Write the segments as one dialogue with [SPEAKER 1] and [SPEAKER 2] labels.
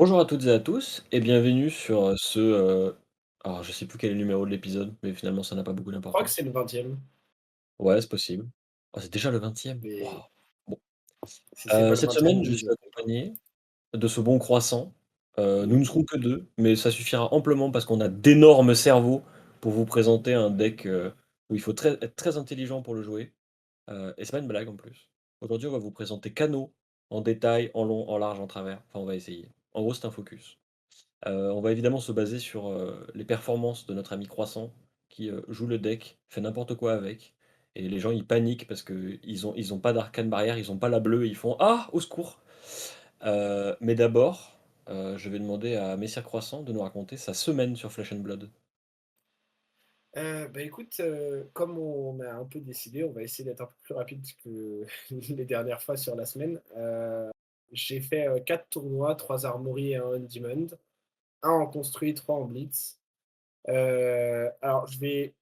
[SPEAKER 1] Bonjour à toutes et à tous et bienvenue sur, alors je sais plus quel est le numéro de l'épisode, mais finalement ça n'a pas beaucoup
[SPEAKER 2] Je crois que c'est
[SPEAKER 1] d'importance.
[SPEAKER 2] le 20e,
[SPEAKER 1] Ouais, c'est possible. Oh, c'est déjà le 20e.
[SPEAKER 2] mais
[SPEAKER 1] Waouh! Bon,
[SPEAKER 2] si c'est pas le
[SPEAKER 1] cette
[SPEAKER 2] 20e,
[SPEAKER 1] semaine,
[SPEAKER 2] ne
[SPEAKER 1] je
[SPEAKER 2] nous
[SPEAKER 1] suis
[SPEAKER 2] appelez pas.
[SPEAKER 1] accompagné de ce bon croissant. Nous ne
[SPEAKER 2] Oui.
[SPEAKER 1] serons que 2, mais ça suffira amplement parce qu'on a d'énormes cerveaux pour vous présenter un deck, où il faut être très intelligent pour le jouer, et c'est pas une blague en plus. Aujourd'hui, on va vous présenter Kano en détail, en long, en large, en travers. Enfin, on va essayer. En gros, c'est un focus. On va évidemment se baser sur, les performances de notre ami Croissant qui, joue le deck, fait n'importe quoi avec et les gens ils paniquent parce qu'ils ont pas d'arcane barrière, ils ont pas la bleue et ils font: «Ah! Au secours!» Mais d'abord, je vais demander à Messire Croissant de nous raconter sa semaine sur Flesh and Blood.
[SPEAKER 2] Bah, écoute, comme on a un peu décidé, on va essayer d'être un peu plus rapide que les dernières fois sur la semaine. J'ai fait, 4 tournois, 3 armories et 1 Undiamond, 1 en construit, 3 en blitz. Alors je vais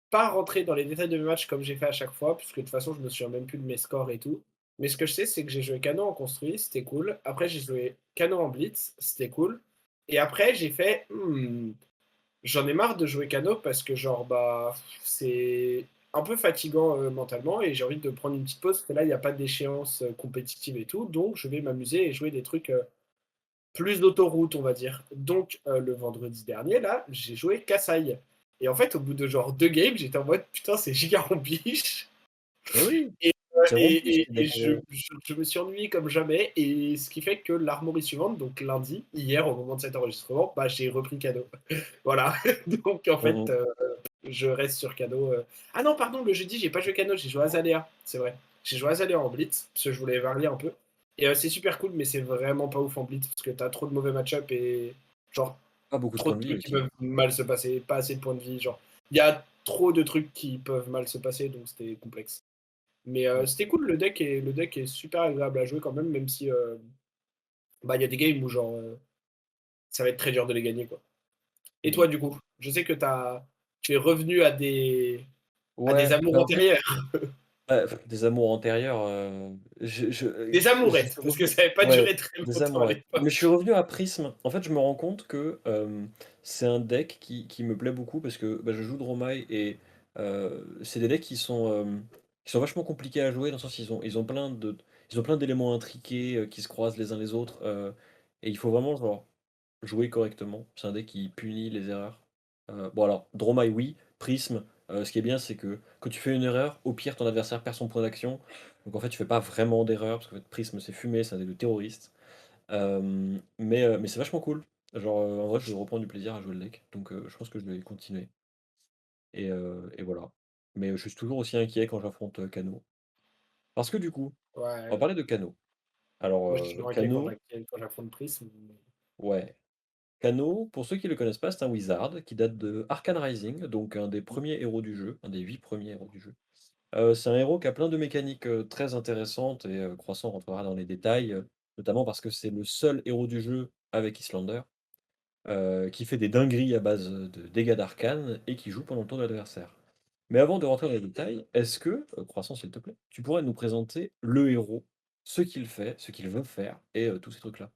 [SPEAKER 2] pas rentrer dans les détails de mes matchs comme j'ai fait à chaque fois, puisque de toute façon je me souviens même plus de mes scores et tout. Mais ce que je sais, c'est que j'ai joué Cano en construit, c'était cool. Après j'ai joué Cano en blitz, c'était cool. Et après j'ai fait: j'en ai marre de jouer Cano parce que genre, bah, c'est un peu fatigant, mentalement et j'ai envie de prendre une petite pause parce que là, il y a pas d'échéance, compétitive et tout, donc je vais m'amuser et jouer des trucs, plus d'autoroute, on va dire. Donc le vendredi dernier, là, j'ai joué Kassai et en fait, au bout de genre 2 games, j'étais en mode: «Putain, c'est giga rompiche».
[SPEAKER 1] Eh oui!
[SPEAKER 2] Et
[SPEAKER 1] C'est rempli ce deck en
[SPEAKER 2] je
[SPEAKER 1] gros.
[SPEAKER 2] je me suis ennuyé comme jamais et ce qui fait que l'armorie suivante, donc lundi, hier, au moment de cet enregistrement, bah, j'ai repris Cano. Voilà, donc en
[SPEAKER 1] Mmh
[SPEAKER 2] fait,
[SPEAKER 1] mh.
[SPEAKER 2] je reste sur Cano. Ah non, pardon, le jeudi, j'ai pas joué Cano, j'ai joué Azalea, c'est vrai. J'ai joué Azalea en Blitz, parce que je voulais varier un peu. Et c'est super cool, mais c'est vraiment pas ouf en Blitz, parce que t'as trop de mauvais match-up et genre
[SPEAKER 1] Pas beaucoup de
[SPEAKER 2] trop
[SPEAKER 1] points
[SPEAKER 2] de
[SPEAKER 1] de vie
[SPEAKER 2] trucs qui
[SPEAKER 1] aussi.
[SPEAKER 2] peuvent mal se passer, pas assez de points de vie. Genre, il y a trop de trucs qui peuvent mal se passer, donc c'était complexe. Mais
[SPEAKER 1] Mmh.
[SPEAKER 2] c'était cool, le deck est super agréable à jouer quand même, même si bah, il y a des games où genre ça va être très dur de les gagner, quoi. Et
[SPEAKER 1] Mmh
[SPEAKER 2] toi,
[SPEAKER 1] mh.
[SPEAKER 2] du coup? Je sais que tu es revenu à des
[SPEAKER 1] Ouais,
[SPEAKER 2] amours
[SPEAKER 1] bah, en fait,
[SPEAKER 2] antérieures.
[SPEAKER 1] des amours antérieurs,
[SPEAKER 2] Des
[SPEAKER 1] je
[SPEAKER 2] amourettes,
[SPEAKER 1] suis
[SPEAKER 2] parce que
[SPEAKER 1] revenu,
[SPEAKER 2] ça avait pas
[SPEAKER 1] ouais,
[SPEAKER 2] duré très
[SPEAKER 1] des
[SPEAKER 2] longtemps à
[SPEAKER 1] amourettes. Mais
[SPEAKER 2] l'époque.
[SPEAKER 1] je suis revenu à Prism. En fait, je me rends compte que, c'est un deck qui me plaît beaucoup parce que, bah, je joue Dromai et c'est des decks qui sont vachement compliqués à jouer dans le sens ils ont plein d'éléments intriqués, qui se croisent les uns les autres, et il faut vraiment genre jouer correctement. C'est un deck qui punit les erreurs. Bon alors, Dromai oui, Prism, ce qui est bien c'est que quand tu fais une erreur, au pire ton adversaire perd son point d'action. Donc en fait tu fais pas vraiment d'erreur, parce qu'en fait Prism c'est fumé, c'est un deck de terroriste. Mais c'est vachement cool. Genre, en vrai je reprends du plaisir à jouer le deck, donc je pense que je vais continuer et voilà. Mais je suis toujours aussi inquiet quand j'affronte, Kano. Parce que du coup, on va
[SPEAKER 2] Ouais,
[SPEAKER 1] parler de Kano. Alors,
[SPEAKER 2] moi je suis toujours inquiet quand
[SPEAKER 1] Kano,
[SPEAKER 2] j'affronte Prism.
[SPEAKER 1] ouais. Kano, pour ceux qui ne le connaissent pas, c'est un wizard qui date de Arcane Rising, donc un des premiers héros du jeu, un des 8 premiers héros du jeu. C'est un héros qui a plein de mécaniques, très intéressantes et Croissant rentrera dans les détails, notamment parce que c'est le seul héros du jeu avec Islander, qui fait des dingueries à base, de dégâts d'arcane et qui joue pendant le tour de l'adversaire. Mais avant de rentrer dans les détails, est-ce que, Croissant s'il te plaît, tu pourrais nous présenter le héros, ce qu'il fait, ce qu'il veut faire et tous ces trucs-là?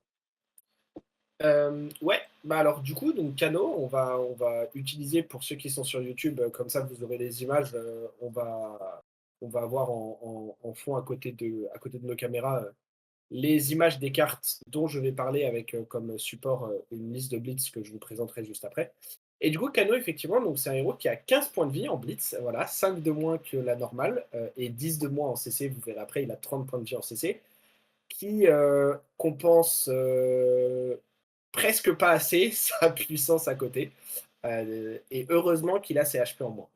[SPEAKER 2] Ouais, bah, alors du coup, donc Kano, on va utiliser pour ceux qui sont sur YouTube, comme ça vous aurez les images, on va avoir en fond à côté de nos caméras, les images des cartes dont je vais parler avec, comme support, une liste de blitz que je vous présenterai juste après. Et du coup, Kano, effectivement, donc c'est un héros qui a 15 points de vie en blitz, voilà, 5 de moins que la normale, et 10 de moins en CC. Vous verrez après, il a 30 points de vie en CC, qui, compense, presque pas assez sa puissance à côté, et heureusement qu'il a ses HP en moins.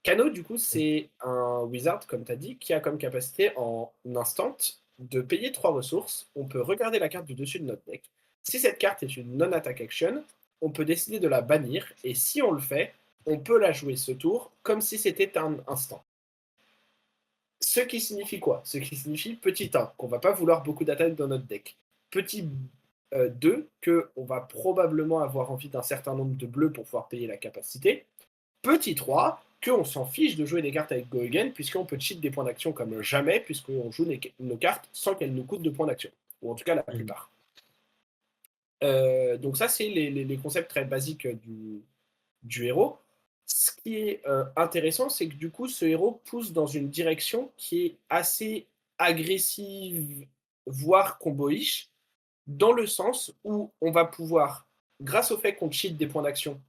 [SPEAKER 2] Kano, du coup,
[SPEAKER 1] Mmh.
[SPEAKER 2] c'est un wizard, comme tu as dit, qui a comme capacité en instant de payer 3 ressources. On peut regarder la carte du dessus de notre deck. Si cette carte est une non-attack action, on peut décider de la bannir, et si on le fait, on peut la jouer ce tour comme si c'était un instant. Ce qui signifie quoi? Ce qui signifie petit 1, qu'on va pas vouloir beaucoup d'attaques dans notre deck. Petit 2, qu'on va probablement avoir envie d'un certain nombre de bleus pour pouvoir payer la capacité. Petit 3, qu'on s'en fiche de jouer des cartes avec Go Again, puisqu'on peut cheat des points d'action comme jamais, puisqu'on joue nos cartes sans qu'elles nous coûtent de points d'action. Ou en tout cas la
[SPEAKER 1] Mmh.
[SPEAKER 2] plupart. Donc ça, c'est les concepts très basiques, du héros. Ce qui est, intéressant, c'est que du coup, ce héros pousse dans une direction qui est assez agressive, voire comboish, dans le sens où on va pouvoir, grâce au fait qu'on cheat des points d'action,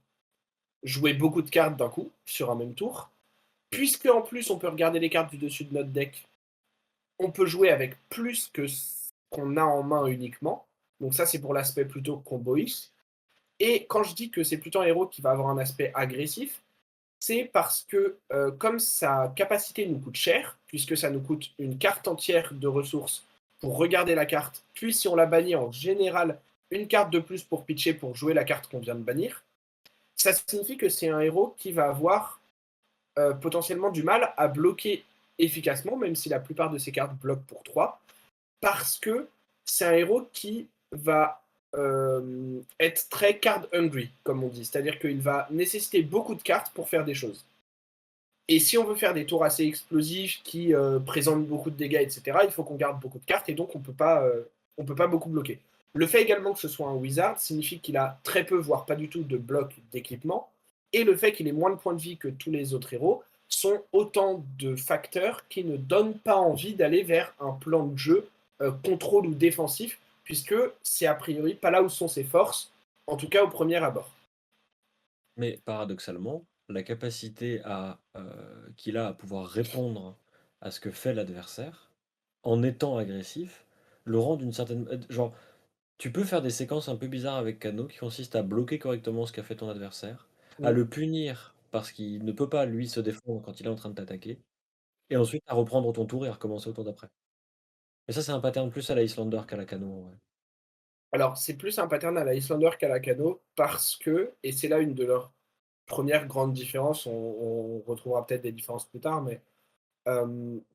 [SPEAKER 2] jouer beaucoup de cartes d'un coup, sur un même tour. Puisque en plus, on peut regarder les cartes du dessus de notre deck, on peut jouer avec plus que ce qu'on a en main uniquement. Donc ça, c'est pour l'aspect plutôt comboish. Et quand je dis que c'est plutôt un héros qui va avoir un aspect agressif, c'est parce que comme sa capacité nous coûte cher, puisque ça nous coûte une carte entière de ressources pour regarder la carte, puis si on la bannit en général, une carte de plus pour pitcher pour jouer la carte qu'on vient de bannir, ça signifie que c'est un héros qui va avoir potentiellement du mal à bloquer efficacement, même si la plupart de ses cartes bloquent pour 3, parce que c'est un héros qui va être très card hungry, comme on dit. C'est-à-dire qu'il va nécessiter beaucoup de cartes pour faire des choses. Et si on veut faire des tours assez explosifs qui présentent beaucoup de dégâts, etc., il faut qu'on garde beaucoup de cartes et donc on peut pas beaucoup bloquer. Le fait également que ce soit un wizard signifie qu'il a très peu, voire pas du tout, de blocs d'équipement. Et le fait qu'il ait moins de points de vie que tous les autres héros sont autant de facteurs qui ne donnent pas envie d'aller vers un plan de jeu contrôle ou défensif, puisque c'est a priori pas là où sont ses forces, en tout cas au premier abord.
[SPEAKER 1] Mais paradoxalement, la capacité qu'il a à pouvoir répondre à ce que fait l'adversaire, en étant agressif, le rend d'une certaine genre, tu peux faire des séquences un peu bizarres avec Kano qui consistent à bloquer correctement ce qu'a fait ton adversaire, à
[SPEAKER 2] Mm.
[SPEAKER 1] le punir parce qu'il ne peut pas, lui, se défendre quand il est en train de t'attaquer, et ensuite à reprendre ton tour et à recommencer au tour d'après. Et ça, c'est un pattern plus à la Islander qu'à la Kano, en vrai.
[SPEAKER 2] Alors, c'est plus un pattern à la Islander qu'à la Kano parce que, et c'est là une de leurs premières grandes différences, on retrouvera peut-être des différences plus tard, mais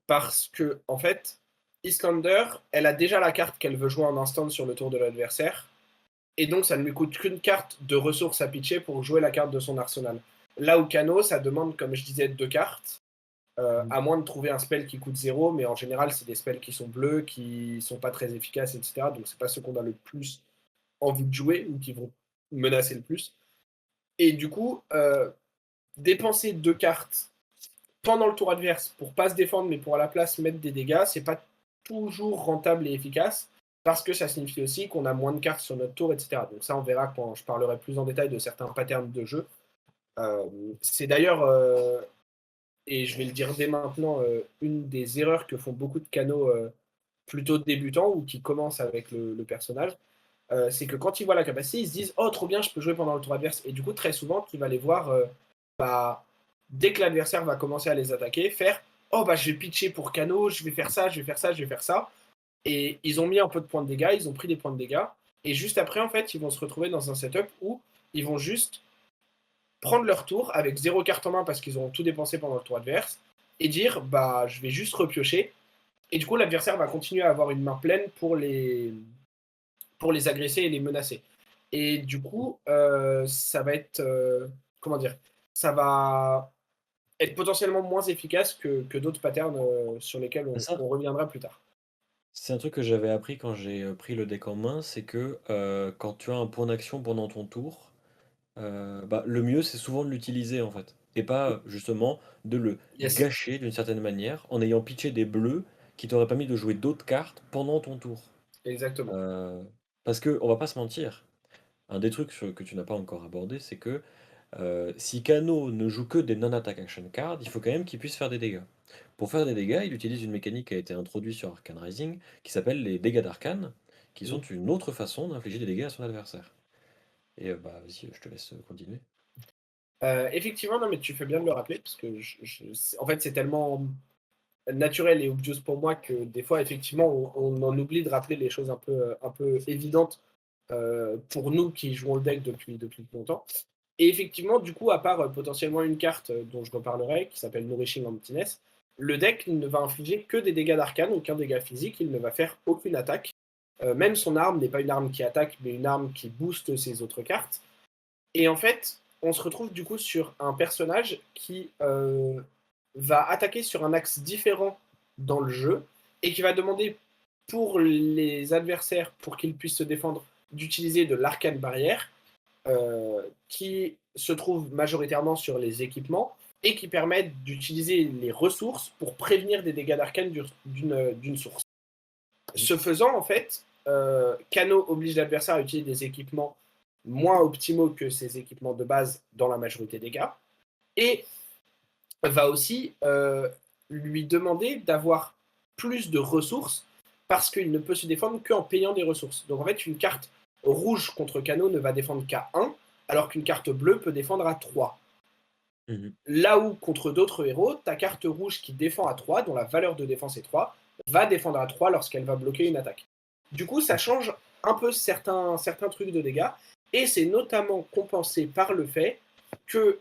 [SPEAKER 2] parce que, en fait, Islander, elle a déjà la carte qu'elle veut jouer en instant sur le tour de l'adversaire, et donc ça ne lui coûte qu'une carte de ressources à pitcher pour jouer la carte de son arsenal. Là où Kano, ça demande, comme je disais, deux cartes,
[SPEAKER 1] Mmh.
[SPEAKER 2] à moins de trouver un spell qui coûte zéro, mais en général, c'est des spells qui sont bleus, qui sont pas très efficaces, etc. Donc c'est pas ceux qu'on a le plus envie de jouer ou qui vont menacer le plus. Et du coup, dépenser deux cartes pendant le tour adverse pour pas se défendre, mais pour à la place mettre des dégâts, c'est pas toujours rentable et efficace parce que ça signifie aussi qu'on a moins de cartes sur notre tour, etc. Donc ça, on verra quand je parlerai plus en détail de certains patterns de jeu. Euh, c'est d'ailleurs, et je vais le dire dès maintenant, une des erreurs que font beaucoup de canaux plutôt débutants ou qui commencent avec le personnage, c'est que quand ils voient la capacité, ils se disent oh trop bien, je peux jouer pendant le tour adverse. Et du coup, très souvent, tu vas les voir bah, dès que l'adversaire va commencer à les attaquer, faire oh bah je vais pitcher pour Kano, je vais faire ça, je vais faire ça, je vais faire ça. Et ils ont mis un peu de points de dégâts, ils ont pris des points de dégâts. Et juste après, en fait, ils vont se retrouver dans un setup où ils vont juste prendre leur tour avec zéro carte en main parce qu'ils auront tout dépensé pendant le tour adverse et dire bah je vais juste repiocher. Et du coup, l'adversaire va continuer à avoir une main pleine pour les agresser et les menacer. Et du coup, ça va être, comment dire, ça va être potentiellement moins efficace que d'autres patterns sur lesquels
[SPEAKER 1] C'est ça,
[SPEAKER 2] on reviendra plus tard.
[SPEAKER 1] c'est un truc que j'avais appris quand j'ai, pris le deck en main, c'est que, quand tu as un point d'action pendant ton tour, bah, le mieux, c'est souvent de l'utiliser, en fait, et pas, justement, de le
[SPEAKER 2] Yes,
[SPEAKER 1] gâcher d'une certaine manière en ayant pitché des bleus qui t'auraient permis de jouer d'autres cartes pendant ton tour.
[SPEAKER 2] exactement.
[SPEAKER 1] Heu, Parce que on va pas se mentir, un des trucs que tu n'as pas encore abordé, c'est que, si Kano ne joue que des non-attack action cards, il faut quand même qu'il puisse faire des dégâts. Pour faire des dégâts, il utilise une mécanique qui a été introduite sur Arcane Rising, qui s'appelle les dégâts d'arcane, qui sont
[SPEAKER 2] Mm.
[SPEAKER 1] une autre façon d'infliger des dégâts à son adversaire. Et bah, vas-y, je te laisse, continuer.
[SPEAKER 2] Effectivement, non, mais tu fais bien de le rappeler, parce que en fait, c'est tellement naturel et obvious pour moi que des fois, effectivement, on en oublie de rappeler les choses un peu évidentes pour nous qui jouons le deck depuis longtemps. Et effectivement, du coup, à part potentiellement une carte dont je reparlerai, qui s'appelle Nourishing Emptiness, le deck ne va infliger que des dégâts d'arcane, aucun dégât physique, il ne va faire aucune attaque. Même son arme n'est pas une arme qui attaque, mais une arme qui booste ses autres cartes. Et en fait, on se retrouve du coup sur un personnage qui va attaquer sur un axe différent dans le jeu et qui va demander pour les adversaires, pour qu'ils puissent se défendre, d'utiliser de l'arcane barrière qui se trouve majoritairement sur les équipements et qui permettent d'utiliser les ressources pour prévenir des dégâts d'arcane d'une source. Ce faisant, en fait, Kano oblige l'adversaire à utiliser des équipements moins optimaux que ses équipements de base dans la majorité des cas, et va aussi lui demander d'avoir plus de ressources parce qu'il ne peut se défendre qu'en payant des ressources. Donc en fait, une carte rouge contre Kano ne va défendre qu'à 1, alors qu'une carte bleue peut défendre à 3.
[SPEAKER 1] Mmh.
[SPEAKER 2] Là où, contre d'autres héros, ta carte rouge qui défend à 3, dont la valeur de défense est 3, va défendre à 3 lorsqu'elle va bloquer une attaque. Du coup, ça change un peu certains trucs de dégâts, et c'est notamment compensé par le fait que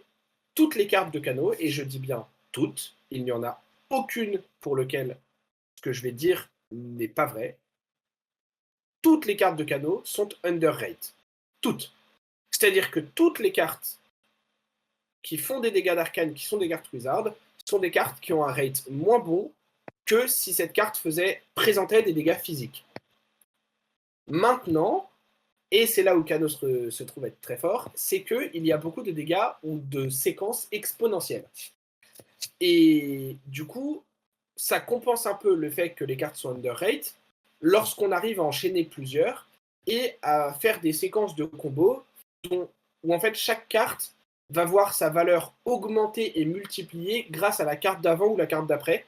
[SPEAKER 2] toutes les cartes de Kano, et je dis bien toutes, il n'y en a aucune pour lequel ce que je vais dire n'est pas vrai, toutes les cartes de Kano sont underrate. Toutes. C'est-à-dire que toutes les cartes qui font des dégâts d'arcane, qui sont des cartes wizard, sont des cartes qui ont un rate moins bon que si cette carte présentait des dégâts physiques. Maintenant, et c'est là où Kano se trouve être très fort, c'est qu'il y a beaucoup de dégâts ou de séquences exponentielles. Et du coup, ça compense un peu le fait que les cartes sont underrate lorsqu'on arrive à enchaîner plusieurs et à faire des séquences de combos où en fait chaque carte va voir sa valeur augmenter et multiplier grâce à la carte d'avant ou la carte d'après,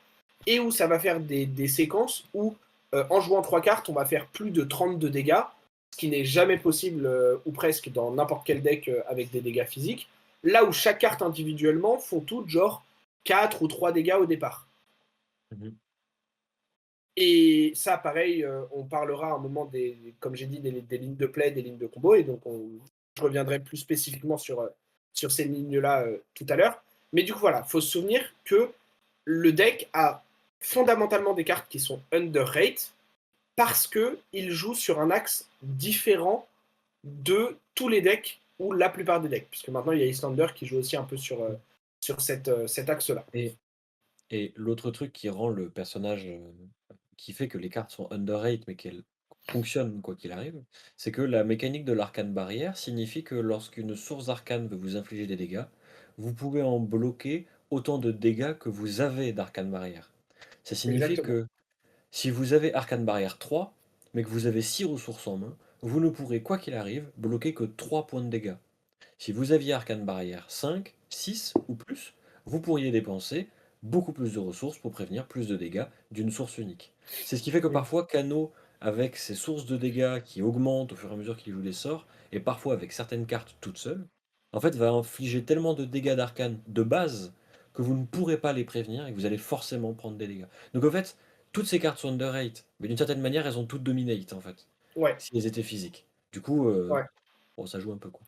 [SPEAKER 2] et où ça va faire des séquences où en jouant 3 cartes, on va faire plus de 30 de dégâts, ce qui n'est jamais possible ou presque dans n'importe quel deck avec des dégâts physiques, là où chaque carte individuellement font toutes genre 4 ou 3 dégâts au départ.
[SPEAKER 1] Mmh.
[SPEAKER 2] Et ça, pareil, on parlera à un moment comme j'ai dit, des lignes de play, des lignes de combo, et donc je reviendrai plus spécifiquement sur ces lignes-là tout à l'heure. Mais du coup, voilà, il faut se souvenir que le deck a fondamentalement des cartes qui sont underrate parce qu'il joue sur un axe différent de tous les decks ou la plupart des decks. Puisque maintenant, il y a Islander qui joue aussi un peu sur cet axe-là.
[SPEAKER 1] Et l'autre truc qui rend le personnage, qui fait que les cartes sont underrate, mais qu'elles fonctionnent quoi qu'il arrive, c'est que la mécanique de l'arcane barrière signifie que lorsqu'une source arcane veut vous infliger des dégâts, vous pouvez en bloquer autant de dégâts que vous avez d'arcane barrière. Ça signifie
[SPEAKER 2] Exactement.
[SPEAKER 1] que si vous avez arcane barrière 3, mais que vous avez 6 ressources en main, vous ne pourrez quoi qu'il arrive bloquer que 3 points de dégâts. Si vous aviez arcane barrière 5, 6 ou plus, vous pourriez dépenser beaucoup plus de ressources pour prévenir plus de dégâts d'une source unique. C'est ce qui fait que
[SPEAKER 2] Mm.
[SPEAKER 1] parfois Kano, avec ses sources de dégâts qui augmentent au fur et à mesure qu'il joue des sorts, et parfois avec certaines cartes toutes seules, en fait va infliger tellement de dégâts d'arcane de base que vous ne pourrez pas les prévenir et que vous allez forcément prendre des dégâts. Donc en fait, toutes ces cartes sont underrate, mais d'une certaine manière elles ont toutes dominate en fait,
[SPEAKER 2] Ouais,
[SPEAKER 1] si elles étaient physiques. Du coup,
[SPEAKER 2] ouais.
[SPEAKER 1] bon, ça joue un peu quoi.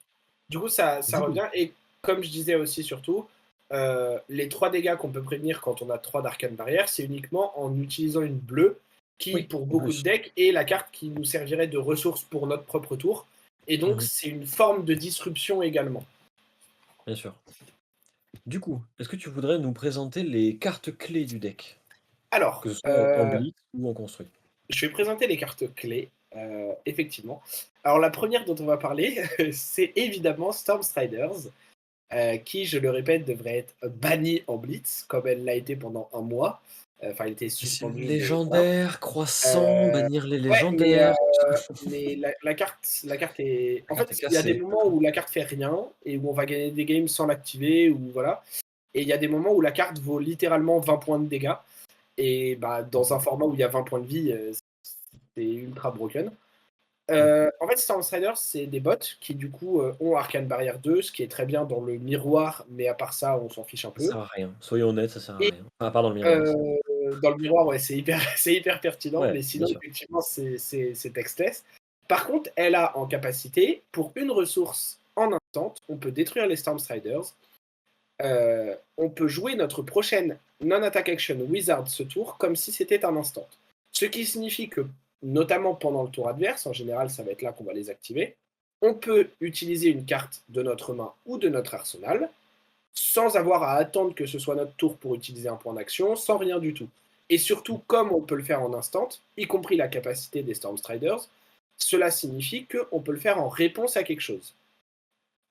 [SPEAKER 2] Du coup, ça
[SPEAKER 1] Du coup,
[SPEAKER 2] revient. Et comme je disais aussi, surtout, les 3 dégâts qu'on peut prévenir quand on a 3 d'arcane barrière, c'est uniquement en utilisant une bleue, qui,
[SPEAKER 1] oui,
[SPEAKER 2] pour
[SPEAKER 1] en
[SPEAKER 2] beaucoup de
[SPEAKER 1] plus.
[SPEAKER 2] decks, est la carte qui nous servirait de ressource pour notre propre tour. Et donc,
[SPEAKER 1] Mmh.
[SPEAKER 2] c'est une forme de disruption également.
[SPEAKER 1] Bien sûr. Du coup, est-ce que tu voudrais nous présenter les cartes clés du deck?
[SPEAKER 2] Alors,
[SPEAKER 1] Que ce soit en blitz ou en construit?
[SPEAKER 2] je vais présenter les cartes clés, effectivement. Alors, la première dont on va parler, c'est évidemment Stormstriders, qui, je le répète, devrait être bannie en Blitz, comme elle l'a été pendant un mois. Enfin, elle était
[SPEAKER 1] C'est une
[SPEAKER 2] suspendue, mais voilà.
[SPEAKER 1] légendaire, croissant,
[SPEAKER 2] Euh,
[SPEAKER 1] bannir les
[SPEAKER 2] ouais,
[SPEAKER 1] légendaires.
[SPEAKER 2] mais la carte est.
[SPEAKER 1] La
[SPEAKER 2] En
[SPEAKER 1] carte est
[SPEAKER 2] fait, il y a des
[SPEAKER 1] cassée.
[SPEAKER 2] moments où la carte fait rien et où on va gagner des games sans l'activer, ou voilà. Et il y a des moments où la carte vaut littéralement 20 points de dégâts. Et bah, dans un format où il y a 20 points de vie, c'est ultra broken.
[SPEAKER 1] Mmh.
[SPEAKER 2] En fait, Stormstriders, c'est des bots qui, du coup, ont Arcane Barrière 2, ce qui est très bien dans le miroir, mais à part ça, on s'en fiche un
[SPEAKER 1] Ça
[SPEAKER 2] peu.
[SPEAKER 1] sert à rien. Soyons honnêtes, ça sert à
[SPEAKER 2] Et
[SPEAKER 1] rien. Enfin, à part dans le miroir, c'est
[SPEAKER 2] dans le miroir, ouais, c'est hyper, c'est hyper pertinent,
[SPEAKER 1] ouais,
[SPEAKER 2] mais
[SPEAKER 1] bien
[SPEAKER 2] sinon,
[SPEAKER 1] sûr.
[SPEAKER 2] effectivement, c'est textless. Par contre, elle a en capacité, pour une ressource en instant, on peut détruire les Stormstriders. On peut jouer notre prochaine non-attack action wizard ce tour comme si c'était un instant. Ce qui signifie que, notamment pendant le tour adverse, en général, ça va être là qu'on va les activer, on peut utiliser une carte de notre main ou de notre arsenal sans avoir à attendre que ce soit notre tour pour utiliser un point d'action, sans rien du tout. Et surtout, comme on peut le faire en instant, y compris la capacité des Stormstriders, cela signifie qu'on peut le faire en réponse à quelque chose.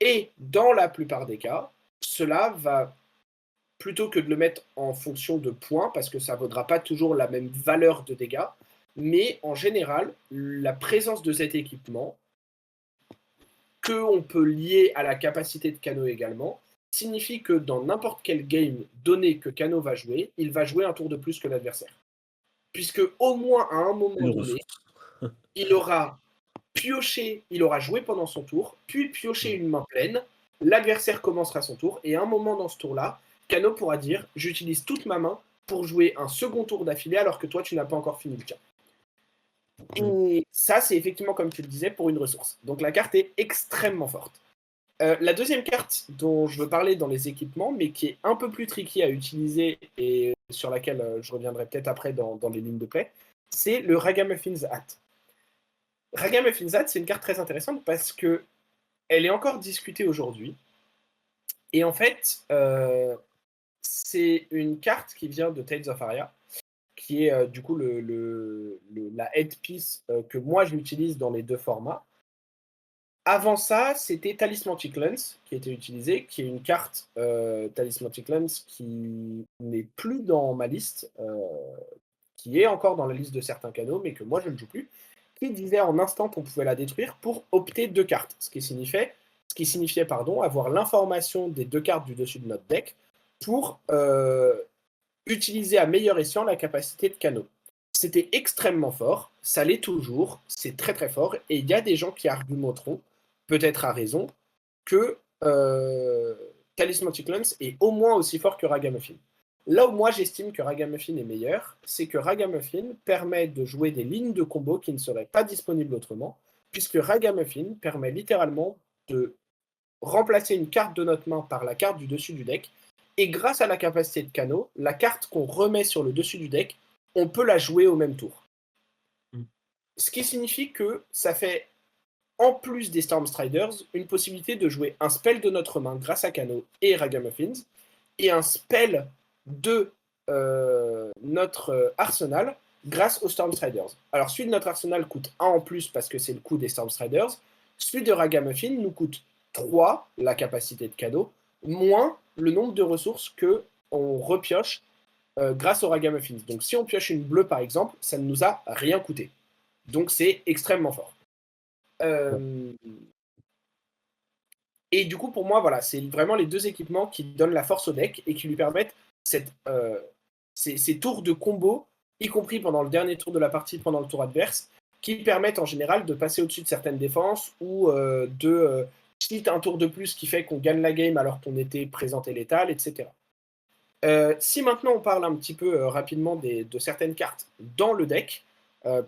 [SPEAKER 2] Et dans la plupart des cas, cela va, plutôt que de le mettre en fonction de points, parce que ça ne vaudra pas toujours la même valeur de dégâts, mais en général, la présence de cet équipement, qu'on peut lier à la capacité de Kano également, signifie que dans n'importe quel game donné que Kano va jouer, il va jouer un tour de plus que l'adversaire. Puisque au moins à un moment
[SPEAKER 1] Une
[SPEAKER 2] donné,
[SPEAKER 1] ressource.
[SPEAKER 2] il aura pioché, il aura joué pendant son tour, puis pioché
[SPEAKER 1] Mmh.
[SPEAKER 2] une main pleine, l'adversaire commencera son tour, et à un moment dans ce tour-là, Kano pourra dire j'utilise toute ma main pour jouer un second tour d'affilée alors que toi tu n'as pas encore fini le tien.
[SPEAKER 1] Mmh.
[SPEAKER 2] Et ça, c'est effectivement, comme tu le disais, pour une ressource. Donc la carte est extrêmement forte. La deuxième carte dont je veux parler dans les équipements, mais qui est un peu plus tricky à utiliser et sur laquelle je reviendrai peut-être après dans les lignes de play, c'est le Ragamuffin's Hat. Ragamuffin's Hat, c'est une carte très intéressante parce que elle est encore discutée aujourd'hui. Et en fait, c'est une carte qui vient de Tales of Aria, qui est du coup la headpiece que moi j'utilise dans les deux formats. Avant ça, c'était Talismantic Lens qui était utilisé, qui est une carte Talismantic Lens qui n'est plus dans ma liste, qui est encore dans la liste de certains canaux, mais que moi je ne joue plus, qui disait en instant qu'on pouvait la détruire pour opter deux cartes, ce qui signifiait avoir l'information des deux cartes du dessus de notre deck pour utiliser à meilleur escient la capacité de canaux. C'était extrêmement fort, ça l'est toujours, c'est très très fort, et il y a des gens qui argumenteront, peut-être à raison, que Talismantic Lens est au moins aussi fort que Ragamuffin. Là où moi j'estime que Ragamuffin est meilleur, c'est que Ragamuffin permet de jouer des lignes de combo qui ne seraient pas disponibles autrement, puisque Ragamuffin permet littéralement de remplacer une carte de notre main par la carte du dessus du deck, et grâce à la capacité de Kano, la carte qu'on remet sur le dessus du deck, on peut la jouer au même tour.
[SPEAKER 1] Mmh.
[SPEAKER 2] Ce qui signifie que ça fait, en plus des Stormstriders, une possibilité de jouer un spell de notre main grâce à Kano et Ragamuffins, et un spell de notre arsenal grâce aux Stormstriders. Alors celui de notre arsenal coûte 1 en plus parce que c'est le coût des Stormstriders, celui de Ragamuffin nous coûte 3, la capacité de Kano, moins le nombre de ressources que on repioche grâce aux Ragamuffins. Donc si on pioche une bleue par exemple, ça ne nous a rien coûté. Donc c'est extrêmement fort.
[SPEAKER 1] Ouais.
[SPEAKER 2] Et du coup, pour moi, voilà, c'est vraiment les deux équipements qui donnent la force au deck et qui lui permettent ces tours de combo, y compris pendant le dernier tour de la partie, pendant le tour adverse, qui permettent en général de passer au-dessus de certaines défenses ou de cheat un tour de plus qui fait qu'on gagne la game alors qu'on était présenté létal, etc. Si maintenant on parle un petit peu rapidement de certaines cartes dans le deck,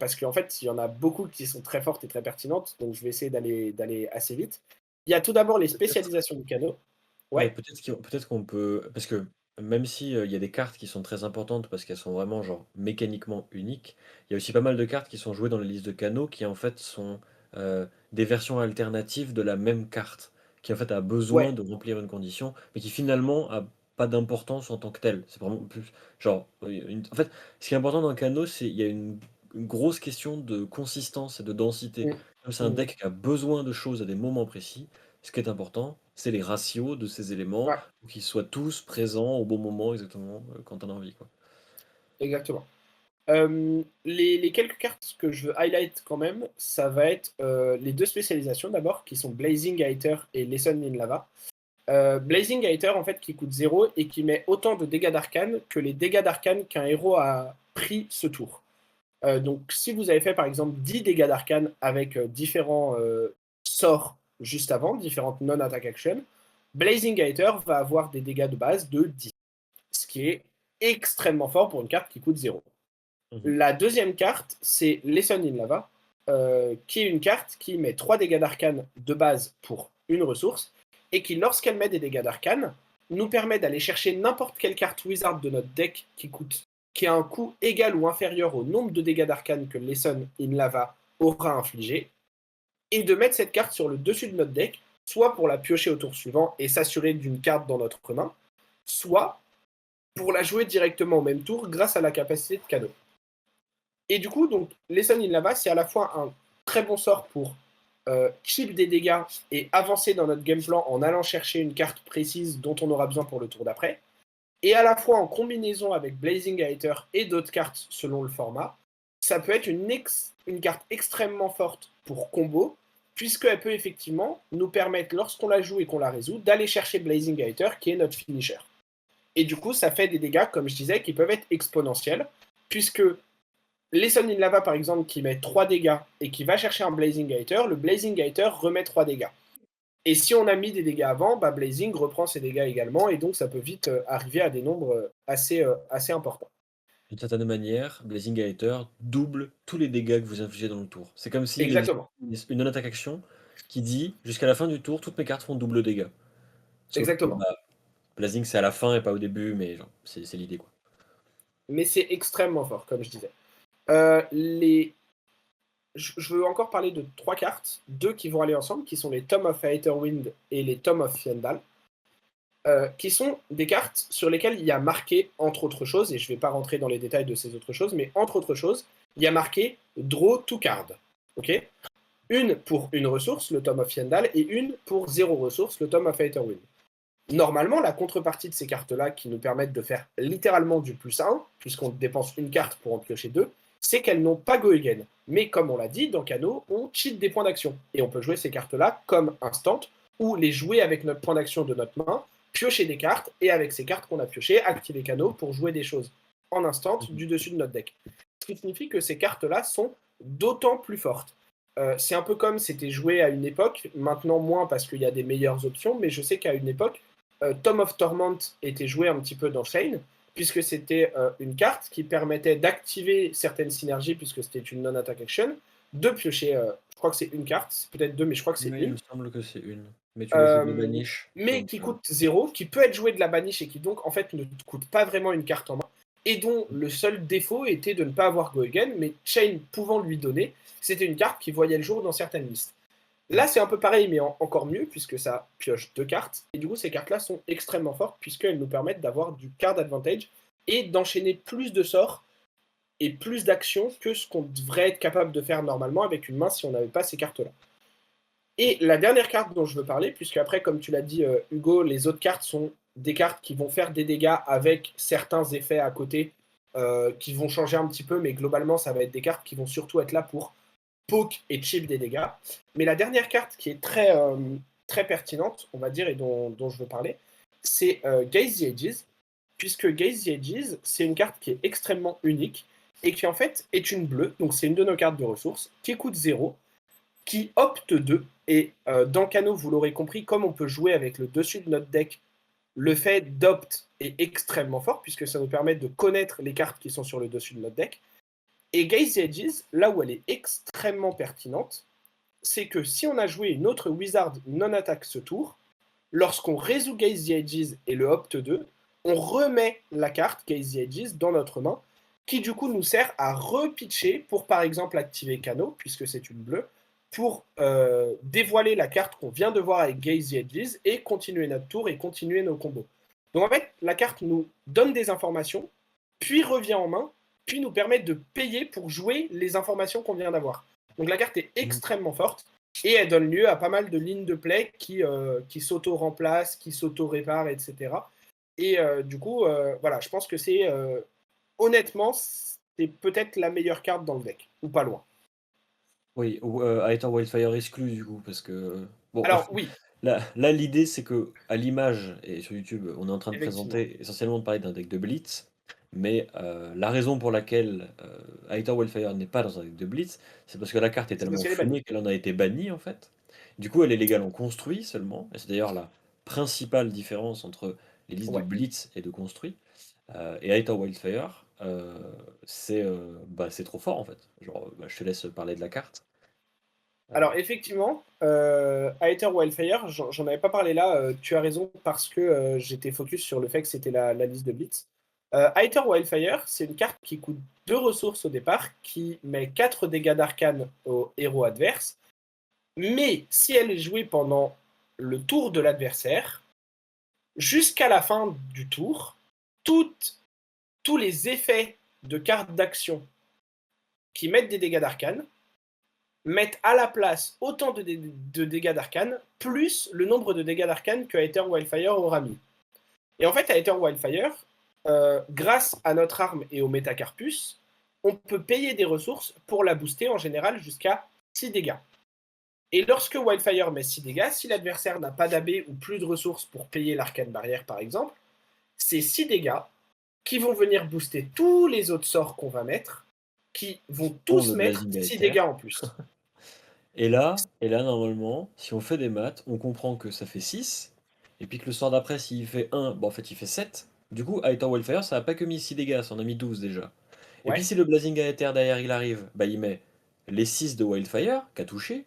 [SPEAKER 2] parce qu'en fait, il y en a beaucoup qui sont très fortes et très pertinentes, donc je vais essayer d'aller assez vite. Il y a tout d'abord les
[SPEAKER 1] Peut-être
[SPEAKER 2] spécialisations du canot.
[SPEAKER 1] Ouais,
[SPEAKER 2] Ouais,
[SPEAKER 1] peut-être qu'on peut parce que même si, il y a des cartes qui sont très importantes parce qu'elles sont vraiment genre mécaniquement uniques, il y a aussi pas mal de cartes qui sont jouées dans les listes de canaux qui en fait sont, des versions alternatives de la même carte, qui en fait a besoin
[SPEAKER 2] ouais,
[SPEAKER 1] de remplir une condition, mais qui finalement a pas d'importance en tant que telle. C'est vraiment plus genre, une en fait, ce qui est important dans le canot, c'est il y a une grosse question de consistance et de densité.
[SPEAKER 2] mmh,
[SPEAKER 1] Comme c'est un
[SPEAKER 2] mmh,
[SPEAKER 1] deck qui a besoin de choses à des moments précis, ce qui est important, c'est les ratios de ces éléments,
[SPEAKER 2] ouais,
[SPEAKER 1] pour qu'ils soient tous présents au bon moment exactement, quand on a envie, quoi.
[SPEAKER 2] exactement. Les quelques cartes que je veux highlight quand même, ça va être les deux spécialisations d'abord, qui sont Blazing Hater et Lesson in Lava. Blazing Hater, en fait, qui coûte 0 et qui met autant de dégâts d'arcane que les dégâts d'arcane qu'un héros a pris ce tour. Donc, si vous avez fait par exemple 10 dégâts d'arcane avec différents sorts juste avant, différentes non-attack action, Blazing Hater va avoir des dégâts de base de 10, ce qui est extrêmement fort pour une carte qui coûte 0.
[SPEAKER 1] Mmh.
[SPEAKER 2] La deuxième carte, c'est Lesson in Lava, qui est une carte qui met 3 dégâts d'arcane de base pour une ressource, et qui, lorsqu'elle met des dégâts d'arcane, nous permet d'aller chercher n'importe quelle carte wizard de notre deck qui a un coût égal ou inférieur au nombre de dégâts d'arcane que Lesson in Lava aura infligé, et de mettre cette carte sur le dessus de notre deck, soit pour la piocher au tour suivant et s'assurer d'une carte dans notre main, soit pour la jouer directement au même tour grâce à la capacité de cadeau. Et du coup, donc, Lesson in Lava, c'est à la fois un très bon sort pour chip des dégâts et avancer dans notre game plan en allant chercher une carte précise dont on aura besoin pour le tour d'après. Et à la fois en combinaison avec Blazing Hater et d'autres cartes selon le format, ça peut être une carte extrêmement forte pour combo, puisqu'elle peut effectivement nous permettre, lorsqu'on la joue et qu'on la résout, d'aller chercher Blazing Hater, qui est notre finisher. Et du coup, ça fait des dégâts, comme je disais, qui peuvent être exponentiels, puisque les Sun in Lava, par exemple, qui met 3 dégâts et qui va chercher un Blazing Hater, le Blazing Hater remet 3 dégâts. Et si on a mis des dégâts avant, bah Blazing reprend ses dégâts également, et donc ça peut vite arriver à des nombres assez importants.
[SPEAKER 1] D'une certaine manière, Blazing Hater double tous les dégâts que vous infligez dans le tour. C'est comme s'il existait
[SPEAKER 2] Exactement,
[SPEAKER 1] une non-attaque action qui dit jusqu'à la fin du tour, toutes mes cartes font double dégâts. Sauf que
[SPEAKER 2] exactement.
[SPEAKER 1] bah, Blazing c'est à la fin et pas au début, mais genre, c'est l'idée quoi.
[SPEAKER 2] Mais c'est extrêmement fort, comme je disais. Les... Je veux encore parler de 3 cartes, 2 qui vont aller ensemble, qui sont les Tome of Aetherwind et les Tome of Fyendal, qui sont des cartes sur lesquelles il y a marqué, entre autres choses, et je ne vais pas rentrer dans les détails de ces autres choses, mais entre autres choses, il y a marqué Draw 2 card. Ok, une pour une ressource, le Tome of Fyendal, et une pour 0 ressource, le Tome of Aetherwind. Normalement, la contrepartie de ces cartes-là, qui nous permettent de faire littéralement du +1, puisqu'on dépense une carte pour en piocher 2, c'est qu'elles n'ont pas Go Again. Mais comme on l'a dit, dans Kano, on cheat des points d'action. Et on peut jouer ces cartes-là comme instant, ou les jouer avec notre point d'action de notre main, piocher des cartes, et avec ces cartes qu'on a piochées, activer Kano pour jouer des choses en instant
[SPEAKER 1] Mhm.
[SPEAKER 2] du dessus de notre deck. Ce qui signifie que ces cartes-là sont d'autant plus fortes. C'est un peu comme c'était joué à une époque, maintenant moins parce qu'il y a des meilleures options, mais je sais qu'à une époque, Tome of Torment était joué un petit peu dans Shane, puisque c'était une carte qui permettait d'activer certaines synergies, puisque c'était une non-attack action, de piocher, je crois que c'est une carte, peut-être deux, mais je crois que c'est
[SPEAKER 1] Oui, il
[SPEAKER 2] une,
[SPEAKER 1] me semble que c'est une. Mais tu le joues de banish,
[SPEAKER 2] mais
[SPEAKER 1] donc
[SPEAKER 2] qui coûte 0, qui peut être joué de la banish et qui donc en fait ne coûte pas vraiment une carte en main, et dont le seul défaut était de ne pas avoir Go Again, mais Chain pouvant lui donner, c'était une carte qui voyait le jour dans certaines listes. Là, c'est un peu pareil, mais encore mieux, puisque ça pioche 2 cartes. Et du coup, ces cartes-là sont extrêmement fortes, puisqu'elles nous permettent d'avoir du card advantage et d'enchaîner plus de sorts et plus d'actions que ce qu'on devrait être capable de faire normalement avec une main si on n'avait pas ces cartes-là. Et la dernière carte dont je veux parler, puisque après, comme tu l'as dit, Hugo, les autres cartes sont des cartes qui vont faire des dégâts avec certains effets à côté qui vont changer un petit peu, mais globalement, ça va être des cartes qui vont surtout être là pour poke et chip des dégâts. Mais la dernière carte qui est très pertinente, on va dire, et dont je veux parler, c'est Gaze the Ages, puisque Gaze the Ages, c'est une carte qui est extrêmement unique et qui en fait est une bleue, donc c'est une de nos cartes de ressources, qui coûte 0, qui opte 2, et dans Kano, vous l'aurez compris, comme on peut jouer avec le dessus de notre deck, le fait d'opt est extrêmement fort, puisque ça nous permet de connaître les cartes qui sont sur le dessus de notre deck. Et Gaze the Edges, là où elle est extrêmement pertinente, c'est que si on a joué une autre Wizard non-attaque ce tour, lorsqu'on résout Gaze the Edges et le Opt 2, on remet la carte Gaze the Edges dans notre main, qui du coup nous sert à repitcher pour par exemple activer Kano, puisque c'est une bleue, pour dévoiler la carte qu'on vient de voir avec Gaze the Edges et continuer notre tour et continuer nos combos. Donc en fait, la carte nous donne des informations, puis revient en main, puis nous permet de payer pour jouer les informations qu'on vient d'avoir. Donc la carte est extrêmement forte et elle donne lieu à pas mal de lignes de play qui s'auto-remplacent, qui s'auto-réparent, etc. Et du coup, voilà, je pense que c'est honnêtement, c'est peut-être la meilleure carte dans le deck, ou pas loin.
[SPEAKER 1] oui, ou Aether Wildfire exclu du coup, parce que bon,
[SPEAKER 2] Alors oui,
[SPEAKER 1] là l'idée c'est que à l'image et sur YouTube, on est en train de
[SPEAKER 2] effectivement.
[SPEAKER 1] présenter essentiellement de parler d'un deck de Blitz, mais la raison pour laquelle Aether Wildfire n'est pas dans un deck de Blitz, c'est parce que la carte est
[SPEAKER 2] C'est parce
[SPEAKER 1] tellement
[SPEAKER 2] qu'elle est bannie.
[SPEAKER 1] funée qu'elle en a été bannie en fait. Du coup, elle est légale en construit seulement, et c'est d'ailleurs la principale différence entre les listes de
[SPEAKER 2] Ouais.
[SPEAKER 1] Blitz et de construit. Et Aether Wildfire, c'est trop fort en fait. Genre, bah, je te laisse parler de la carte.
[SPEAKER 2] Alors effectivement, Aether Wildfire, j'en avais pas parlé là, tu as raison, parce que j'étais focus sur le fait que c'était la liste de Blitz. Aether Wildfire, c'est une carte qui coûte 2 ressources au départ, qui met 4 dégâts d'arcane au héros adverse, mais si elle est jouée pendant le tour de l'adversaire, jusqu'à la fin du tour, toutes, tous les effets de cartes d'action qui mettent des dégâts d'arcane mettent à la place autant de dégâts d'arcane, plus le nombre de dégâts d'arcane que Aether Wildfire aura mis. Et en fait, à Aether Wildfire, grâce à notre arme et au Métacarpus, on peut payer des ressources pour la booster en général jusqu'à 6 dégâts. Et lorsque Wildfire met 6 dégâts, si l'adversaire n'a pas d'AB ou plus de ressources pour payer l'arcane barrière par exemple, c'est 6 dégâts qui vont venir booster tous les autres sorts qu'on va mettre, qui vont
[SPEAKER 1] Dont
[SPEAKER 2] tous
[SPEAKER 1] le
[SPEAKER 2] mettre
[SPEAKER 1] Blazing
[SPEAKER 2] 6
[SPEAKER 1] Aether.
[SPEAKER 2] dégâts en plus.
[SPEAKER 1] Et là, normalement, si on fait des maths, on comprend que ça fait 6, et puis que le sort d'après, s'il fait 1, bah en fait, il fait 7. Du coup, Aether Wildfire, ça a pas que mis 6 dégâts, ça en a mis 12 déjà. Et puis
[SPEAKER 2] Ouais.
[SPEAKER 1] si le Blazing Aether derrière, il arrive, bah il met les 6 de Wildfire, qui a touché,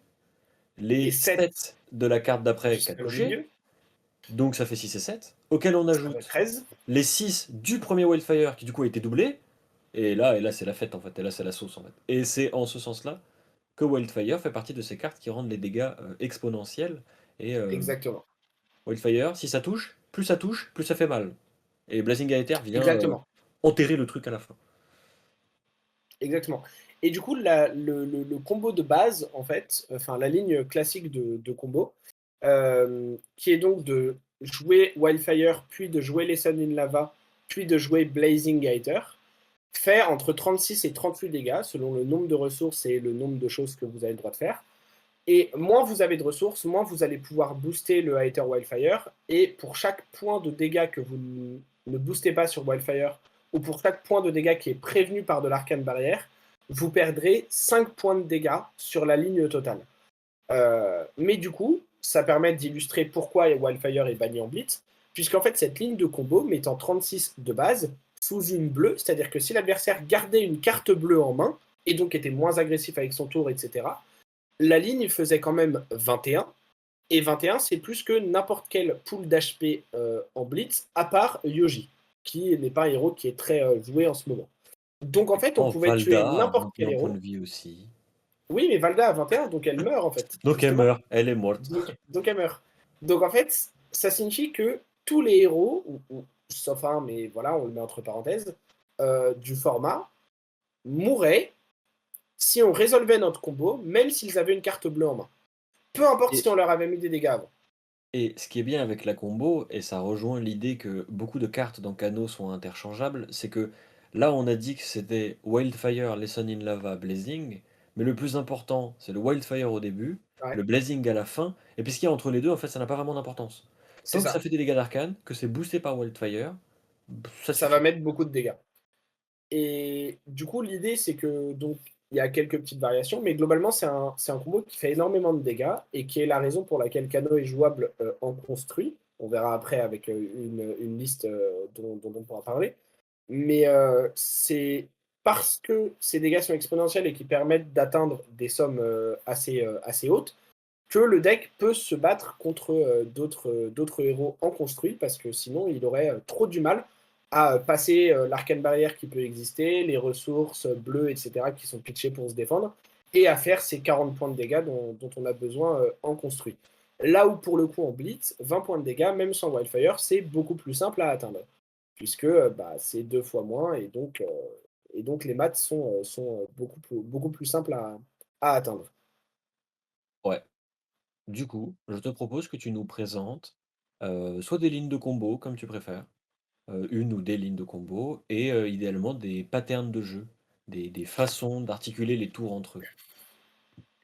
[SPEAKER 2] Et
[SPEAKER 1] les
[SPEAKER 2] 7
[SPEAKER 1] 7 de la carte d'après, qui a
[SPEAKER 2] jusqu'au
[SPEAKER 1] touché,
[SPEAKER 2] milieu,
[SPEAKER 1] donc ça fait 6 et 7, auquel on
[SPEAKER 2] ça fait
[SPEAKER 1] ajoute
[SPEAKER 2] 13.
[SPEAKER 1] les 6 du premier Wildfire, qui du coup a été doublé, et là c'est la fête en fait, et là c'est la sauce en fait. Et c'est en ce sens-là que Wildfire fait partie de ces cartes qui rendent les dégâts exponentiels. Et
[SPEAKER 2] Exactement.
[SPEAKER 1] Wildfire, si ça touche, plus ça fait mal. Et Blazing Aether vient
[SPEAKER 2] Exactement.
[SPEAKER 1] enterrer le truc à la fin.
[SPEAKER 2] Exactement. Et du coup, le combo de base, en fait, enfin la ligne classique de combo, qui est donc de jouer Wildfire, puis de jouer Lesson in Lava, puis de jouer Blazing Gator, fait entre 36 et 38 dégâts, selon le nombre de ressources et le nombre de choses que vous avez le droit de faire. Et moins vous avez de ressources, moins vous allez pouvoir booster le Aether Wildfire. Et pour chaque point de dégâts que vous ne boostez pas sur Wildfire, ou pour chaque point de dégâts qui est prévenu par de l'arcane barrière, vous perdrez 5 points de dégâts sur la ligne totale. Mais du coup, ça permet d'illustrer pourquoi Wildfire est banni en Blitz, puisqu'en fait, cette ligne de combo mettant 36 de base sous une bleue, c'est-à-dire que si l'adversaire gardait une carte bleue en main, et donc était moins agressif avec son tour, etc., la ligne faisait quand même 21. Et 21, c'est plus que n'importe quel pool d'HP en Blitz, à part Yoji, qui n'est pas un héros qui est très joué en ce moment. Donc en fait, on
[SPEAKER 1] Oh,
[SPEAKER 2] pouvait tuer
[SPEAKER 1] Valda a
[SPEAKER 2] n'importe quel
[SPEAKER 1] 21 points de
[SPEAKER 2] héros.
[SPEAKER 1] vie aussi.
[SPEAKER 2] Oui, mais Valda a 21, donc elle meurt en fait,
[SPEAKER 1] Donc elle
[SPEAKER 2] justement.
[SPEAKER 1] meurt, elle est morte.
[SPEAKER 2] Donc elle meurt. Donc en fait, ça signifie que tous les héros, sauf un, mais voilà, on le met entre parenthèses, du format, mourraient si on résolvait notre combo, même s'ils avaient une carte bleue en main. Peu importe
[SPEAKER 1] Et,
[SPEAKER 2] si on leur avait mis des dégâts avant.
[SPEAKER 1] et ce qui est bien avec la combo, et ça rejoint l'idée que beaucoup de cartes dans Kano sont interchangeables, c'est que là on a dit que c'était Wildfire, Lesson in Lava, Blazing, mais le plus important c'est le Wildfire au début,
[SPEAKER 2] Ouais,
[SPEAKER 1] le Blazing à la fin, et puis ce qu'il y a entre les deux en fait ça n'a pas vraiment d'importance.
[SPEAKER 2] c'est
[SPEAKER 1] Tant que ça
[SPEAKER 2] ça.
[SPEAKER 1] fait des dégâts d'arcane, que c'est boosté par Wildfire, ça
[SPEAKER 2] Ça va
[SPEAKER 1] suffit.
[SPEAKER 2] mettre beaucoup de dégâts. Et du coup, l'idée, c'est que donc il y a quelques petites variations, mais globalement, c'est un combo qui fait énormément de dégâts et qui est la raison pour laquelle Kano est jouable en construit. On verra après avec une liste dont on pourra parler. Mais c'est parce que ces dégâts sont exponentiels et qui permettent d'atteindre des sommes assez hautes que le deck peut se battre contre d'autres héros en construit, parce que sinon il aurait trop du mal à passer l'arcane barrière qui peut exister, les ressources bleues, etc., qui sont pitchées pour se défendre, et à faire ces 40 points de dégâts dont on a besoin en construit. Là où pour le coup en Blitz, 20 points de dégâts, même sans Wildfire, c'est beaucoup plus simple à atteindre, puisque bah, c'est 2 fois moins, et donc les maths sont beaucoup plus simples à atteindre.
[SPEAKER 1] Ouais. Du coup, je te propose que tu nous présentes soit des lignes de combo comme tu préfères, une ou des lignes de combo, et idéalement des patterns de jeu, des façons d'articuler les tours entre eux.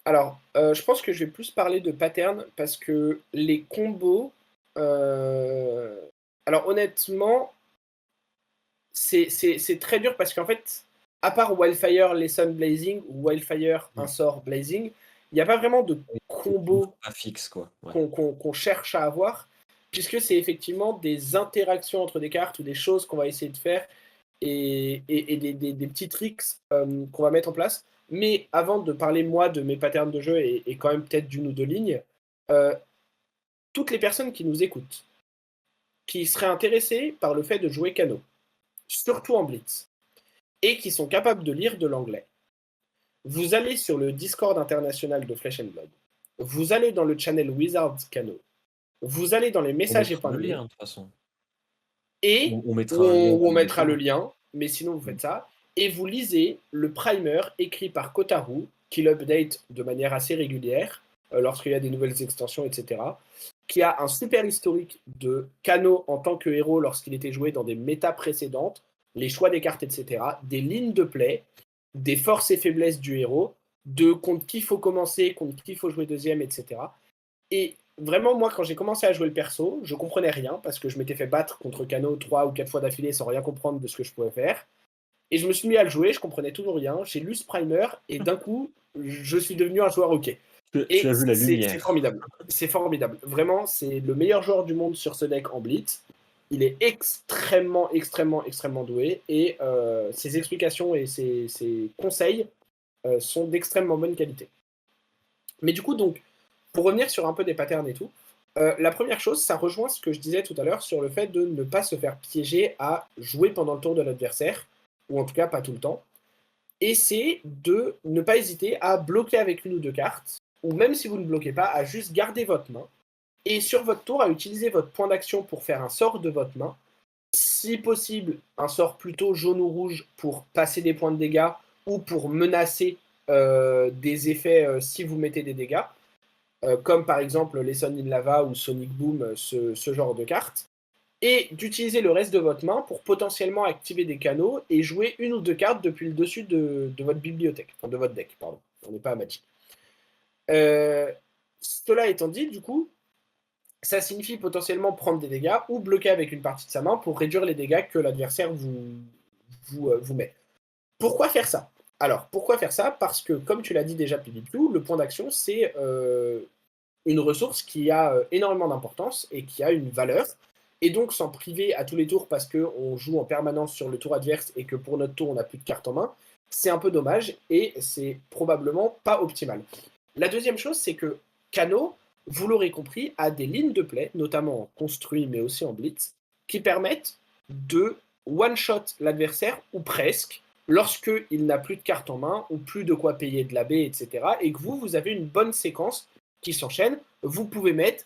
[SPEAKER 2] Alors, je pense que je vais plus parler de pattern parce que les combos, heu, alors honnêtement, c'est très dur parce qu'en fait, à part Wildfire, Lesson Blazing ou Wildfire, un
[SPEAKER 1] Mm.
[SPEAKER 2] sort Blazing, il n'y a pas vraiment de
[SPEAKER 1] Oui, ils ne sont
[SPEAKER 2] combo
[SPEAKER 1] pas fixes, quoi. Ouais.
[SPEAKER 2] qu'on cherche à avoir, puisque c'est effectivement des interactions entre des cartes ou des choses qu'on va essayer de faire et des petits tricks qu'on va mettre en place. Mais avant de parler, moi, de mes patterns de jeu et quand même peut-être d'une ou deux lignes, euh, toutes les personnes qui nous écoutent, qui seraient intéressées par le fait de jouer Kano, surtout en Blitz, et qui sont capables de lire de l'anglais, vous allez sur le Discord international de Flesh and Blood, vous allez dans le channel Wizards Kano, vous allez dans les
[SPEAKER 1] On
[SPEAKER 2] messages
[SPEAKER 1] mettra le
[SPEAKER 2] épinglés,
[SPEAKER 1] lien, de toute façon.
[SPEAKER 2] et
[SPEAKER 1] On mettra un lien
[SPEAKER 2] où
[SPEAKER 1] dans
[SPEAKER 2] on
[SPEAKER 1] les
[SPEAKER 2] mettra le
[SPEAKER 1] descriptions.
[SPEAKER 2] lien, mais sinon vous
[SPEAKER 1] Mm.
[SPEAKER 2] faites ça, et vous lisez le primer écrit par Kotaru, qu'il update de manière assez régulière, lorsqu'il y a des nouvelles extensions, etc. Qui a un super historique de Kano en tant que héros lorsqu'il était joué dans des méta précédentes, les choix des cartes, etc., des lignes de play, des forces et faiblesses du héros, de contre qui il faut commencer, contre qui il faut jouer deuxième, etc. Et vraiment, moi, quand j'ai commencé à jouer le perso, je comprenais rien parce que je m'étais fait battre contre Kano 3 ou 4 fois d'affilée sans rien comprendre de ce que je pouvais faire. Et je me suis mis à le jouer, je comprenais toujours rien. J'ai lu ce primer et d'un coup, je suis devenu un joueur OK.
[SPEAKER 1] Tu
[SPEAKER 2] Et
[SPEAKER 1] as vu la
[SPEAKER 2] c'est
[SPEAKER 1] lumière.
[SPEAKER 2] formidable. C'est formidable. Vraiment, c'est le meilleur joueur du monde sur ce deck en blitz. Il est extrêmement, extrêmement, extrêmement doué. Et ses explications et ses conseils sont d'extrêmement bonne qualité. Mais du coup, donc, pour revenir sur un peu des patterns et tout, la première chose, ça rejoint ce que je disais tout à l'heure sur le fait de ne pas se faire piéger à jouer pendant le tour de l'adversaire, ou en tout cas pas tout le temps. Et c'est de ne pas hésiter à bloquer avec une ou deux cartes, ou même si vous ne bloquez pas, à juste garder votre main, et sur votre tour, à utiliser votre point d'action pour faire un sort de votre main, si possible, un sort plutôt jaune ou rouge pour passer des points de dégâts, ou pour menacer des effets si vous mettez des dégâts, comme par exemple les Sun in Lava ou Sonic Boom, ce genre de cartes, et d'utiliser le reste de votre main pour potentiellement activer des canaux et jouer une ou deux cartes depuis le dessus de votre bibliothèque, enfin de votre deck, pardon. On n'est pas à Magic. Cela étant dit, du coup, ça signifie potentiellement prendre des dégâts ou bloquer avec une partie de sa main pour réduire les dégâts que l'adversaire vous met. Pourquoi faire ça? Alors, pourquoi faire ça? Parce que, comme tu l'as dit déjà, PvP, le point d'action, c'est une ressource qui a énormément d'importance et qui a une valeur. Et donc, s'en priver à tous les tours parce qu'on joue en permanence sur le tour adverse et que pour notre tour, on n'a plus de cartes en main, c'est un peu dommage et c'est probablement pas optimal. La deuxième chose, c'est que Kano, vous l'aurez compris, a des lignes de play, notamment en construit mais aussi en blitz, qui permettent de one-shot l'adversaire ou presque lorsqu'il n'a plus de cartes en main ou plus de quoi payer de la baie, etc. Et que vous avez une bonne séquence qui s'enchaîne. Vous pouvez mettre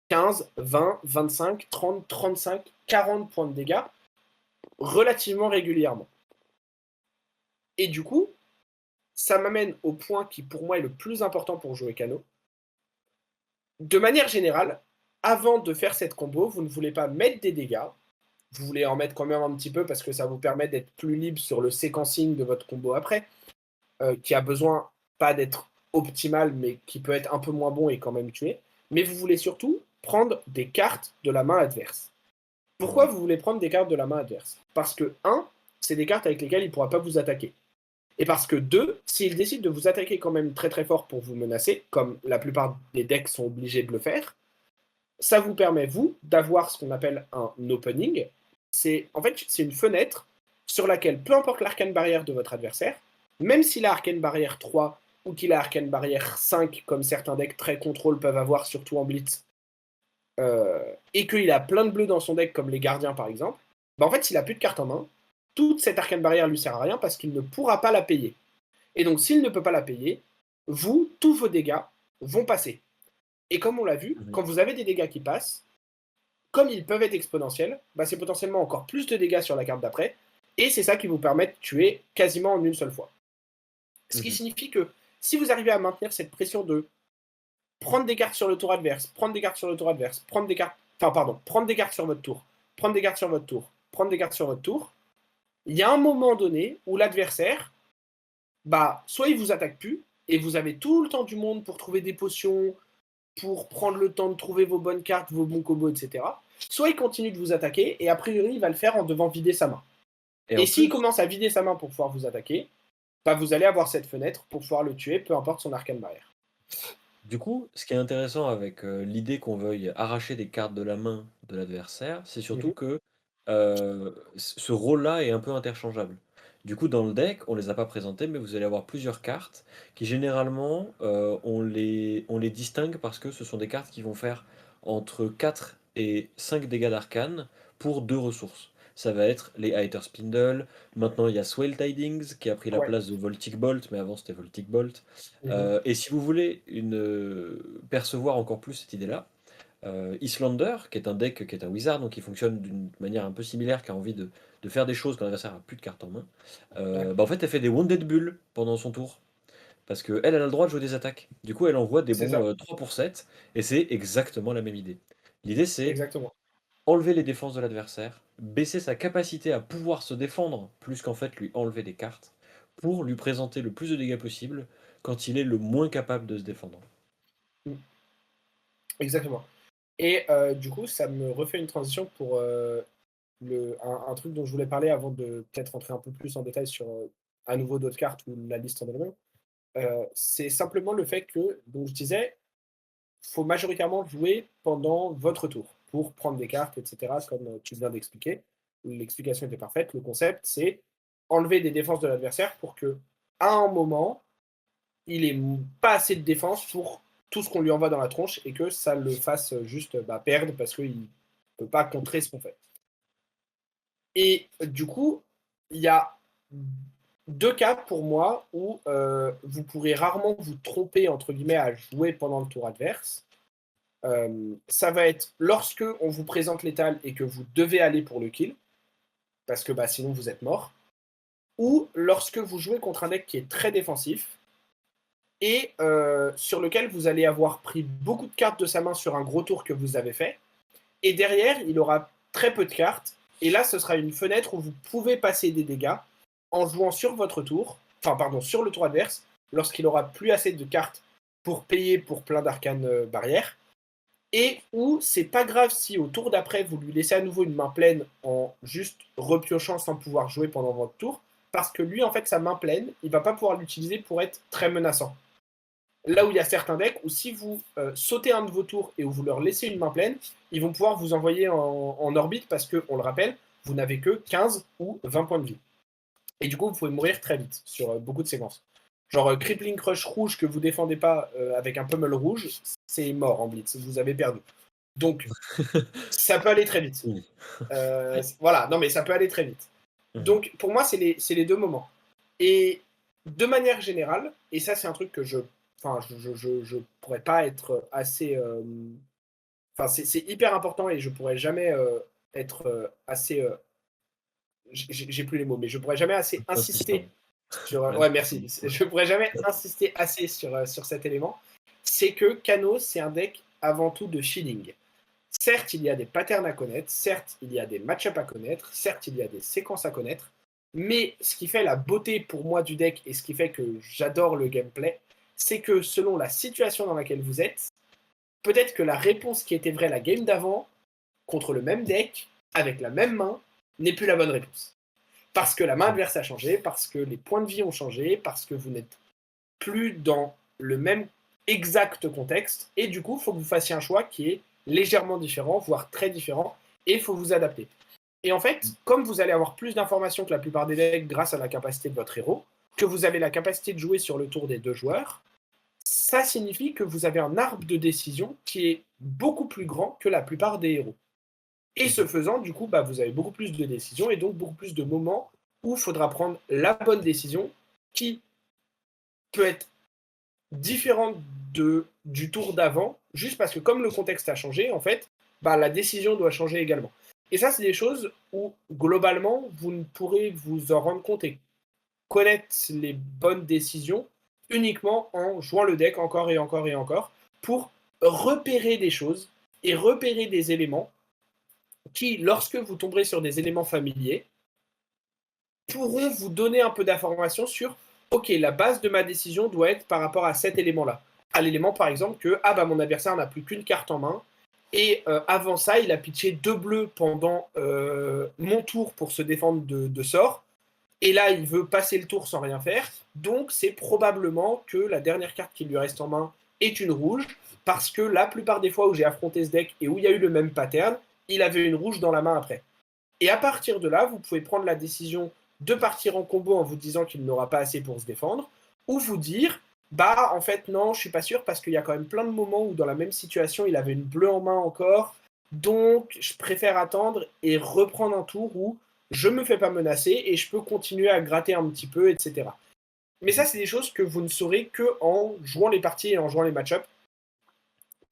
[SPEAKER 2] 15, 20, 25, 30, 35, 40 points de dégâts relativement régulièrement. Et du coup, ça m'amène au point qui pour moi est le plus important pour jouer Kano. De manière générale, avant de faire cette combo, vous ne voulez pas mettre des dégâts. Vous voulez en mettre quand même un petit peu parce que ça vous permet d'être plus libre sur le séquencing de votre combo après, qui a besoin pas d'être optimal, mais qui peut être un peu moins bon et quand même tuer. Mais vous voulez surtout prendre des cartes de la main adverse. Pourquoi vous voulez prendre des cartes de la main adverse? Parce que, un, c'est des cartes avec lesquelles il ne pourra pas vous attaquer. Et parce que, deux, s'il décide de vous attaquer quand même très très fort pour vous menacer, comme la plupart des decks sont obligés de le faire, ça vous permet, vous, d'avoir ce qu'on appelle un opening. En fait, c'est une fenêtre sur laquelle, peu importe l'arcane barrière de votre adversaire, même s'il a arcane barrière 3 ou qu'il a arcane barrière 5, comme certains decks très contrôle peuvent avoir, surtout en blitz, et qu'il a plein de bleus dans son deck, comme les gardiens par exemple, bah en fait, s'il a plus de cartes en main, toute cette arcane barrière lui sert à rien parce qu'il ne pourra pas la payer. Et donc, s'il ne peut pas la payer, vous, tous vos dégâts vont passer. Et comme on l'a vu,
[SPEAKER 1] Mhm.
[SPEAKER 2] quand vous avez des dégâts qui passent, comme ils peuvent être exponentiels, bah c'est potentiellement encore plus de dégâts sur la carte d'après, et c'est ça qui vous permet de tuer quasiment en une seule fois. Ce qui
[SPEAKER 1] Mhm.
[SPEAKER 2] signifie que si vous arrivez à maintenir cette pression de prendre des cartes sur le tour adverse, prendre des cartes sur le tour adverse, prendre des cartes, enfin pardon, prendre des cartes sur votre tour, prendre des cartes sur votre tour, prendre des cartes sur votre tour, il y a un moment donné où l'adversaire, bah, soit il vous attaque plus, et vous avez tout le temps du monde pour trouver des potions, pour prendre le temps de trouver vos bonnes cartes, vos bons combos, etc. Soit il continue de vous attaquer, et a priori, il va le faire en devant vider sa main.
[SPEAKER 1] Et
[SPEAKER 2] Et
[SPEAKER 1] en
[SPEAKER 2] s'il
[SPEAKER 1] plus,
[SPEAKER 2] commence à vider sa main pour pouvoir vous attaquer, bah, vous allez avoir cette fenêtre pour pouvoir le tuer, peu importe son arcane barrière.
[SPEAKER 1] du coup, ce qui est intéressant avec, l'idée qu'on veuille arracher des cartes de la main de l'adversaire, c'est surtout
[SPEAKER 2] Mhm.
[SPEAKER 1] que, ce rôle-là est un peu interchangeable. Du coup, dans le deck, on les a pas présentées, mais vous allez avoir plusieurs cartes qui généralement, on les distingue parce que ce sont des cartes qui vont faire entre 4 et 5 dégâts d'arcane pour 2 ressources. Ça va être les Aether Spindle, maintenant il y a Swell Tidings qui a pris la
[SPEAKER 2] Ouais.
[SPEAKER 1] place de Voltic Bolt, mais avant c'était Voltic Bolt.
[SPEAKER 2] Mhm.
[SPEAKER 1] Et si vous voulez percevoir encore plus cette idée-là, Islander, qui est un deck qui est un wizard, donc qui fonctionne d'une manière un peu similaire, qui a envie de faire des choses quand l'adversaire a plus de cartes en main,
[SPEAKER 2] Ouais.
[SPEAKER 1] bah en fait, elle fait des Wounded Bulls pendant son tour. parce qu'elle, elle a le droit de jouer des attaques. Du coup, elle envoie des
[SPEAKER 2] C'est
[SPEAKER 1] bons,
[SPEAKER 2] ça,
[SPEAKER 1] 3 pour 7 et c'est exactement la même idée. L'idée, c'est
[SPEAKER 2] exactement.
[SPEAKER 1] enlever les défenses de l'adversaire, baisser sa capacité à pouvoir se défendre, plus qu'en fait lui enlever des cartes, pour lui présenter le plus de dégâts possible quand il est le moins capable de se défendre.
[SPEAKER 2] Mmh, exactement et du coup, ça me refait une transition pour, le un truc dont je voulais parler avant de peut-être rentrer un peu plus en détail sur, à nouveau d'autres cartes ou la liste en elle-même. C'est simplement le fait que, donc je disais, faut majoritairement jouer pendant votre tour pour prendre des cartes, et cetera, comme, tu viens d'expliquer. L'explication était parfaite. Le concept, c'est enlever des défenses de l'adversaire pour que à un moment, il ait pas assez de défense pour tout ce qu'on lui envoie dans la tronche et que ça le fasse, juste, bah, perdre parce qu'il peut pas contrer ce qu'on fait. Et du coup, il y a 2 cas pour moi où, vous pourrez rarement vous «tromper» entre guillemets à jouer pendant le tour adverse. Ça va être lorsque on vous présente l'étal et que vous devez aller pour le kill, parce que, bah, sinon vous êtes mort, ou lorsque vous jouez contre un deck qui est très défensif et sur lequel vous allez avoir pris beaucoup de cartes de sa main sur un gros tour que vous avez fait et derrière, il aura très peu de cartes. Et là, ce sera une fenêtre où vous pouvez passer des dégâts en jouant sur votre tour, enfin, pardon, sur le tour adverse, lorsqu'il aura plus assez de cartes pour payer pour plein d'arcanes barrières. Et où c'est pas grave si au tour d'après, vous lui laissez à nouveau une main pleine en juste repiochant sans pouvoir jouer pendant votre tour. Parce que lui, en fait, sa main pleine, il va pas pouvoir l'utiliser pour être très menaçant. Là où il y a certains decks où si vous sautez un de vos tours et où vous leur laissez une main pleine, ils vont pouvoir vous envoyer en orbite parce que, on le rappelle, vous n'avez que 15 ou 20 points de vie. Et du coup, vous pouvez mourir très vite sur beaucoup de séquences. Genre Crippling Crush rouge que vous défendez pas avec un pummel rouge, c'est mort en blitz, vous avez perdu. Donc, ça peut aller très vite.
[SPEAKER 1] Oui.
[SPEAKER 2] Voilà, non mais ça peut aller très vite.
[SPEAKER 1] Mmh.
[SPEAKER 2] Donc, pour moi, c'est les deux moments. Et de manière générale, et ça, c'est un truc que je pourrais pas être assez. Enfin, c'est hyper important et je pourrais jamais être assez. J'ai plus les mots, mais je pourrais jamais assez
[SPEAKER 1] Insistant.
[SPEAKER 2] insister sur. Ouais,
[SPEAKER 1] Insistant.
[SPEAKER 2] merci. Je pourrais jamais insister assez sur cet élément. C'est que Kano, c'est un deck avant tout de shielding. Certes, il y a des patterns à connaître, certes, il y a des match-ups à connaître, certes, il y a des séquences à connaître, mais ce qui fait la beauté pour moi du deck et ce qui fait que j'adore le gameplay, c'est que selon la situation dans laquelle vous êtes, peut-être que la réponse qui était vraie la game d'avant, contre le même deck, avec la même main, n'est plus la bonne réponse. Parce que la main
[SPEAKER 1] Mmh.
[SPEAKER 2] adverse a changé, parce que les points de vie ont changé, parce que vous n'êtes plus dans le même exact contexte, et du coup, il faut que vous fassiez un choix qui est légèrement différent, voire très différent, et il faut vous adapter. Et en fait, comme vous allez avoir plus d'informations que la plupart des decks grâce à la capacité de votre héros, que vous avez la capacité de jouer sur le tour des deux joueurs, ça signifie que vous avez un arbre de décision qui est beaucoup plus grand que la plupart des héros. Et ce
[SPEAKER 1] Mmh.
[SPEAKER 2] faisant, du coup, bah, vous avez beaucoup plus de décisions et donc beaucoup plus de moments où il faudra prendre la bonne décision qui peut être différente du tour d'avant, juste parce que comme le contexte a changé, en fait, bah, la décision doit changer également. Et ça, c'est des choses où, globalement, vous ne pourrez vous en rendre compte et connaître les bonnes décisions uniquement en jouant le deck encore et encore et encore pour repérer des choses et repérer des éléments qui, lorsque vous tomberez sur des éléments familiers, pourront vous donner un peu d'informations sur OK, la base de ma décision doit être par rapport à cet élément-là. À l'élément, par exemple, que ah bah, mon adversaire n'a plus qu'une carte en main. Et avant ça, il a pitché 2 bleus pendant mon tour pour se défendre de sorts. Et là, il veut passer le tour sans rien faire. Donc, c'est probablement que la dernière carte qui lui reste en main est une rouge. Parce que la plupart des fois où j'ai affronté ce deck et où il y a eu le même pattern, il avait une rouge dans la main après. Et à partir de là, vous pouvez prendre la décision de partir en combo en vous disant qu'il n'aura pas assez pour se défendre, ou vous dire, bah en fait non, je suis pas sûr parce qu'il y a quand même plein de moments où dans la même situation, il avait une bleue en main encore, donc je préfère attendre et reprendre un tour où je me fais pas menacer et je peux continuer à gratter un petit peu, etc. Mais ça, c'est des choses que vous ne saurez que en jouant les parties et en jouant les match-ups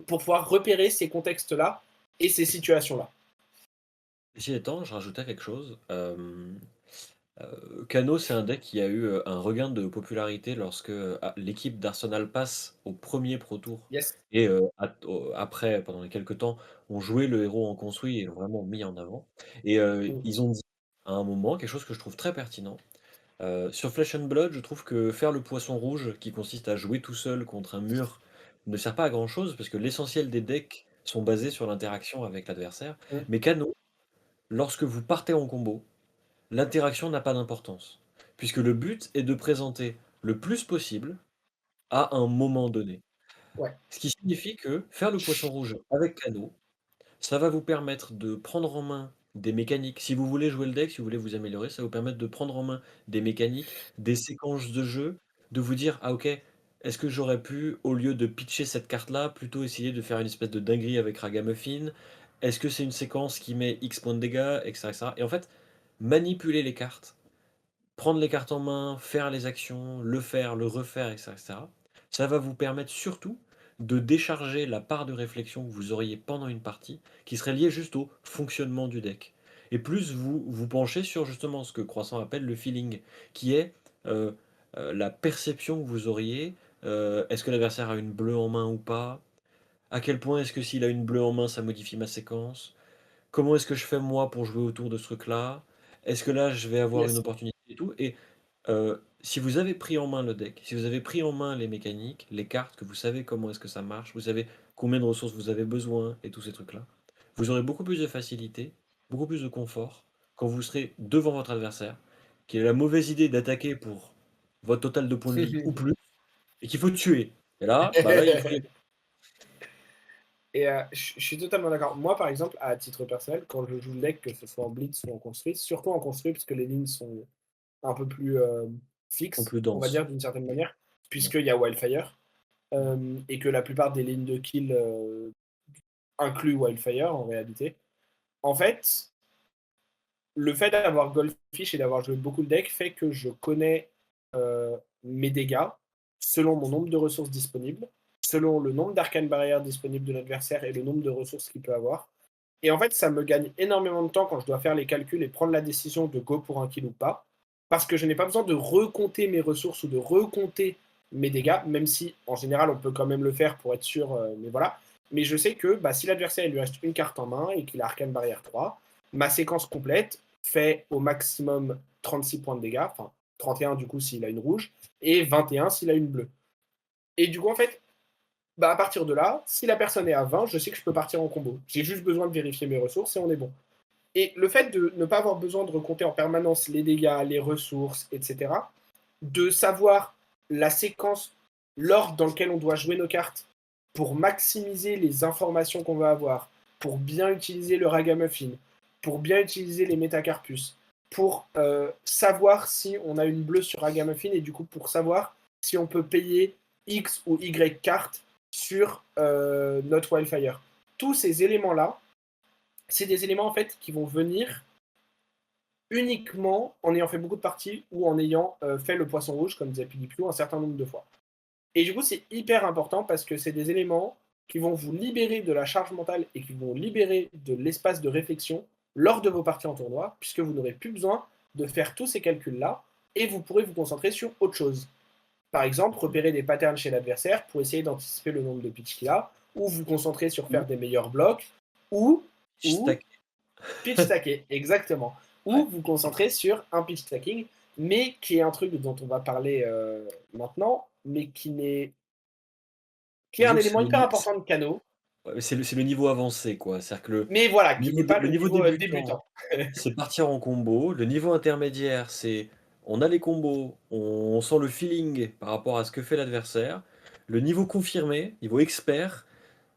[SPEAKER 2] pour pouvoir repérer ces contextes-là et ces situations-là.
[SPEAKER 1] Ceci étant, je rajouterais quelque chose, Kano, c'est un deck qui a eu, un regain de popularité lorsque, l'équipe d'Arsenal passe au premier Pro Tour
[SPEAKER 2] Yes.
[SPEAKER 1] et après, pendant quelques temps, ont joué le héros en construit et l'ont vraiment mis en avant et
[SPEAKER 2] Mmh.
[SPEAKER 1] ils ont dit à un moment quelque chose que je trouve très pertinent. Sur Flesh and Blood, je trouve que faire le poisson rouge, qui consiste à jouer tout seul contre un mur, ne sert pas à grand chose parce que l'essentiel des decks sont basés sur l'interaction avec l'adversaire.
[SPEAKER 2] Mmh.
[SPEAKER 1] Mais Kano, lorsque vous partez en combo, l'interaction n'a pas d'importance, puisque le but est de présenter le plus possible à un moment donné.
[SPEAKER 2] Ouais.
[SPEAKER 1] Ce qui signifie que faire le poisson rouge avec Kano, ça va vous permettre de prendre en main des mécaniques. Si vous voulez jouer le deck, si vous voulez vous améliorer, ça va vous permettre de prendre en main des mécaniques, des séquences de jeu, de vous dire: «Ah OK, est-ce que j'aurais pu, au lieu de pitcher cette carte-là, plutôt essayer de faire une espèce de dinguerie avec Ragamuffin? Est-ce que c'est une séquence qui met X points de dégâts?» et cetera, et cetera. Et en fait, manipuler les cartes, prendre les cartes en main, faire les actions, le faire, le refaire, et cetera, ça va vous permettre surtout de décharger la part de réflexion que vous auriez pendant une partie, qui serait liée juste au fonctionnement du deck. Et plus vous vous penchez sur justement ce que Croissant appelle le feeling, qui est euh, la perception que vous auriez. Est-ce que l'adversaire a une bleue en main ou pas? À quel point est-ce que s'il a une bleue en main, ça modifie ma séquence? Comment est-ce que je fais moi pour jouer autour de ce truc-là? Est-ce que là, je vais avoir une
[SPEAKER 2] Yes.
[SPEAKER 1] opportunité et tout? Et si vous avez pris en main le deck, si vous avez pris en main les mécaniques, les cartes, que vous savez comment est-ce que ça marche, vous savez combien de ressources vous avez besoin et tous ces trucs-là, vous aurez beaucoup plus de facilité, beaucoup plus de confort quand vous serez devant votre adversaire, qui a la mauvaise idée d'attaquer pour votre total de points de vie ou plus, et qu'il faut tuer. Et là, bah là, il faut les...
[SPEAKER 2] Et je suis totalement d'accord. Moi, par exemple, à titre personnel, quand je joue le deck, que ce soit en blitz ou en construit, surtout en construit, parce que les lignes sont un peu plus,
[SPEAKER 1] sont
[SPEAKER 2] fixes,
[SPEAKER 1] plus
[SPEAKER 2] on va
[SPEAKER 1] denses.
[SPEAKER 2] dire d'une certaine manière,
[SPEAKER 1] Ouais.
[SPEAKER 2] puisqu'il y a Wildfire, et que la plupart des lignes de kill, incluent Wildfire en réalité. En fait, le fait d'avoir Goldfish et d'avoir joué beaucoup le deck fait que je connais, mes dégâts selon mon nombre de ressources disponibles, selon le nombre d'arcanes barrières disponibles de l'adversaire et le nombre de ressources qu'il peut avoir. Et en fait, ça me gagne énormément de temps quand je dois faire les calculs et prendre la décision de go pour un kill ou pas, parce que je n'ai pas besoin de recompter mes ressources ou de recompter mes dégâts, même si en général on peut quand même le faire pour être sûr, mais voilà. Mais je sais que bah, si l'adversaire il lui reste une carte en main et qu'il a arcane barrière 3, ma séquence complète fait au maximum 36 points de dégâts, enfin 31 du coup s'il a une rouge, et 21 s'il a une bleue. Et du coup, en fait, bah, à partir de là, si la personne est à 20, je sais que je peux partir en combo. J'ai juste besoin de vérifier mes ressources et on est bon. Et le fait de ne pas avoir besoin de recompter en permanence les dégâts, les ressources, etc., de savoir la séquence, l'ordre dans lequel on doit jouer nos cartes pour maximiser les informations qu'on va avoir, pour bien utiliser le ragamuffin, pour bien utiliser les métacarpus, pour savoir si on a une bleue sur ragamuffin et du coup pour savoir si on peut payer X ou Y cartes sur notre wildfire. Tous ces éléments-là, c'est des éléments en fait qui vont venir uniquement en ayant fait beaucoup de parties ou en ayant fait le poisson rouge, comme disait Pilipio, un certain nombre de fois. Et du coup, c'est hyper important parce que c'est des éléments qui vont vous libérer de la charge mentale et qui vont libérer de l'espace de réflexion lors de vos parties en tournoi, puisque vous n'aurez plus besoin de faire tous ces calculs-là et vous pourrez vous concentrer sur autre chose. Par exemple, repérer des patterns chez l'adversaire pour essayer d'anticiper le nombre de pitch qu'il a, ou vous concentrer sur faire
[SPEAKER 1] Ou
[SPEAKER 2] des meilleurs blocs, ou, ou
[SPEAKER 1] stack.
[SPEAKER 2] pitch stacker, exactement.
[SPEAKER 1] Ouais.
[SPEAKER 2] Ou vous concentrer sur un pitch stacking, mais qui est un truc dont on va parler maintenant, mais qui est un
[SPEAKER 1] Disons que c'est
[SPEAKER 2] élément
[SPEAKER 1] le
[SPEAKER 2] hyper
[SPEAKER 1] ni
[SPEAKER 2] important de Kano,
[SPEAKER 1] ouais, mais c'est le niveau avancé, quoi. C'est-à-dire que
[SPEAKER 2] mais voilà, qui n'est pas
[SPEAKER 1] le
[SPEAKER 2] le
[SPEAKER 1] niveau
[SPEAKER 2] niveau
[SPEAKER 1] débutant,
[SPEAKER 2] débutant.
[SPEAKER 1] c'est partir en combo. Le niveau intermédiaire, c'est on a les combos, on sent le feeling par rapport à ce que fait l'adversaire. Le niveau confirmé, niveau expert,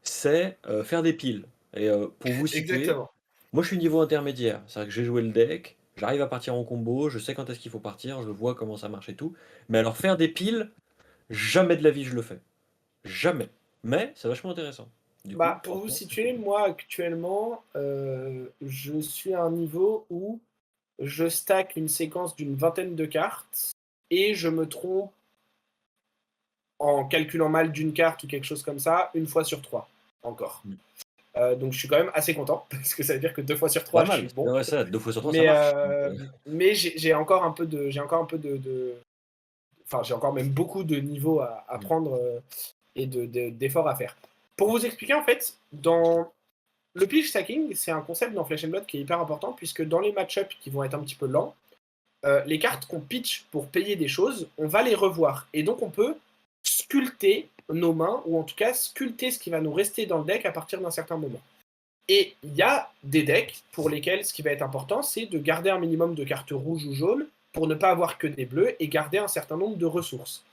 [SPEAKER 1] c'est faire des piles. Et pour vous situer,
[SPEAKER 2] Exactement.
[SPEAKER 1] moi je suis niveau intermédiaire. C'est-à-dire que j'ai joué le deck, j'arrive à partir en combo, je sais quand est-ce qu'il faut partir, je vois comment ça marche et tout. Mais alors faire des piles, jamais de la vie je le fais. Jamais. Mais c'est vachement intéressant. Du coup,
[SPEAKER 2] Bah, pour vous
[SPEAKER 1] franchement,
[SPEAKER 2] situer, moi actuellement, je suis à un niveau où je stack une séquence d'une vingtaine de cartes et je me trompe en calculant mal d'une carte ou quelque chose comme ça, une fois sur trois, encore. Donc je suis quand même assez content parce que ça veut dire que 2 fois sur
[SPEAKER 1] C'est pas
[SPEAKER 2] 3 je suis
[SPEAKER 1] mal,
[SPEAKER 2] bon.
[SPEAKER 1] ouais, ça, 2 fois sur 3 ça
[SPEAKER 2] Mais,
[SPEAKER 1] marche, donc
[SPEAKER 2] mais j'ai encore un peu enfin j'ai encore même beaucoup de niveaux à
[SPEAKER 1] mmh,
[SPEAKER 2] prendre, et d'efforts à faire. Pour vous expliquer en fait, dans le pitch stacking, c'est un concept dans Flesh and Blood qui est hyper important puisque dans les match-ups qui vont être un petit peu lents, les cartes qu'on pitch pour payer des choses, on va les revoir. Et donc on peut sculpter nos mains, ou en tout cas sculpter ce qui va nous rester dans le deck à partir d'un certain moment. Et il y a des decks pour lesquels ce qui va être important, c'est de garder un minimum de cartes rouges ou jaunes pour ne pas avoir que des bleus et garder un certain nombre de ressources.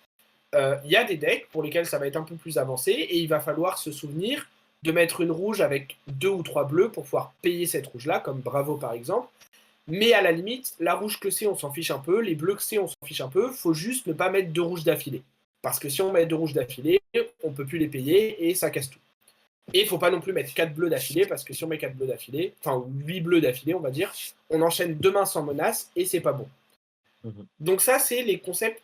[SPEAKER 2] Il y a des decks pour lesquels ça va être un peu plus avancé et il va falloir se souvenir de mettre une rouge avec 2 ou 3 bleus pour pouvoir payer cette rouge-là, comme Bravo par exemple. Mais à la limite, la rouge que c'est, on s'en fiche un peu. Les bleus que c'est, on s'en fiche un peu. Faut juste ne pas mettre 2 rouges d'affilée. Parce que si on met 2 rouges d'affilée, on peut plus les payer et ça casse tout. Et il faut pas non plus mettre 4 bleus d'affilée, parce que si on met 4 bleus d'affilée, enfin 8 bleus d'affilée, on va dire, on enchaîne 2 mains sans menace et c'est pas bon.
[SPEAKER 1] mmh
[SPEAKER 2] Donc ça, c'est les concepts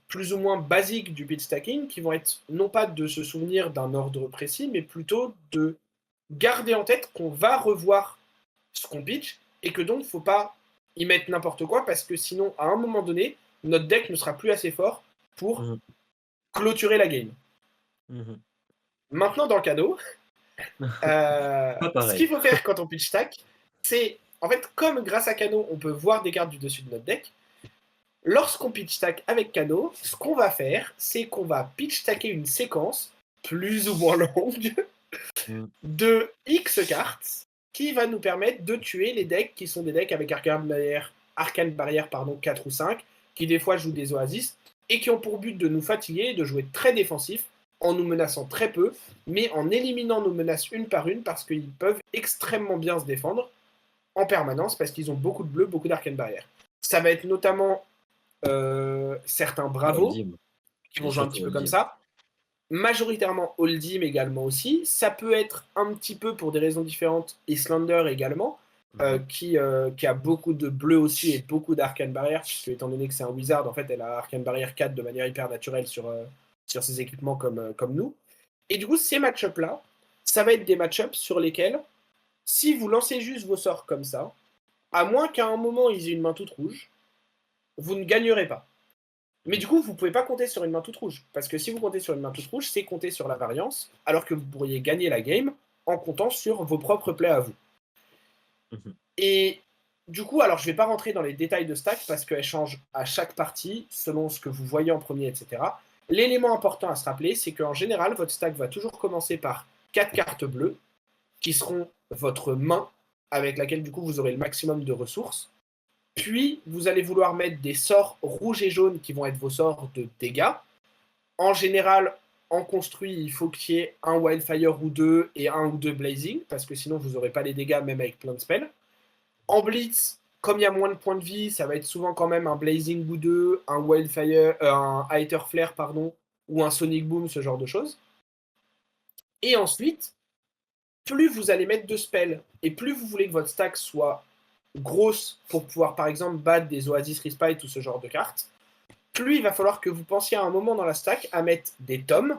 [SPEAKER 2] plus ou moins basiques du pitch stacking qui vont être non pas de se souvenir d'un ordre précis, mais plutôt de garder en tête qu'on va revoir ce qu'on pitch et que donc il ne faut pas y mettre n'importe quoi parce que sinon, à un moment donné, notre deck ne sera plus assez fort pour
[SPEAKER 1] mmh.
[SPEAKER 2] clôturer la game.
[SPEAKER 1] Mmh.
[SPEAKER 2] Maintenant, dans le cadeau,
[SPEAKER 1] Pas
[SPEAKER 2] ce qu'il
[SPEAKER 1] pareil.
[SPEAKER 2] faut faire quand on pitch stack, c'est en fait, comme grâce à Cano, on peut voir des cartes du dessus de notre deck. Lorsqu'on pitch stack avec Cano, ce qu'on va faire, c'est qu'on va pitch stacker une séquence plus ou moins longue
[SPEAKER 1] Mmh.
[SPEAKER 2] de X cartes qui va nous permettre de tuer les decks qui sont des decks avec Arcane Barrière pardon, 4 ou 5, qui des fois jouent des Oasis, et qui ont pour but de nous fatiguer et de jouer très défensif, en nous menaçant très peu, mais en éliminant nos menaces une par une, parce qu'ils peuvent extrêmement bien se défendre en permanence, parce qu'ils ont beaucoup de bleus, beaucoup d'Arcane Barrière. Ça va être notamment certains
[SPEAKER 1] La
[SPEAKER 2] Bravos,
[SPEAKER 1] Oldhim,
[SPEAKER 2] qui
[SPEAKER 1] et
[SPEAKER 2] vont jouer un
[SPEAKER 1] surtout
[SPEAKER 2] petit peu comme
[SPEAKER 1] Oldhim.
[SPEAKER 2] ça, majoritairement Oldhim également aussi. Ça peut être un petit peu pour des raisons différentes Islander également,
[SPEAKER 1] Mmh
[SPEAKER 2] qui a beaucoup de bleu aussi et beaucoup d'Arcane Barrière, puisque étant donné que c'est un Wizard, en fait, elle a Arcane Barrière 4 de manière hyper naturelle sur ses équipements comme nous. Et du coup, ces match-ups-là, ça va être des match-ups sur lesquels, si vous lancez juste vos sorts comme ça, à moins qu'à un moment ils aient une main toute rouge, vous ne gagnerez pas. Mais
[SPEAKER 1] mh.
[SPEAKER 2] du coup, vous ne pouvez pas compter sur une main toute rouge. Parce que si vous comptez sur une main toute rouge, c'est compter sur la variance, alors que vous pourriez gagner la game en comptant sur vos propres plays à vous.
[SPEAKER 1] Mmh
[SPEAKER 2] Et du coup, alors je ne vais pas rentrer dans les détails de stack parce qu'elle change à chaque partie selon ce que vous voyez en premier, etc. L'élément important à se rappeler, c'est qu'en général, votre stack va toujours commencer par 4 cartes bleues qui seront votre main avec laquelle du coup vous aurez le maximum de ressources. Puis, vous allez vouloir mettre des sorts rouges et jaunes qui vont être vos sorts de dégâts. En général, en construit, il faut qu'il y ait un Wildfire ou deux et un ou deux Blazing, parce que sinon vous n'aurez pas les dégâts même avec plein de spells. En Blitz, comme il y a moins de points de vie, ça va être souvent quand même un Blazing ou deux, un Wildfire, un Aether Flare, pardon, ou un Sonic Boom, ce genre de choses. Et ensuite, plus vous allez mettre de spells, et plus vous voulez que votre stack soit grosse pour pouvoir par exemple battre des Oasis Respite ou ce genre de cartes, plus il va falloir que vous pensiez à un moment dans la stack à mettre des tomes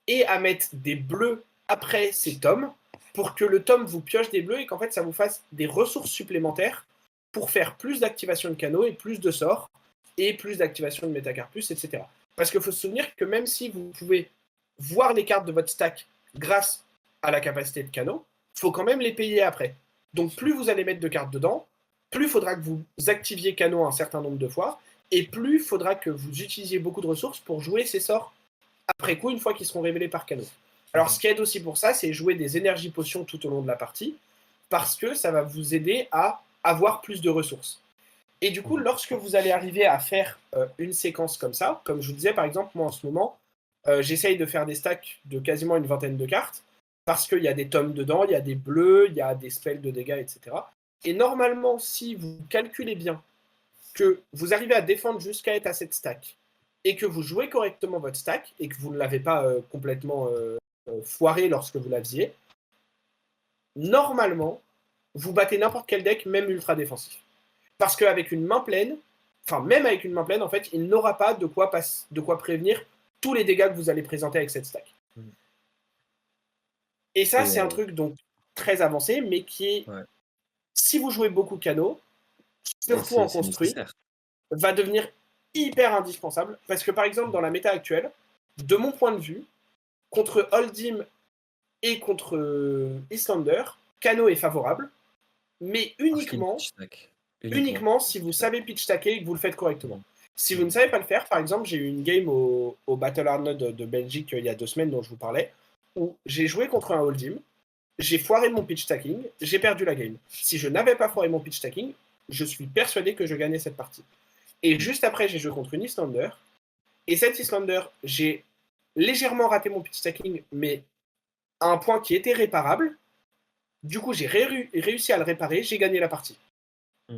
[SPEAKER 2] et à mettre des bleus après ces tomes pour que le tome vous pioche des bleus et qu'en fait ça vous fasse des ressources supplémentaires pour faire plus d'activation de canaux et plus de sorts et plus d'activation de Metacarpus, etc. Parce qu'il faut se souvenir que même si vous pouvez voir les cartes de votre stack grâce à la capacité de canaux, il faut quand même les payer après. Donc plus vous allez mettre de cartes dedans, plus il faudra que vous activiez canaux un certain nombre de fois, et plus il faudra que vous utilisiez beaucoup de ressources pour jouer ces sorts après coup, une fois qu'ils seront révélés par canaux. Alors,
[SPEAKER 1] Mmh
[SPEAKER 2] ce qui aide aussi pour ça, c'est jouer des énergies potions tout au long de la partie, parce que ça va vous aider à avoir plus de ressources. Et du coup,
[SPEAKER 1] mh.
[SPEAKER 2] lorsque vous allez arriver à faire une séquence comme ça, comme je vous disais, par exemple, moi en ce moment, j'essaye de faire des stacks de quasiment une vingtaine de cartes, parce qu'il y a des tomes dedans, il y a des bleus, il y a des spells de dégâts, etc. Et normalement, si vous calculez bien que vous arrivez à défendre jusqu'à être à cette stack, et que vous jouez correctement votre stack, et que vous ne l'avez pas complètement foiré lorsque vous l'aviez, normalement, vous battez n'importe quel deck, même ultra défensif. Parce qu'avec une main pleine, enfin même avec une main pleine, en fait, il n'aura pas de quoi prévenir tous les dégâts que vous allez présenter avec cette stack.
[SPEAKER 1] Mmh.
[SPEAKER 2] Et ça,
[SPEAKER 1] Et
[SPEAKER 2] c'est un truc donc très avancé, mais qui est,
[SPEAKER 1] Ouais
[SPEAKER 2] si vous jouez beaucoup Kano,
[SPEAKER 1] et
[SPEAKER 2] surtout en
[SPEAKER 1] c'est
[SPEAKER 2] construit,
[SPEAKER 1] nécessaire.
[SPEAKER 2] va devenir hyper indispensable. Parce que par exemple,
[SPEAKER 1] Mmh.
[SPEAKER 2] dans la méta actuelle, de mon point de vue, contre Holdim et contre Islander, Kano est favorable, mais
[SPEAKER 1] Parce qu'il
[SPEAKER 2] uniquement,
[SPEAKER 1] pitch stack. Uniquement
[SPEAKER 2] uniquement
[SPEAKER 1] parce qu'il
[SPEAKER 2] si vous
[SPEAKER 1] pitch stack.
[SPEAKER 2] savez pitch stacker et que vous le faites correctement.
[SPEAKER 1] Mmh.
[SPEAKER 2] Si vous ne
[SPEAKER 1] Mmh.
[SPEAKER 2] savez pas le faire, par exemple, j'ai eu une game au Battle Arnold de Belgique il y a 2 semaines dont je vous parlais, où j'ai joué contre un Holdim, j'ai foiré mon pitch stacking, j'ai perdu la game. Si je n'avais pas foiré mon pitch stacking, je suis persuadé que je gagnais cette partie. Et
[SPEAKER 1] Mmh.
[SPEAKER 2] juste après, j'ai joué contre une Islander, et cette Islander, j'ai légèrement raté mon pitch stacking, mais à un point qui était réparable. Du coup, j'ai réussi à le réparer, j'ai gagné la partie.
[SPEAKER 1] Mmh.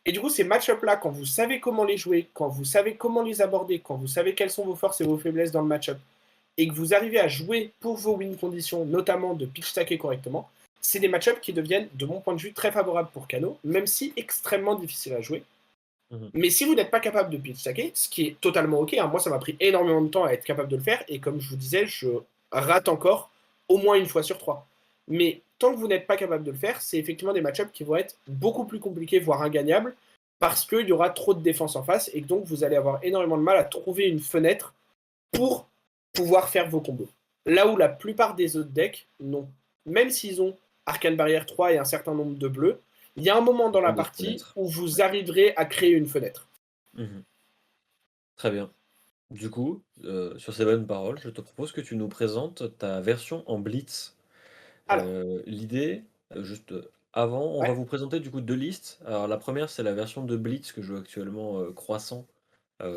[SPEAKER 2] Et du coup, ces match-up-là, quand vous savez comment les jouer, quand vous savez comment les aborder, quand vous savez quelles sont vos forces et vos faiblesses dans le match-up, et que vous arrivez à jouer pour vos win conditions, notamment de pitch stacker correctement, c'est des match-ups qui deviennent, de mon point de vue, très favorables pour Kano, même si extrêmement difficiles à jouer.
[SPEAKER 1] Mmh.
[SPEAKER 2] Mais si vous n'êtes pas capable de pitch stacker, ce qui est totalement ok, hein, moi ça m'a pris énormément de temps à être capable de le faire, et comme je vous disais, je rate encore au moins une fois sur trois. Mais tant que vous n'êtes pas capable de le faire, c'est effectivement des match-ups qui vont être beaucoup plus compliqués, voire ingagnables, parce qu'il y aura trop de défense en face, et donc vous allez avoir énormément de mal à trouver une fenêtre pour pouvoir faire vos combos. Là où la plupart des autres decks, non, même s'ils ont Arcane Barrière 3 et un certain nombre de bleus, il y a un moment dans la
[SPEAKER 1] Moins de
[SPEAKER 2] partie
[SPEAKER 1] fenêtres.
[SPEAKER 2] où vous
[SPEAKER 1] Ouais.
[SPEAKER 2] arriverez à créer une fenêtre.
[SPEAKER 1] Mmh. Très bien. Du coup, sur ces bonnes paroles, je te propose que tu nous présentes ta version en Blitz.
[SPEAKER 2] Alors,
[SPEAKER 1] L'idée, juste, avant, on va
[SPEAKER 2] ouais,
[SPEAKER 1] vous présenter du coup 2 listes. Alors la première, c'est la version de Blitz que je joue actuellement, Croissant,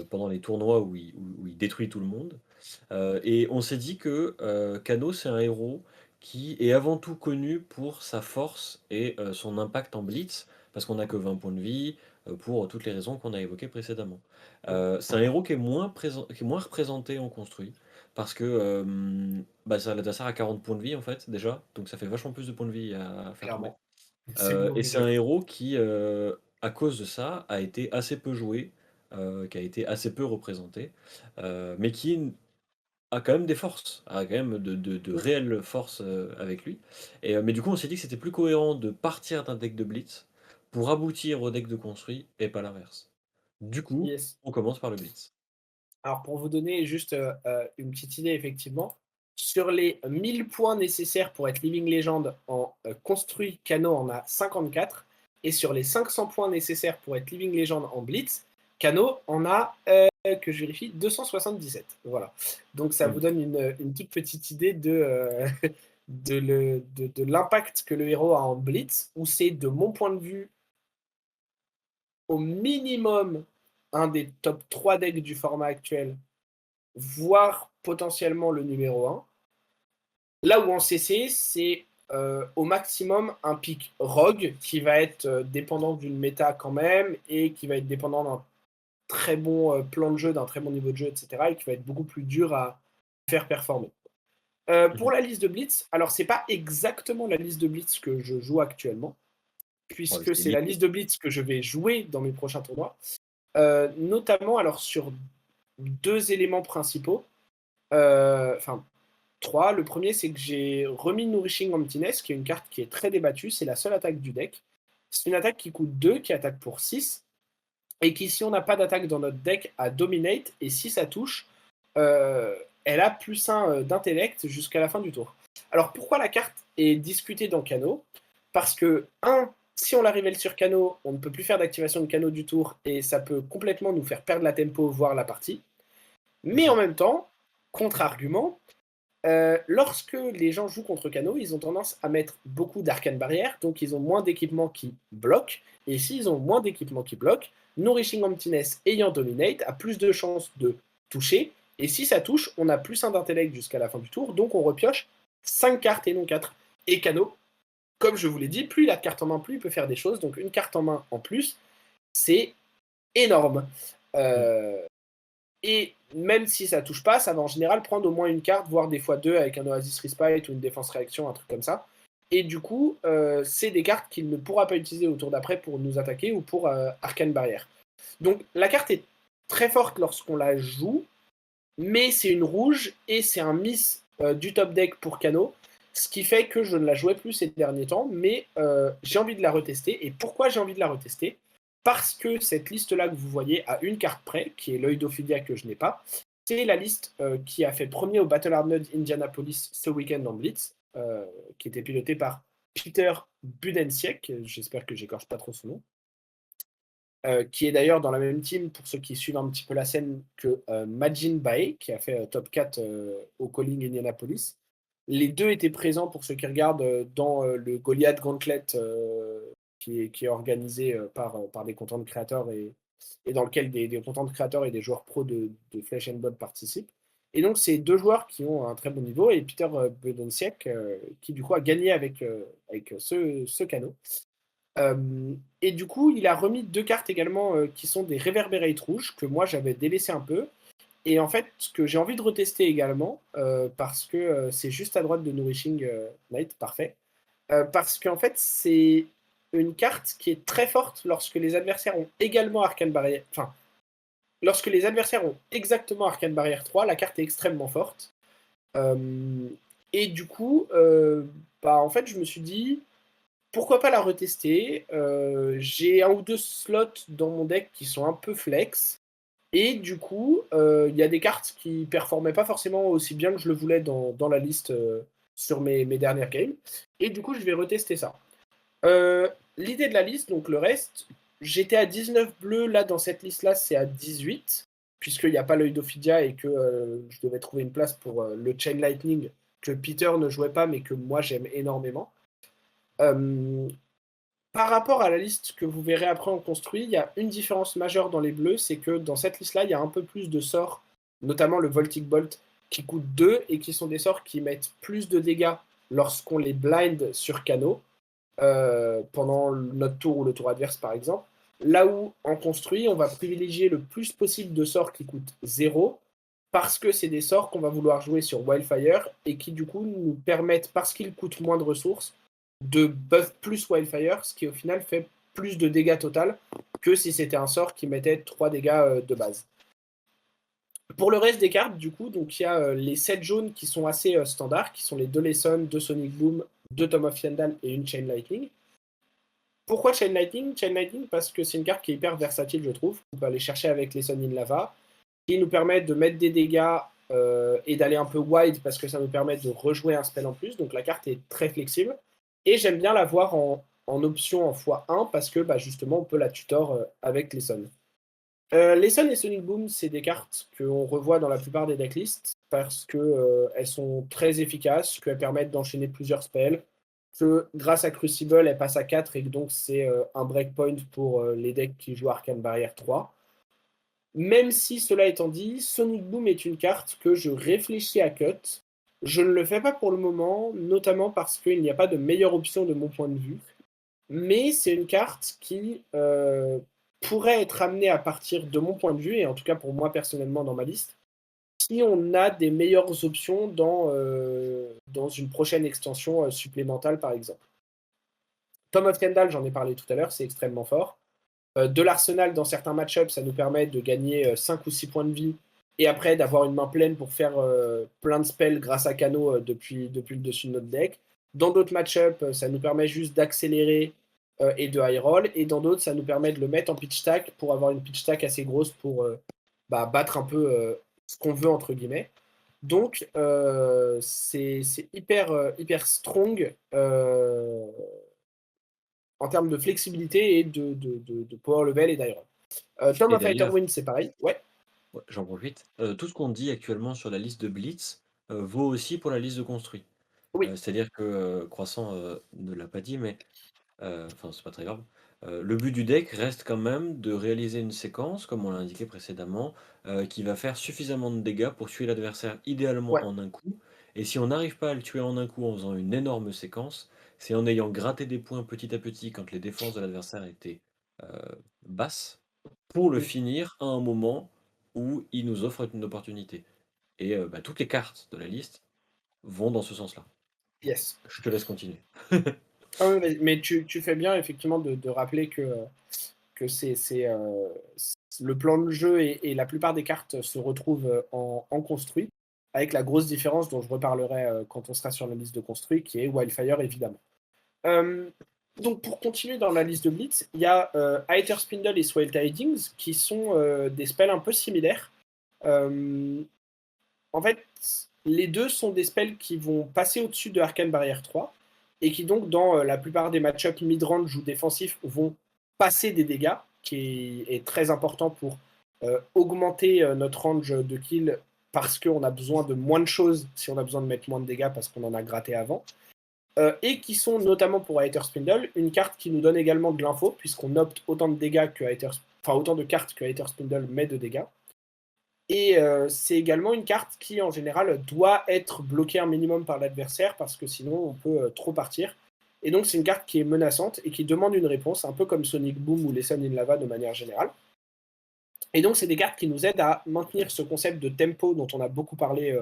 [SPEAKER 1] pendant les tournois où il détruit tout le monde. Et on s'est dit que, Kano, c'est un héros qui est avant tout connu pour sa force et son impact en blitz, parce qu'on n'a que 20 points de vie, pour toutes les raisons qu'on a évoquées précédemment. C'est un héros qui est moins représenté en construit, parce que, bah, ça l'adversaire a 40 points de vie en fait déjà, donc ça fait vachement plus de points de vie à faire tomber.
[SPEAKER 2] clairement. C'est non
[SPEAKER 1] Et c'est un
[SPEAKER 2] négligeable.
[SPEAKER 1] héros qui, à cause de ça, a été assez peu joué, qui a été assez peu représenté, mais qui a quand même des forces, a quand même de
[SPEAKER 2] Mm.
[SPEAKER 1] réelles forces, avec lui et mais du coup, on s'est dit que c'était plus cohérent de partir d'un deck de blitz pour aboutir au deck de construit et pas l'inverse. Du coup,
[SPEAKER 2] Yes.
[SPEAKER 1] on commence par le blitz.
[SPEAKER 2] Alors, pour vous donner juste une petite idée, effectivement, sur les 1000 points nécessaires pour être Living Legend en construit, Kano en a 54. Et sur les 500 points nécessaires pour être Living Legend en Blitz, Kano en a, que je vérifie, 277. Voilà. Donc, ça vous
[SPEAKER 1] Mmh.
[SPEAKER 2] donne une toute petite idée de l'impact que le héros a en Blitz, où c'est, de mon point de vue, au minimum un des top 3 decks du format actuel, voire potentiellement le numéro un. Là où en CC, c'est au maximum un pick rogue qui va être dépendant d'une méta quand même, et qui va être dépendant d'un très bon plan de jeu, d'un très bon niveau de jeu, etc. Et qui va être beaucoup plus dur à faire performer.
[SPEAKER 1] Mmh
[SPEAKER 2] Pour
[SPEAKER 1] mh.
[SPEAKER 2] la liste de Blitz, alors c'est pas exactement la liste de Blitz que je joue actuellement,
[SPEAKER 1] Ouais,
[SPEAKER 2] puisque
[SPEAKER 1] c'est
[SPEAKER 2] c'est la
[SPEAKER 1] l'idée.
[SPEAKER 2] liste de Blitz que je vais jouer dans mes prochains tournois. Notamment alors sur deux éléments principaux. Enfin, trois. Le premier, c'est que j'ai remis Nourishing Emptiness, qui est une carte qui est très débattue. C'est la seule attaque du deck. C'est une attaque qui coûte 2, qui attaque pour 6, et qui, si on n'a pas d'attaque dans notre deck, a Dominate, et si ça touche, elle a plus 1 d'intellect jusqu'à la fin du tour. Alors pourquoi la carte est discutée dans Kano? Parce que, si on la révèle sur Kano, on ne peut plus faire d'activation de Kano du tour, et ça peut complètement nous faire perdre la tempo, voire la partie. Mais en
[SPEAKER 1] Mmh.
[SPEAKER 2] même temps, contre-argument, lorsque les gens jouent contre Kano, ils ont tendance à mettre beaucoup d'arcane barrière, donc ils ont moins d'équipements qui bloquent. Et s'ils ont moins d'équipements qui bloquent, Nourishing Emptiness ayant Dominate a plus de chances de toucher. Et si ça touche, on a plus 1 d'intellect jusqu'à la fin du tour, donc on repioche 5 cartes et non 4. Et Kano, comme je vous l'ai dit, plus il a de cartes en main, plus il peut faire des choses. Donc une carte en main en plus, c'est énorme.
[SPEAKER 1] Mmh.
[SPEAKER 2] Euh, et même si ça touche pas, ça va en général prendre au moins une carte, voire des fois deux, avec un Oasis Respite ou une défense réaction, un truc comme ça. Et du coup, c'est des cartes qu'il ne pourra pas utiliser au tour d'après pour nous attaquer ou pour Arcane Barrière. Donc la carte est très forte lorsqu'on la joue, mais c'est une rouge et c'est un miss du top deck pour Kano. Ce qui fait que je ne la jouais plus ces derniers temps, mais j'ai envie de la retester. Et pourquoi j'ai envie de la retester? Parce que cette liste-là que vous voyez à une carte près, qui est l'œil d'Ophidia que je n'ai pas, c'est la liste qui a fait premier au Battle Arnold Indianapolis ce week-end en Blitz, qui était pilotée par Peter Budensiek, j'espère que j'écorche pas trop son nom, qui est d'ailleurs dans la même team, pour ceux qui suivent un petit peu la scène, que Majin Bae, qui a fait top 4 au Calling Indianapolis. Les deux étaient présents, pour ceux qui regardent, dans le Goliath Gauntlet, qui est organisé par des content créateurs et dans lequel des content créateurs et des joueurs pros de Flesh and Blood participent. Et donc, c'est deux joueurs qui ont un très bon niveau, et Peter Budensiek, qui du coup a gagné avec ce canot. Et du coup, il a remis deux cartes également qui sont des Reverberate rouges que moi j'avais délaissé un peu. Et en fait, que j'ai envie de retester également parce que c'est juste à droite de Nourishing Knight, parfait. Parce qu'en fait, c'est une carte qui est très forte lorsque les adversaires ont également Arcane Barrière. Enfin, lorsque les adversaires ont exactement Arcane Barrière 3, la carte est extrêmement forte. Euh, et du coup, bah, en fait, je me suis dit, pourquoi pas la retester. J'ai un ou deux slots dans mon deck qui sont un peu flex. Et du coup, il y a des cartes qui performaient pas forcément aussi bien que je le voulais dans la liste sur mes dernières games. Et du coup, je vais retester ça. L'idée de la liste, donc le reste, j'étais à 19 bleus, là dans cette liste-là, c'est à 18, puisqu'il n'y a pas l'œil d'Ophidia et que je devais trouver une place pour le Chain Lightning, que Peter ne jouait pas, mais que moi j'aime énormément. Euh, Par rapport à la liste que vous verrez après en construit, il y a une différence majeure dans les bleus, c'est que dans cette liste-là, il y a un peu plus de sorts, notamment le Voltic Bolt, qui coûte 2 et qui sont des sorts qui mettent plus de dégâts lorsqu'on les blind sur canot, pendant notre tour ou le tour adverse par exemple. Là où en construit, on va privilégier le plus possible de sorts qui coûtent 0, parce que c'est des sorts qu'on va vouloir jouer sur Wildfire et qui du coup nous permettent, parce qu'ils coûtent moins de ressources, de buff plus Wildfire, ce qui au final fait plus de dégâts total que si c'était un sort qui mettait 3 dégâts de base. Pour le reste des cartes, du coup, donc il y a les 7 jaunes qui sont assez standards, qui sont les 2 Lesson, 2 Sonic Boom, 2 Tom of Yandal et une Chain Lightning. Pourquoi Chain Lightning? Chain Lightning parce que c'est une carte qui est hyper versatile, je trouve. On peut aller chercher avec les Sun in Lava, qui nous permet de mettre des dégâts et d'aller un peu wide parce que ça nous permet de rejouer un spell en plus. Donc la carte est très flexible. Et j'aime bien la voir en option en x1 parce que bah, justement on peut la tutor avec les Sun. Les Sun et Sonic Boom, c'est des cartes qu'on revoit dans la plupart des decklists parce que elles sont très efficaces, qu'elles permettent d'enchaîner plusieurs spells, que grâce à Crucible, elles passent à 4 et que donc c'est un breakpoint pour les decks qui jouent Arcane Barrière 3. Même si cela étant dit, Sonic Boom est une carte que je réfléchis à cut. Je ne le fais pas pour le moment, notamment parce qu'il n'y a pas de meilleure option de mon point de vue. Mais c'est une carte qui pourrait être amenée à partir de mon point de vue, et en tout cas pour moi personnellement dans ma liste, si on a des meilleures options dans une prochaine extension supplémentale par exemple. Tom of Kendall, j'en ai parlé tout à l'heure, c'est extrêmement fort. De l'arsenal dans certains match-ups, ça nous permet de gagner 5 ou 6 points de vie et après d'avoir une main pleine pour faire plein de spells grâce à Kano depuis le dessus de notre deck. Dans d'autres match-ups, ça nous permet juste d'accélérer et de high roll, et dans d'autres, ça nous permet de le mettre en pitch stack pour avoir une pitch stack assez grosse pour battre un peu ce qu'on veut, entre guillemets. Donc, c'est hyper strong en termes de flexibilité et de power level et d'iron. Tom
[SPEAKER 1] Et
[SPEAKER 2] of
[SPEAKER 1] d'ailleurs,
[SPEAKER 2] Fighterwind, c'est pareil. Ouais,
[SPEAKER 1] ouais, j'en profite, tout ce qu'on dit actuellement sur la liste de Blitz, vaut aussi pour la liste de construit.
[SPEAKER 2] oui,
[SPEAKER 1] C'est-à-dire que, Croissant, ne l'a pas dit, mais enfin, c'est pas très grave. Le but du deck reste quand même de réaliser une séquence, comme on l'a indiqué précédemment, qui va faire suffisamment de dégâts pour tuer l'adversaire idéalement
[SPEAKER 2] ouais,
[SPEAKER 1] en un coup. Et si on n'arrive pas à le tuer en un coup en faisant une énorme séquence, c'est en ayant gratté des points petit à petit quand les défenses de l'adversaire étaient basses, pour le
[SPEAKER 2] mm,
[SPEAKER 1] finir à un moment où il nous offre une opportunité. Et bah, toutes les cartes de la liste vont dans ce sens-là.
[SPEAKER 2] yes.
[SPEAKER 1] Je te laisse continuer.
[SPEAKER 2] Ah oui, mais tu fais bien effectivement de rappeler que le plan de jeu et la plupart des cartes se retrouvent en construit. avec la grosse différence dont je reparlerai quand on sera sur la liste de construits, qui est Wildfire évidemment. Euh, donc pour continuer dans la liste de Blitz, il y a Aether Spindle et Swell Tidings qui sont des spells un peu similaires. Euh, En fait, les deux sont des spells qui vont passer au-dessus de Arcane Barrière 3 et qui donc dans la plupart des match-ups mid-range ou défensifs vont passer des dégâts, qui est très important pour augmenter notre range de kill parce qu'on a besoin de moins de choses si on a besoin de mettre moins de dégâts parce qu'on en a gratté avant. Et qui sont notamment pour Aether Spindle une carte qui nous donne également de l'info puisqu'on opte autant de dégâts que autant de cartes que Aether Spindle met de dégâts. Et c'est également une carte qui, en général, doit être bloquée un minimum par l'adversaire parce que sinon on peut trop partir. Et donc c'est une carte qui est menaçante et qui demande une réponse, un peu comme Sonic Boom ou Lesson in Lava de manière générale. Et donc c'est des cartes qui nous aident à maintenir ce concept de tempo dont on a beaucoup parlé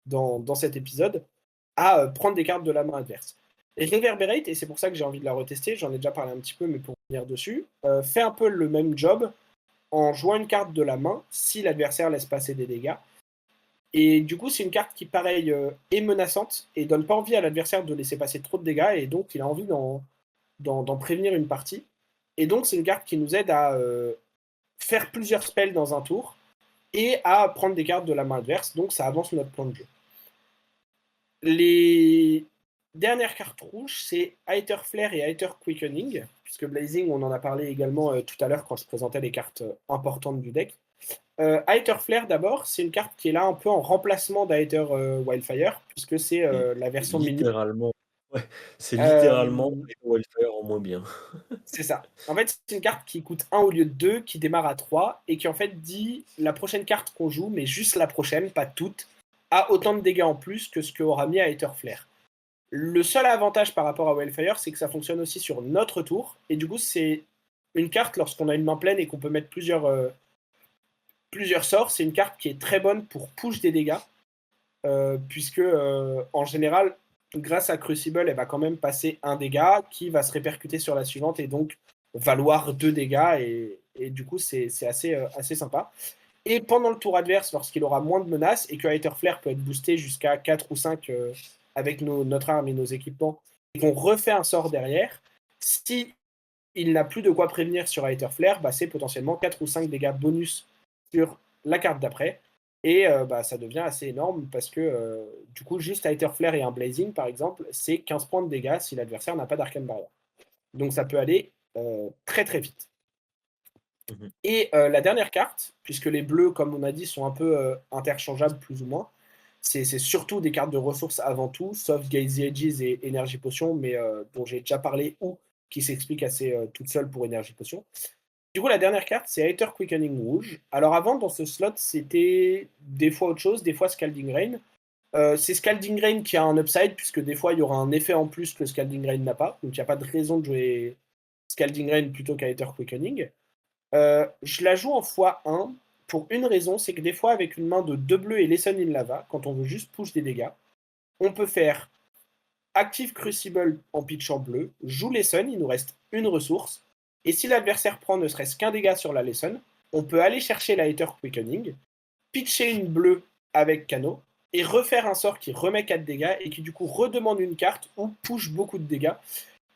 [SPEAKER 2] dans cet épisode, à prendre des cartes de la main adverse. Et Reverberate, et c'est pour ça que j'ai envie de la retester, j'en ai déjà parlé un petit peu, mais pour revenir dessus, fait un peu le même job en jouant une carte de la main si l'adversaire laisse passer des dégâts. Et du coup, c'est une carte qui, pareil, est menaçante et donne pas envie à l'adversaire de laisser passer trop de dégâts, et donc il a envie d'en prévenir une partie. Et donc, c'est une carte qui nous aide à faire plusieurs spells dans un tour et à prendre des cartes de la main adverse, donc ça avance notre plan de jeu. Les dernières cartes rouges, c'est Aether Flare et Aether Quickening, puisque Blazing, on en a parlé également tout à l'heure quand je présentais les cartes importantes du deck. Aether Flare d'abord, c'est une carte qui est là un peu en remplacement d'Aether Wildfire, puisque c'est
[SPEAKER 1] Et
[SPEAKER 2] la version mini.
[SPEAKER 1] littéralement, ouais, c'est littéralement
[SPEAKER 2] Euh,
[SPEAKER 1] Wildfire en moins bien.
[SPEAKER 2] c'est ça. En fait, c'est une carte qui coûte 1 au lieu de 2, qui démarre à 3, et qui en fait dit la prochaine carte qu'on joue, mais juste la prochaine, pas toute, a autant de dégâts en plus que ce qu'aura mis Aether Flare. Le seul avantage par rapport à Wildfire, c'est que ça fonctionne aussi sur notre tour, et du coup, c'est une carte lorsqu'on a une main pleine et qu'on peut mettre plusieurs sorts. C'est une carte qui est très bonne pour push des dégâts, puisque en général, grâce à Crucible, elle va quand même passer un dégât qui va se répercuter sur la suivante et donc valoir 2 dégâts, et du coup, c'est assez sympa. Et pendant le tour adverse, lorsqu'il aura moins de menaces et que Aether Flare peut être boosté jusqu'à 4 ou 5 avec notre arme et nos équipements, et qu'on refait un sort derrière, si il n'a plus de quoi prévenir sur Aether Flare, bah, c'est potentiellement 4 ou 5 dégâts bonus sur la carte d'après. Et bah, ça devient assez énorme parce que du coup, juste Aether Flare et un Blazing, par exemple, c'est 15 points de dégâts si l'adversaire n'a pas d'Arcane Barrier. Donc ça peut aller très très vite.
[SPEAKER 1] Mhm.
[SPEAKER 2] Et la dernière carte, puisque les bleus, comme on a dit, sont un peu interchangeables plus ou moins, c'est surtout des cartes de ressources avant tout, sauf Gazy Edges et Énergie Potion, mais dont j'ai déjà parlé, ou qui s'explique assez toute seule pour Énergie Potion. Du coup, la dernière carte, c'est Aether Quickening rouge. Alors avant, dans ce slot, c'était des fois autre chose, des fois Scalding Rain. C'est Scalding Rain qui a un upside, puisque des fois, il y aura un effet en plus que Scalding Rain n'a pas. Donc, il n'y a pas de raison de jouer Scalding Rain plutôt qu'Aether Quickening. Je la joue en x1 pour une raison, c'est que des fois, avec une main de 2 bleus et Lesson in Lava, quand on veut juste push des dégâts, on peut faire Active Crucible en pitch en bleu, joue Lesson, il nous reste une ressource, et si l'adversaire prend ne serait-ce qu'un dégât sur la Lesson, on peut aller chercher la Aether Quickening, pitcher une bleue avec Cano, et refaire un sort qui remet 4 dégâts et qui du coup redemande une carte ou push beaucoup de dégâts.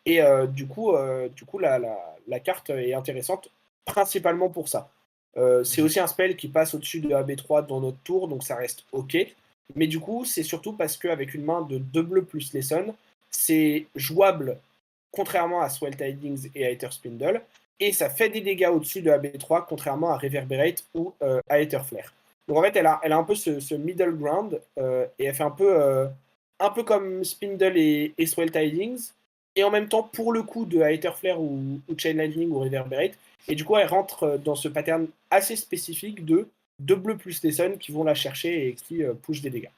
[SPEAKER 2] Et du coup, la carte est intéressante principalement pour ça. C'est
[SPEAKER 1] Mhm.
[SPEAKER 2] aussi un spell qui passe au-dessus de AB3 dans notre tour, donc ça reste ok. Mais du coup, c'est surtout parce qu'avec une main de 2 bleus plus Lesson, c'est jouable contrairement à Swell Tidings et à Aether Spindle, et ça fait des dégâts au-dessus de AB3 contrairement à Reverberate ou à Aether Flare. Donc en fait, elle a un peu ce middle ground, et elle fait un peu comme Spindle et Swell Tidings, et en même temps, pour le coup, de Aether Flare ou Chain Lightning ou Reverberate. Et du coup, elle rentre dans ce pattern assez spécifique de 2 bleus plus les Suns qui vont la chercher et qui push des dégâts.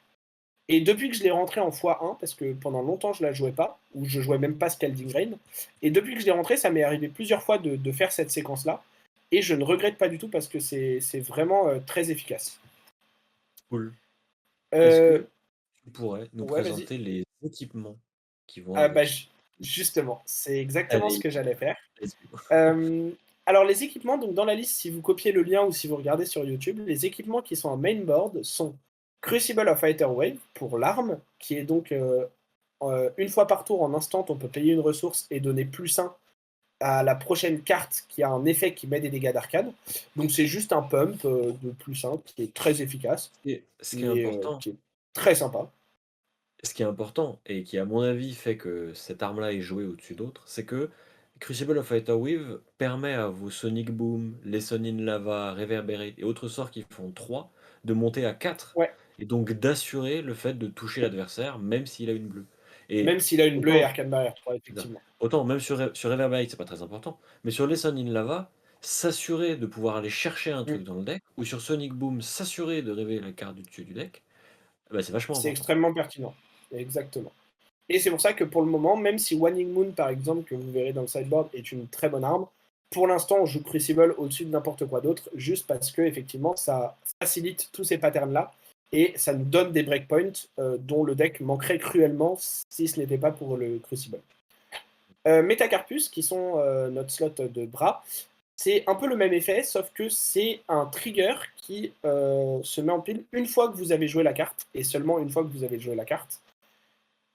[SPEAKER 2] Et depuis que je l'ai rentrée en x1, parce que pendant longtemps je la jouais pas, ou je jouais même pas Scalding Rain, et depuis que je l'ai rentrée, ça m'est arrivé plusieurs fois de faire cette séquence-là, et je ne regrette pas du tout parce que c'est vraiment très efficace.
[SPEAKER 1] Cool. Est-ce
[SPEAKER 2] Euh,
[SPEAKER 1] que tu pourrais nous
[SPEAKER 2] ouais, vas-y.
[SPEAKER 1] présenter les équipements qui vont
[SPEAKER 2] Ah, bah,
[SPEAKER 1] avec?
[SPEAKER 2] justement, c'est exactement ce
[SPEAKER 1] Allez,
[SPEAKER 2] que j'allais faire.
[SPEAKER 1] let's go.
[SPEAKER 2] Euh, alors les équipements, donc dans la liste, si vous copiez le lien ou si vous regardez sur YouTube, les équipements qui sont en mainboard sont Crucible of Aether Wave pour l'arme, qui est donc, une fois par tour en instant, on peut payer une ressource et donner +1 à la prochaine carte qui a un effet qui met des dégâts d'arcane. Donc c'est juste un pump, de +1 qui est très efficace
[SPEAKER 1] Ce qui est important
[SPEAKER 2] qui est très sympa.
[SPEAKER 1] Ce qui est important et qui, à mon avis, fait que cette arme-là est jouée au-dessus d'autres, c'est que Crucible of Weave permet à vos Sonic Boom, Lesson in Lava, Reverberate et autres sorts qui font 3 de monter à 4
[SPEAKER 2] Ouais,
[SPEAKER 1] et donc d'assurer le fait de toucher l'adversaire même s'il a une bleue. Et
[SPEAKER 2] même s'il a une bleue et
[SPEAKER 1] autant
[SPEAKER 2] Arcane Barrière 3
[SPEAKER 1] c'est ça.
[SPEAKER 2] effectivement.
[SPEAKER 1] Autant même sur Reverberate, c'est pas très important, mais sur Lesson in Lava, s'assurer de pouvoir aller chercher un
[SPEAKER 2] Mmh.
[SPEAKER 1] truc dans le deck ou sur Sonic Boom, s'assurer de révéler la carte du dessus du deck, bah, c'est vachement
[SPEAKER 2] C'est
[SPEAKER 1] important.
[SPEAKER 2] extrêmement pertinent. Exactement. Et c'est pour ça que pour le moment, même si Waning Moon, par exemple, que vous verrez dans le sideboard, est une très bonne arme, pour l'instant, on joue Crucible au-dessus de n'importe quoi d'autre, juste parce que effectivement, ça facilite tous ces patterns-là et ça nous donne des breakpoints dont le deck manquerait cruellement si ce n'était pas pour le Crucible. Metacarpus, qui sont notre slot de bras, c'est un peu le même effet, sauf que c'est un trigger qui se met en pile une fois que vous avez joué la carte, et seulement une fois que vous avez joué la carte.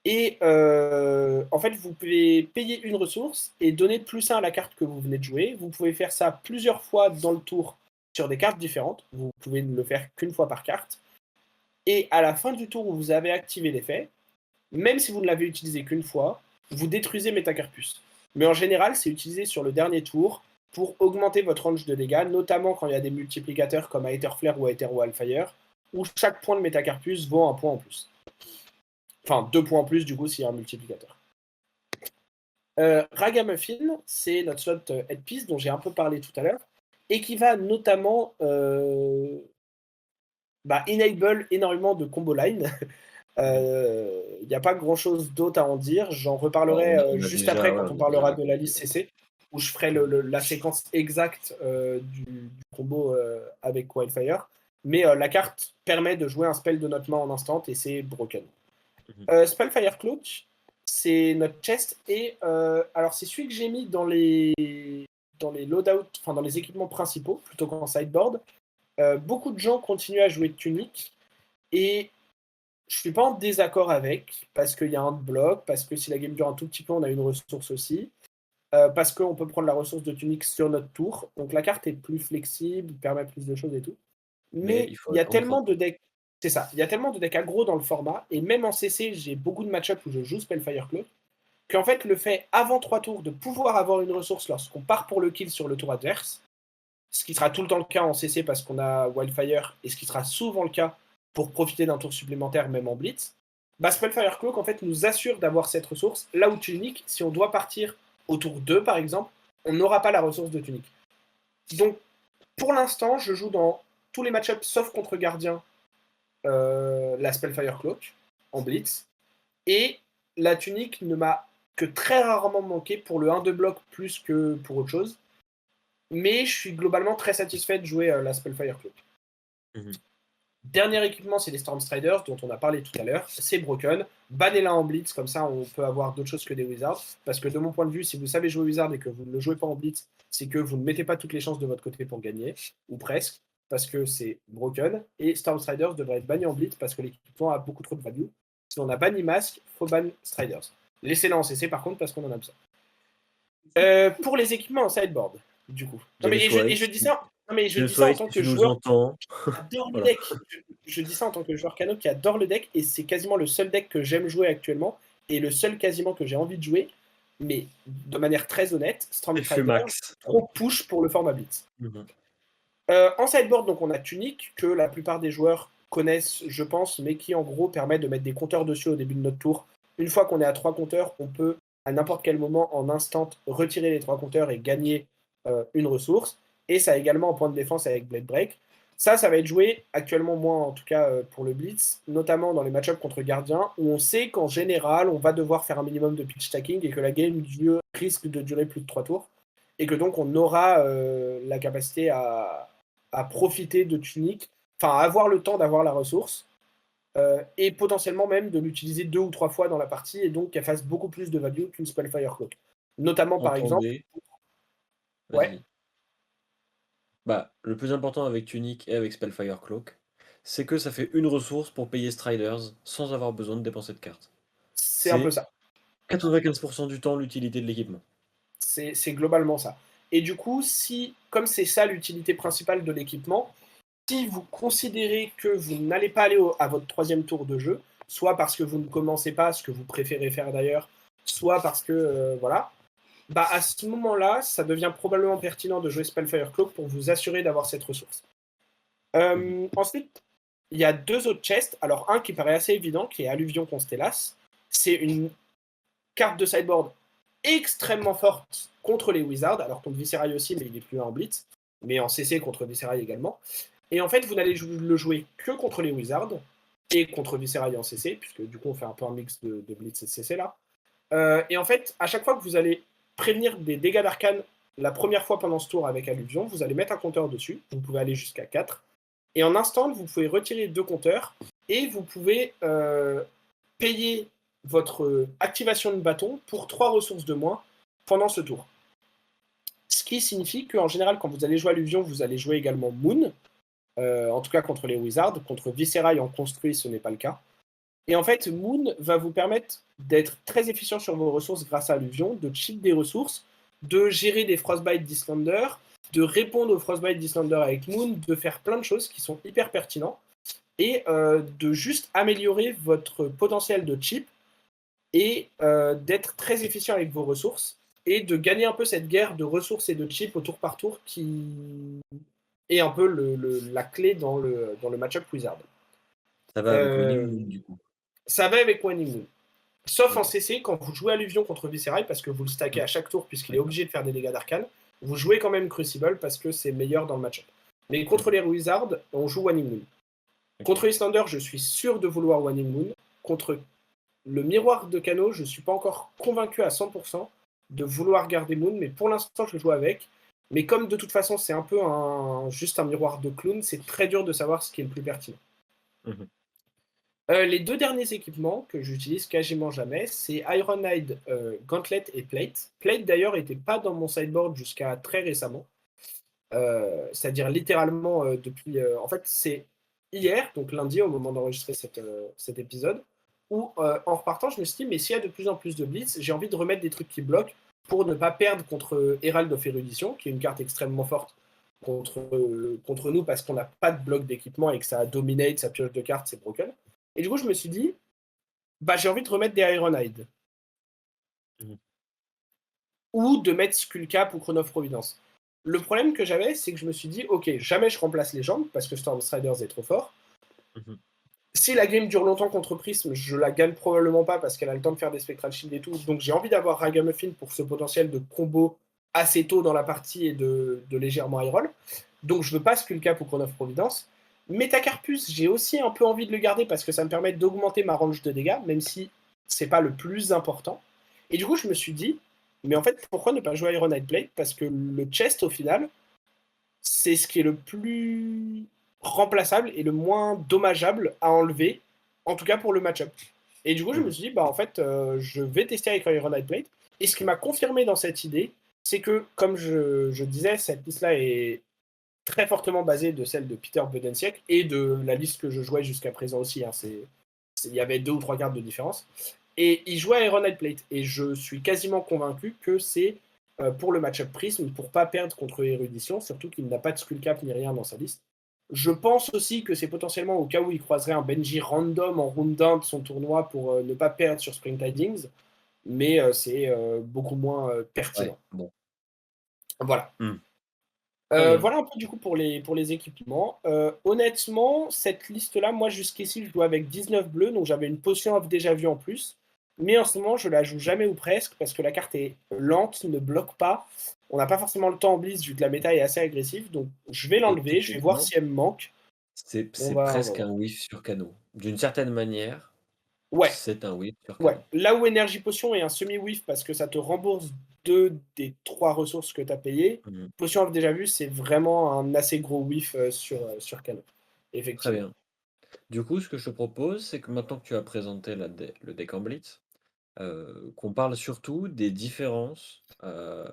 [SPEAKER 2] Et en fait, vous pouvez payer une ressource et donner +1 à la carte que vous venez de jouer. Vous pouvez faire ça plusieurs fois dans le tour sur des cartes différentes. Vous pouvez ne le faire qu'une fois par carte. Et à la fin du tour où vous avez activé l'effet, même si vous ne l'avez utilisé qu'une fois, vous détruisez Metacarpus. Mais en général, c'est utilisé sur le dernier tour pour augmenter votre range de dégâts, notamment quand il y a des multiplicateurs comme Aether Flare ou Aether Wildfire, où chaque point de Metacarpus vaut un point en plus. Enfin, 2 points en plus, du coup, s'il y a un multiplicateur. Ragamuffin, c'est notre slot headpiece dont j'ai un peu parlé tout à l'heure, et qui va notamment enable énormément de combo line.
[SPEAKER 1] Mmh.
[SPEAKER 2] Il n'y a pas grand-chose d'autre à en dire. J'en
[SPEAKER 1] Bah,
[SPEAKER 2] reparlerai
[SPEAKER 1] on a
[SPEAKER 2] juste
[SPEAKER 1] déjà
[SPEAKER 2] après
[SPEAKER 1] ouais,
[SPEAKER 2] quand
[SPEAKER 1] on
[SPEAKER 2] on
[SPEAKER 1] a déjà
[SPEAKER 2] parlera de la
[SPEAKER 1] raconté,
[SPEAKER 2] liste CC, où je ferai
[SPEAKER 1] mmh.
[SPEAKER 2] la séquence exacte du combo avec Wildfire. Mais la carte permet de jouer un spell de notre main en instant et c'est broken.
[SPEAKER 1] Mmh.
[SPEAKER 2] Spellfire Cloak, c'est notre chest et alors c'est celui que j'ai mis dans les loadouts, enfin dans les équipements principaux plutôt qu'en sideboard. Beaucoup de gens continuent à jouer de Tunic et je suis pas en désaccord avec parce qu'il y a un bloc, parce que si la game dure un tout petit peu, on a une ressource aussi, parce qu'on peut prendre la ressource de Tunic sur notre tour. Donc la carte est plus flexible, permet plus de choses et tout.
[SPEAKER 1] Mais
[SPEAKER 2] Mais
[SPEAKER 1] il faut
[SPEAKER 2] il y a
[SPEAKER 1] attendre
[SPEAKER 2] tellement
[SPEAKER 1] 30
[SPEAKER 2] de decks, c'est ça, il y a tellement de decks aggro dans le format, et même en CC, j'ai beaucoup de match-up où je joue Spellfire Cloak, qu'en fait, le fait, avant 3 tours, de pouvoir avoir une ressource lorsqu'on part pour le kill sur le tour adverse, ce qui sera tout le temps le cas en CC parce qu'on a Wildfire, et ce qui sera souvent le cas pour profiter d'un tour supplémentaire, même en Blitz, bah Spellfire Cloak, en fait, nous assure d'avoir cette ressource, là où Tunic, si on doit partir au tour 2, par exemple, on n'aura pas la ressource de Tunic. Donc, pour l'instant, je joue dans tous les match-ups, sauf contre Gardien, la Spellfire Cloak en Blitz. Et la tunique ne m'a que très rarement manqué pour le 1-2 bloc plus que pour autre chose. Mais je suis globalement très satisfait de jouer la Spellfire Cloak.
[SPEAKER 1] Mmh.
[SPEAKER 2] Dernier équipement, c'est les Stormstriders, dont on a parlé tout à l'heure. C'est broken. Bannez-la en Blitz, comme ça on peut avoir d'autres choses que des Wizards. Parce que de mon point de vue, si vous savez jouer Wizard et que vous ne le jouez pas en Blitz, c'est que vous ne mettez pas toutes les chances de votre côté pour gagner, ou presque, parce que c'est broken. Et Stormstriders devrait être banni en Blitz parce que l'équipement a beaucoup trop de value. Si on a banni Mask, faut ban Striders. Laissez-la en CC par contre parce qu'on en a besoin. Pour les équipements en sideboard, du coup. Non mais
[SPEAKER 1] James
[SPEAKER 2] et
[SPEAKER 1] White,
[SPEAKER 2] je dis ça. Non mais je
[SPEAKER 1] James
[SPEAKER 2] dis ça en
[SPEAKER 1] White,
[SPEAKER 2] tant
[SPEAKER 1] si
[SPEAKER 2] que
[SPEAKER 1] tu nous
[SPEAKER 2] joueur
[SPEAKER 1] entends,
[SPEAKER 2] adore le
[SPEAKER 1] voilà.
[SPEAKER 2] deck. Je dis ça en tant que joueur Cano qui adore le deck et c'est quasiment le seul deck que j'aime jouer actuellement et le seul quasiment que j'ai envie de jouer. Mais de manière très honnête,
[SPEAKER 1] FE
[SPEAKER 2] Stormtriders,
[SPEAKER 1] max.
[SPEAKER 2] trop push pour le format Blitz.
[SPEAKER 1] Mmh.
[SPEAKER 2] En sideboard, donc on a Tunic, que la plupart des joueurs connaissent, je pense, mais qui en gros permet de mettre des compteurs dessus au début de notre tour. Une fois qu'on est à 3 compteurs, on peut à n'importe quel moment en instant retirer les 3 compteurs et gagner une ressource. Et ça a également un point de défense avec Blade Break. Ça va être joué actuellement, moi en tout cas pour le Blitz, notamment dans les match-ups contre Gardien, où on sait qu'en général, on va devoir faire un minimum de pitch stacking et que la game risque de durer plus de 3 tours. Et que donc on aura la capacité à profiter de Tunic, enfin à avoir le temps d'avoir la ressource, et potentiellement même de l'utiliser 2 ou 3 fois dans la partie, et donc qu'elle fasse beaucoup plus de value qu'une Spellfire Cloak. Notamment par exemple,
[SPEAKER 1] Entendez
[SPEAKER 2] ouais,
[SPEAKER 1] vas-y. Bah, le plus important avec Tunic et avec Spellfire Cloak, c'est que ça fait une ressource pour payer Striders sans avoir besoin de dépenser de cartes.
[SPEAKER 2] C'est un peu
[SPEAKER 1] C'est
[SPEAKER 2] ça.
[SPEAKER 1] 95 du temps l'utilité de l'équipement.
[SPEAKER 2] C'est globalement ça. Et du coup, si, comme c'est ça l'utilité principale de l'équipement, si vous considérez que vous n'allez pas aller à votre troisième tour de jeu, soit parce que vous ne commencez pas, ce que vous préférez faire d'ailleurs, soit parce que, voilà, bah à ce moment-là, ça devient probablement pertinent de jouer Spellfire Cloak pour vous assurer d'avoir cette ressource.
[SPEAKER 1] Mmh.
[SPEAKER 2] Ensuite, il y a deux autres chests. Alors, un qui paraît assez évident, qui est Alluvion Constellas. C'est une carte de sideboard extrêmement forte contre les Wizards, alors contre Viserai aussi, mais il est plus en Blitz, mais en CC contre Viserai également. Et en fait, vous n'allez le jouer que contre les Wizards et contre Viserai en CC, puisque du coup, on fait un peu un mix de Blitz et de CC là. Et en fait, à chaque fois que vous allez prévenir des dégâts d'arcane la première fois pendant ce tour avec Alluvion, vous allez mettre un compteur dessus. Vous pouvez aller jusqu'à 4. Et en instant, vous pouvez retirer 2 compteurs et vous pouvez payer votre activation de bâton pour 3 ressources de moins pendant ce tour. Ce qui signifie qu'en général, quand vous allez jouer Alluvion, vous allez jouer également Moon, en tout cas contre les Wizards. Contre Viserai en construit, ce n'est pas le cas. Et en fait, Moon va vous permettre d'être très efficient sur vos ressources grâce à Alluvion, de cheat des ressources, de gérer des Frostbite d'Islander, de répondre aux Frostbite d'Islander avec Moon, de faire plein de choses qui sont hyper pertinents et de juste améliorer votre potentiel de chip et d'être très efficient avec vos ressources et de gagner un peu cette guerre de ressources et de chip au tour par tour qui est un peu la clé dans le match-up Wizard.
[SPEAKER 1] Ça va avec Winning
[SPEAKER 2] Euh,
[SPEAKER 1] Moon du coup.
[SPEAKER 2] Ça va avec Waning Moon. Sauf en
[SPEAKER 1] OK.
[SPEAKER 2] CC, quand vous jouez Alluvion contre Viserai, parce que vous le stackez
[SPEAKER 1] Mmh.
[SPEAKER 2] à chaque tour, puisqu'il est
[SPEAKER 1] D'accord.
[SPEAKER 2] obligé de faire des dégâts d'arcane, vous jouez quand même Crucible parce que c'est meilleur dans le match-up. Mais
[SPEAKER 1] Mmh.
[SPEAKER 2] contre les Wizards, on joue Waning Moon.
[SPEAKER 1] OK.
[SPEAKER 2] Contre Islander, je suis sûr de vouloir Waning Moon. Contre le miroir de Cano, je ne suis pas encore convaincu à 100% de vouloir garder Moon, mais pour l'instant, je joue avec. Mais comme de toute façon, c'est un peu juste un miroir de clown, c'est très dur de savoir ce qui est le plus pertinent.
[SPEAKER 1] Mmh.
[SPEAKER 2] Les deux derniers équipements que j'utilise quasiment jamais, c'est Ironhide, Gauntlet et Plate. Plate d'ailleurs n'était pas dans mon sideboard jusqu'à très récemment. C'est-à-dire littéralement depuis. En fait, c'est hier, donc lundi, au moment d'enregistrer cet épisode, où en repartant, je me suis dit, mais s'il y a de plus en plus de blitz, j'ai envie de remettre des trucs qui bloquent pour ne pas perdre contre Herald of Erudition, qui est une carte extrêmement forte contre nous parce qu'on n'a pas de bloc d'équipement et que ça dominate, sa pioche de cartes, c'est broken. Et du coup, je me suis dit, bah, j'ai envie de remettre des Ironhide
[SPEAKER 1] Mmh.
[SPEAKER 2] ou de mettre Skullcap ou Chrono of Providence. Le problème que j'avais, c'est que je me suis dit, ok, jamais je remplace les jambes parce que Stormstriders est trop fort.
[SPEAKER 1] Mmh.
[SPEAKER 2] Si la game dure longtemps contre Prism, je la gagne probablement pas parce qu'elle a le temps de faire des Spectral Shield et tout. Donc j'ai envie d'avoir Ragamuffin pour ce potentiel de combo assez tôt dans la partie et de légèrement high roll. Donc je veux pas Skullcap ou Chrono of Providence. Metacarpus, j'ai aussi un peu envie de le garder parce que ça me permet d'augmenter ma range de dégâts, même si c'est pas le plus important. Et du coup, je me suis dit, mais en fait, pourquoi ne pas jouer Iron Knight Blade? Parce que le chest, au final, c'est ce qui est le plus remplaçable et le moins dommageable à enlever, en tout cas pour le match-up. Et du coup, je me
[SPEAKER 1] Mmh.
[SPEAKER 2] suis dit, bah en fait, je vais tester avec Iron Knight Blade. Et ce qui m'a confirmé dans cette idée, c'est que, comme je disais, cette liste-là est très fortement basée de celle de Peter Budensiek et de la liste que je jouais jusqu'à présent aussi. Hein. Il y avait 2 ou 3 cartes de différence. Et il jouait à Iron Knight Plate. Et je suis quasiment convaincu que c'est pour le match-up Prism, pour pas perdre contre Érudition, surtout qu'il n'a pas de Skullcap ni rien dans sa liste. Je pense aussi que c'est potentiellement au cas où il croiserait un Benji random en round 1 de son tournoi pour ne pas perdre sur Spring Tidings, mais c'est beaucoup moins
[SPEAKER 1] Ouais,
[SPEAKER 2] pertinent.
[SPEAKER 1] bon.
[SPEAKER 2] Voilà.
[SPEAKER 1] Mmh. Très bien.
[SPEAKER 2] Voilà un peu du coup pour les équipements. Honnêtement, cette liste-là, moi jusqu'ici, je joue avec 19 bleus, donc j'avais une potion off déjà vue en plus. Mais en ce moment, je la joue jamais ou presque parce que la carte est lente, ne bloque pas. On n'a pas forcément le temps en blitz vu que la méta est assez agressive, donc je vais
[SPEAKER 1] Et
[SPEAKER 2] l'enlever, je vais voir
[SPEAKER 1] techniquement,
[SPEAKER 2] si elle me manque.
[SPEAKER 1] c'est
[SPEAKER 2] On va
[SPEAKER 1] presque un
[SPEAKER 2] voir.
[SPEAKER 1] whiff sur Cano. D'une certaine manière,
[SPEAKER 2] Ouais,
[SPEAKER 1] c'est un whiff sur
[SPEAKER 2] ouais.
[SPEAKER 1] Cano.
[SPEAKER 2] Là où énergie potion est un semi-whiff parce que ça te rembourse 2 des 3 ressources que tu as payées,
[SPEAKER 1] Mmh.
[SPEAKER 2] potion off déjà vue, c'est vraiment un assez gros whiff sur Cano.
[SPEAKER 1] Très
[SPEAKER 2] Effectivement.
[SPEAKER 1] bien. Du coup, ce que je te propose, c'est que maintenant que tu as présenté le deck en blitz, qu'on parle surtout des différences,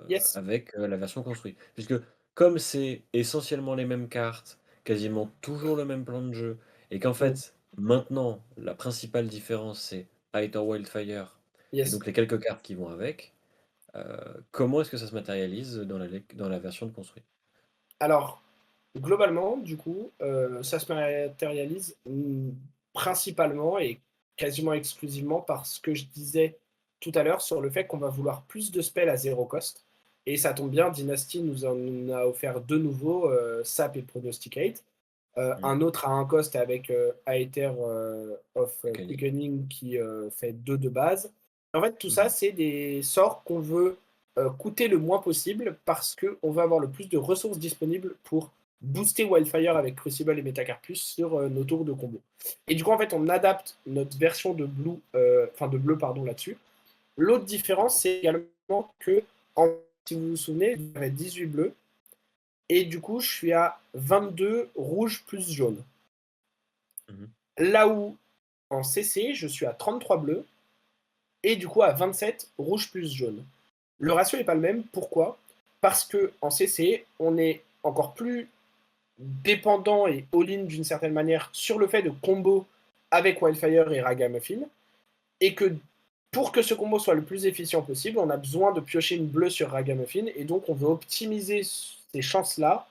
[SPEAKER 2] Yes.
[SPEAKER 1] avec, la version construite. Puisque comme c'est essentiellement les mêmes cartes, quasiment toujours le même plan de jeu et qu'en
[SPEAKER 2] Mmh.
[SPEAKER 1] fait, maintenant, la principale différence, c'est Aether Wildfire et
[SPEAKER 2] Yes.
[SPEAKER 1] donc les quelques cartes qui vont avec, comment est-ce que ça se matérialise dans la version de construit?
[SPEAKER 2] Alors, globalement, du coup, ça se matérialise, principalement et quasiment exclusivement par ce que je disais tout à l'heure sur le fait qu'on va vouloir plus de spells à 0 cost et ça tombe bien, Dynasty nous en a offert 2 nouveaux, Sap et Prognosticate.
[SPEAKER 1] Mmh.
[SPEAKER 2] Un autre à 1 cost avec, Aether, of
[SPEAKER 1] Quickening.
[SPEAKER 2] Quickening qui, fait 2 de base. En fait, tout ça,
[SPEAKER 1] Mmh.
[SPEAKER 2] c'est des sorts qu'on veut, coûter le moins possible parce qu'on veut avoir le plus de ressources disponibles pour booster Wildfire avec Crucible et Metacarpus sur, nos tours de combo. Et du coup, en fait, on adapte notre version de blue, enfin de bleu, pardon, là-dessus. L'autre différence, c'est également que, si vous vous souvenez, j'avais 18 bleus et du coup, je suis à 22 rouge plus jaune.
[SPEAKER 1] Mmh.
[SPEAKER 2] Là où en CC, je suis à 33 bleus et du coup à 27 rouge plus jaune. Le ratio n'est pas le même. Pourquoi? Parce que en CC, on est encore plus dépendant et all-in d'une certaine manière sur le fait de combo avec Wildfire et Ragamuffin et que pour que ce combo soit le plus efficient possible, on a besoin de piocher une bleue sur Ragamuffin et donc on veut optimiser ces chances-là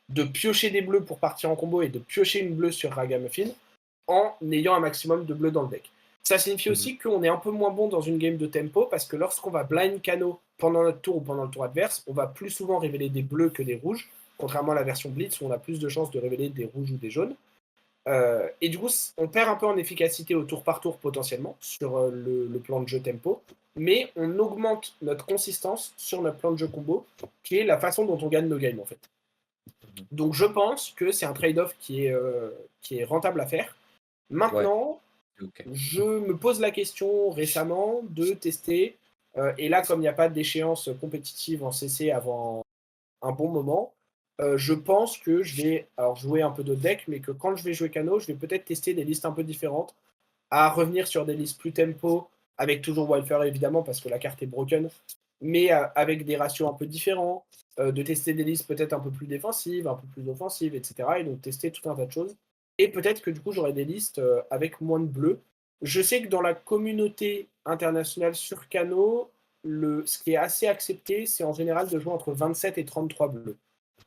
[SPEAKER 2] de piocher des bleus pour partir en combo et de piocher une bleue sur Ragamuffin en ayant un maximum de bleus dans le deck. Ça signifie
[SPEAKER 1] Mmh.
[SPEAKER 2] aussi qu'on est un peu moins bon dans une game de tempo parce que lorsqu'on va blind Cano pendant notre tour ou pendant le tour adverse, on va plus souvent révéler des bleus que des rouges, contrairement à la version Blitz où on a plus de chances de révéler des rouges ou des jaunes. Et du coup, on perd un peu en efficacité au tour par tour potentiellement sur le plan de jeu tempo, mais on augmente notre consistance sur notre plan de jeu combo, qui est la façon dont on gagne nos games en fait.
[SPEAKER 1] Mmh.
[SPEAKER 2] Donc je pense que c'est un trade-off qui est rentable à faire.
[SPEAKER 1] Ouais,
[SPEAKER 2] Maintenant,
[SPEAKER 1] OK.
[SPEAKER 2] je me pose la question récemment de tester, et là, comme il n'y a pas d'échéance compétitive en CC avant un bon moment, je pense que je vais alors jouer un peu de deck, mais que quand je vais jouer Cano, je vais peut-être tester des listes un peu différentes, à revenir sur des listes plus tempo, avec toujours Wildfire évidemment, parce que la carte est broken, mais avec des ratios un peu différents, de tester des listes peut-être un peu plus défensives, un peu plus offensives, etc. Et donc tester tout un tas de choses. Et peut-être que du coup, j'aurai des listes avec moins de bleu. Je sais que dans la communauté internationale sur Cano, ce qui est assez accepté, c'est en général de jouer entre 27 et 33 bleus.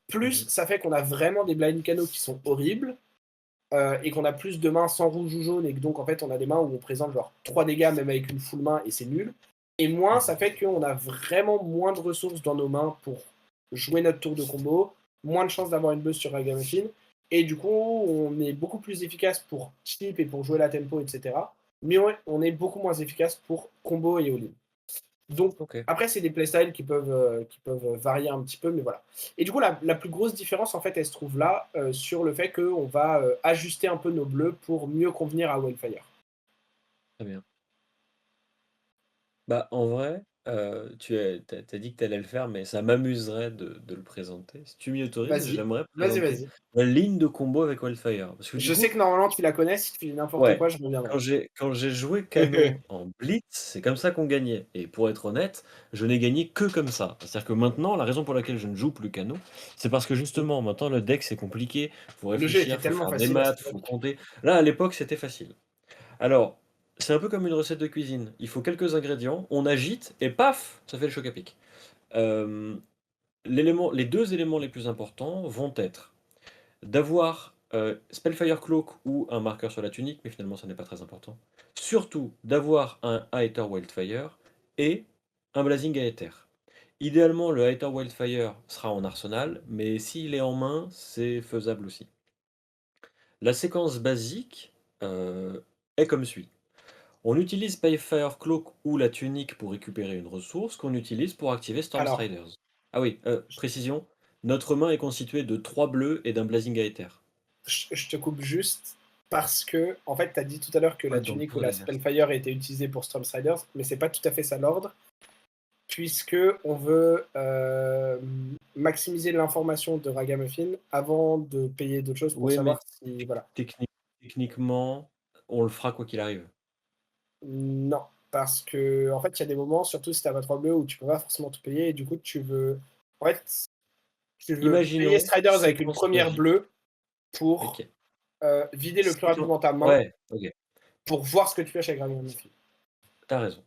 [SPEAKER 2] Plus,
[SPEAKER 1] Mmh.
[SPEAKER 2] ça fait qu'on a vraiment des blind Cano qui sont horribles, et qu'on a plus de mains sans rouge ou jaune, et que donc en fait on a des mains où on présente genre 3 dégâts même avec une full main et c'est nul. Et moins, ça
[SPEAKER 1] Mmh.
[SPEAKER 2] fait qu'on a vraiment moins de ressources dans nos mains pour jouer notre tour de combo, moins de chances d'avoir une buzz sur Ragamuffin, et du coup on est beaucoup plus efficace pour chip et pour jouer la tempo, etc. Mais on est beaucoup moins efficace pour combo et all-in. Donc,
[SPEAKER 1] OK.
[SPEAKER 2] après, c'est des playstyles qui peuvent varier un petit peu, mais voilà. Et du coup, la plus grosse différence, en fait, elle se trouve là, sur le fait qu'on va ajuster un peu nos bleus pour mieux convenir à Wildfire.
[SPEAKER 1] Très bien. Bah, en vrai, tu as dit que tu allais le faire, mais ça m'amuserait de le présenter. Si tu m'y autorises,
[SPEAKER 2] Vas-y,
[SPEAKER 1] j'aimerais
[SPEAKER 2] vas-y,
[SPEAKER 1] présenter
[SPEAKER 2] vas-y.
[SPEAKER 1] la ligne de combo avec Wildfire. Parce que du
[SPEAKER 2] Je sais
[SPEAKER 1] coup,
[SPEAKER 2] que normalement, tu la connais, si tu dis n'importe
[SPEAKER 1] ouais,
[SPEAKER 2] quoi, je reviendrai.
[SPEAKER 1] quand j'ai joué Kano en Blitz, c'est comme ça qu'on gagnait. Et pour être honnête, je n'ai gagné que comme ça. C'est-à-dire que maintenant, la raison pour laquelle je ne joue plus Kano, c'est parce que justement, maintenant, le deck, c'est compliqué. Faut
[SPEAKER 2] Le jeu
[SPEAKER 1] réfléchir,
[SPEAKER 2] était
[SPEAKER 1] faut
[SPEAKER 2] tellement
[SPEAKER 1] faire des
[SPEAKER 2] facile à
[SPEAKER 1] maths,
[SPEAKER 2] cette
[SPEAKER 1] faut
[SPEAKER 2] époque.
[SPEAKER 1] compter. Là, à l'époque, c'était facile. Alors, c'est un peu comme une recette de cuisine. Il faut quelques ingrédients, on agite et paf, ça fait le choc à pic. Hem, les 2 éléments les plus importants vont être d'avoir, Spellfire Cloak ou un marqueur sur la tunique, mais finalement ça n'est pas très important. Surtout d'avoir un Aether Wildfire et un Blazing Aether. Idéalement, le Aether Wildfire sera en arsenal, mais s'il est en main, c'est faisable aussi. La séquence basique, est comme suit. On utilise Spellfire Cloak ou la tunique pour récupérer une ressource qu'on utilise pour activer
[SPEAKER 2] Alors,
[SPEAKER 1] Stormstriders. Ah oui, précision, notre main est constituée de 3 bleus et d'un Blazing Aether.
[SPEAKER 2] je te coupe juste parce que, en fait, tu as dit tout à l'heure que
[SPEAKER 1] Pas
[SPEAKER 2] la
[SPEAKER 1] dans le
[SPEAKER 2] tunique ou
[SPEAKER 1] tour
[SPEAKER 2] la
[SPEAKER 1] d'adversaire.
[SPEAKER 2] Spellfire était utilisée pour Stormstriders, mais c'est pas tout à fait ça l'ordre. Puisque on veut maximiser l'information de Ragamuffin avant de payer d'autres choses pour
[SPEAKER 1] Oui, mais
[SPEAKER 2] savoir si voilà.
[SPEAKER 1] techniquement, on le fera quoi qu'il arrive.
[SPEAKER 2] Non, parce que en fait, il y a des moments, surtout si tu as pas 3 bleus, où tu peux pas forcément tout payer et du coup, en fait, tu veux payer
[SPEAKER 1] Imaginons
[SPEAKER 2] Striders avec une
[SPEAKER 1] séquence
[SPEAKER 2] première
[SPEAKER 1] magique.
[SPEAKER 2] bleue pour
[SPEAKER 1] OK.
[SPEAKER 2] vider le plus
[SPEAKER 1] Si ton
[SPEAKER 2] rapidement ta main
[SPEAKER 1] Ouais, OK,
[SPEAKER 2] pour voir ce que tu pioches avec Ragamuffin.
[SPEAKER 1] tu as raison.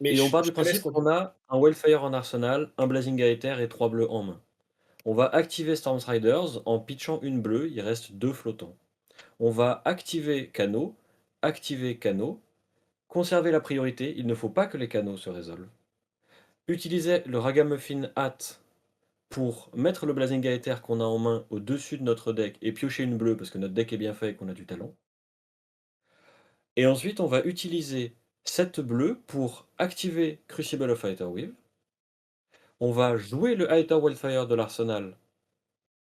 [SPEAKER 2] Mais
[SPEAKER 1] Et on part
[SPEAKER 2] je
[SPEAKER 1] du
[SPEAKER 2] te laisse
[SPEAKER 1] principe qu'on
[SPEAKER 2] continuer.
[SPEAKER 1] a un Wildfire en arsenal, un Blazing Aether et 3 bleus en main. On va activer Stormstriders en pitchant une bleue, il reste 2 flottants. On va activer canaux, conserver la priorité, il ne faut pas que les canaux se résolvent. Utiliser le Ragamuffin Hat pour mettre le Blazing Aether qu'on a en main au-dessus de notre deck et piocher une bleue parce que notre deck est bien fait et qu'on a du talent. Et ensuite, on va utiliser cette bleue pour activer Crucible of Aetherweave. On va jouer le Aether Wildfire de l'arsenal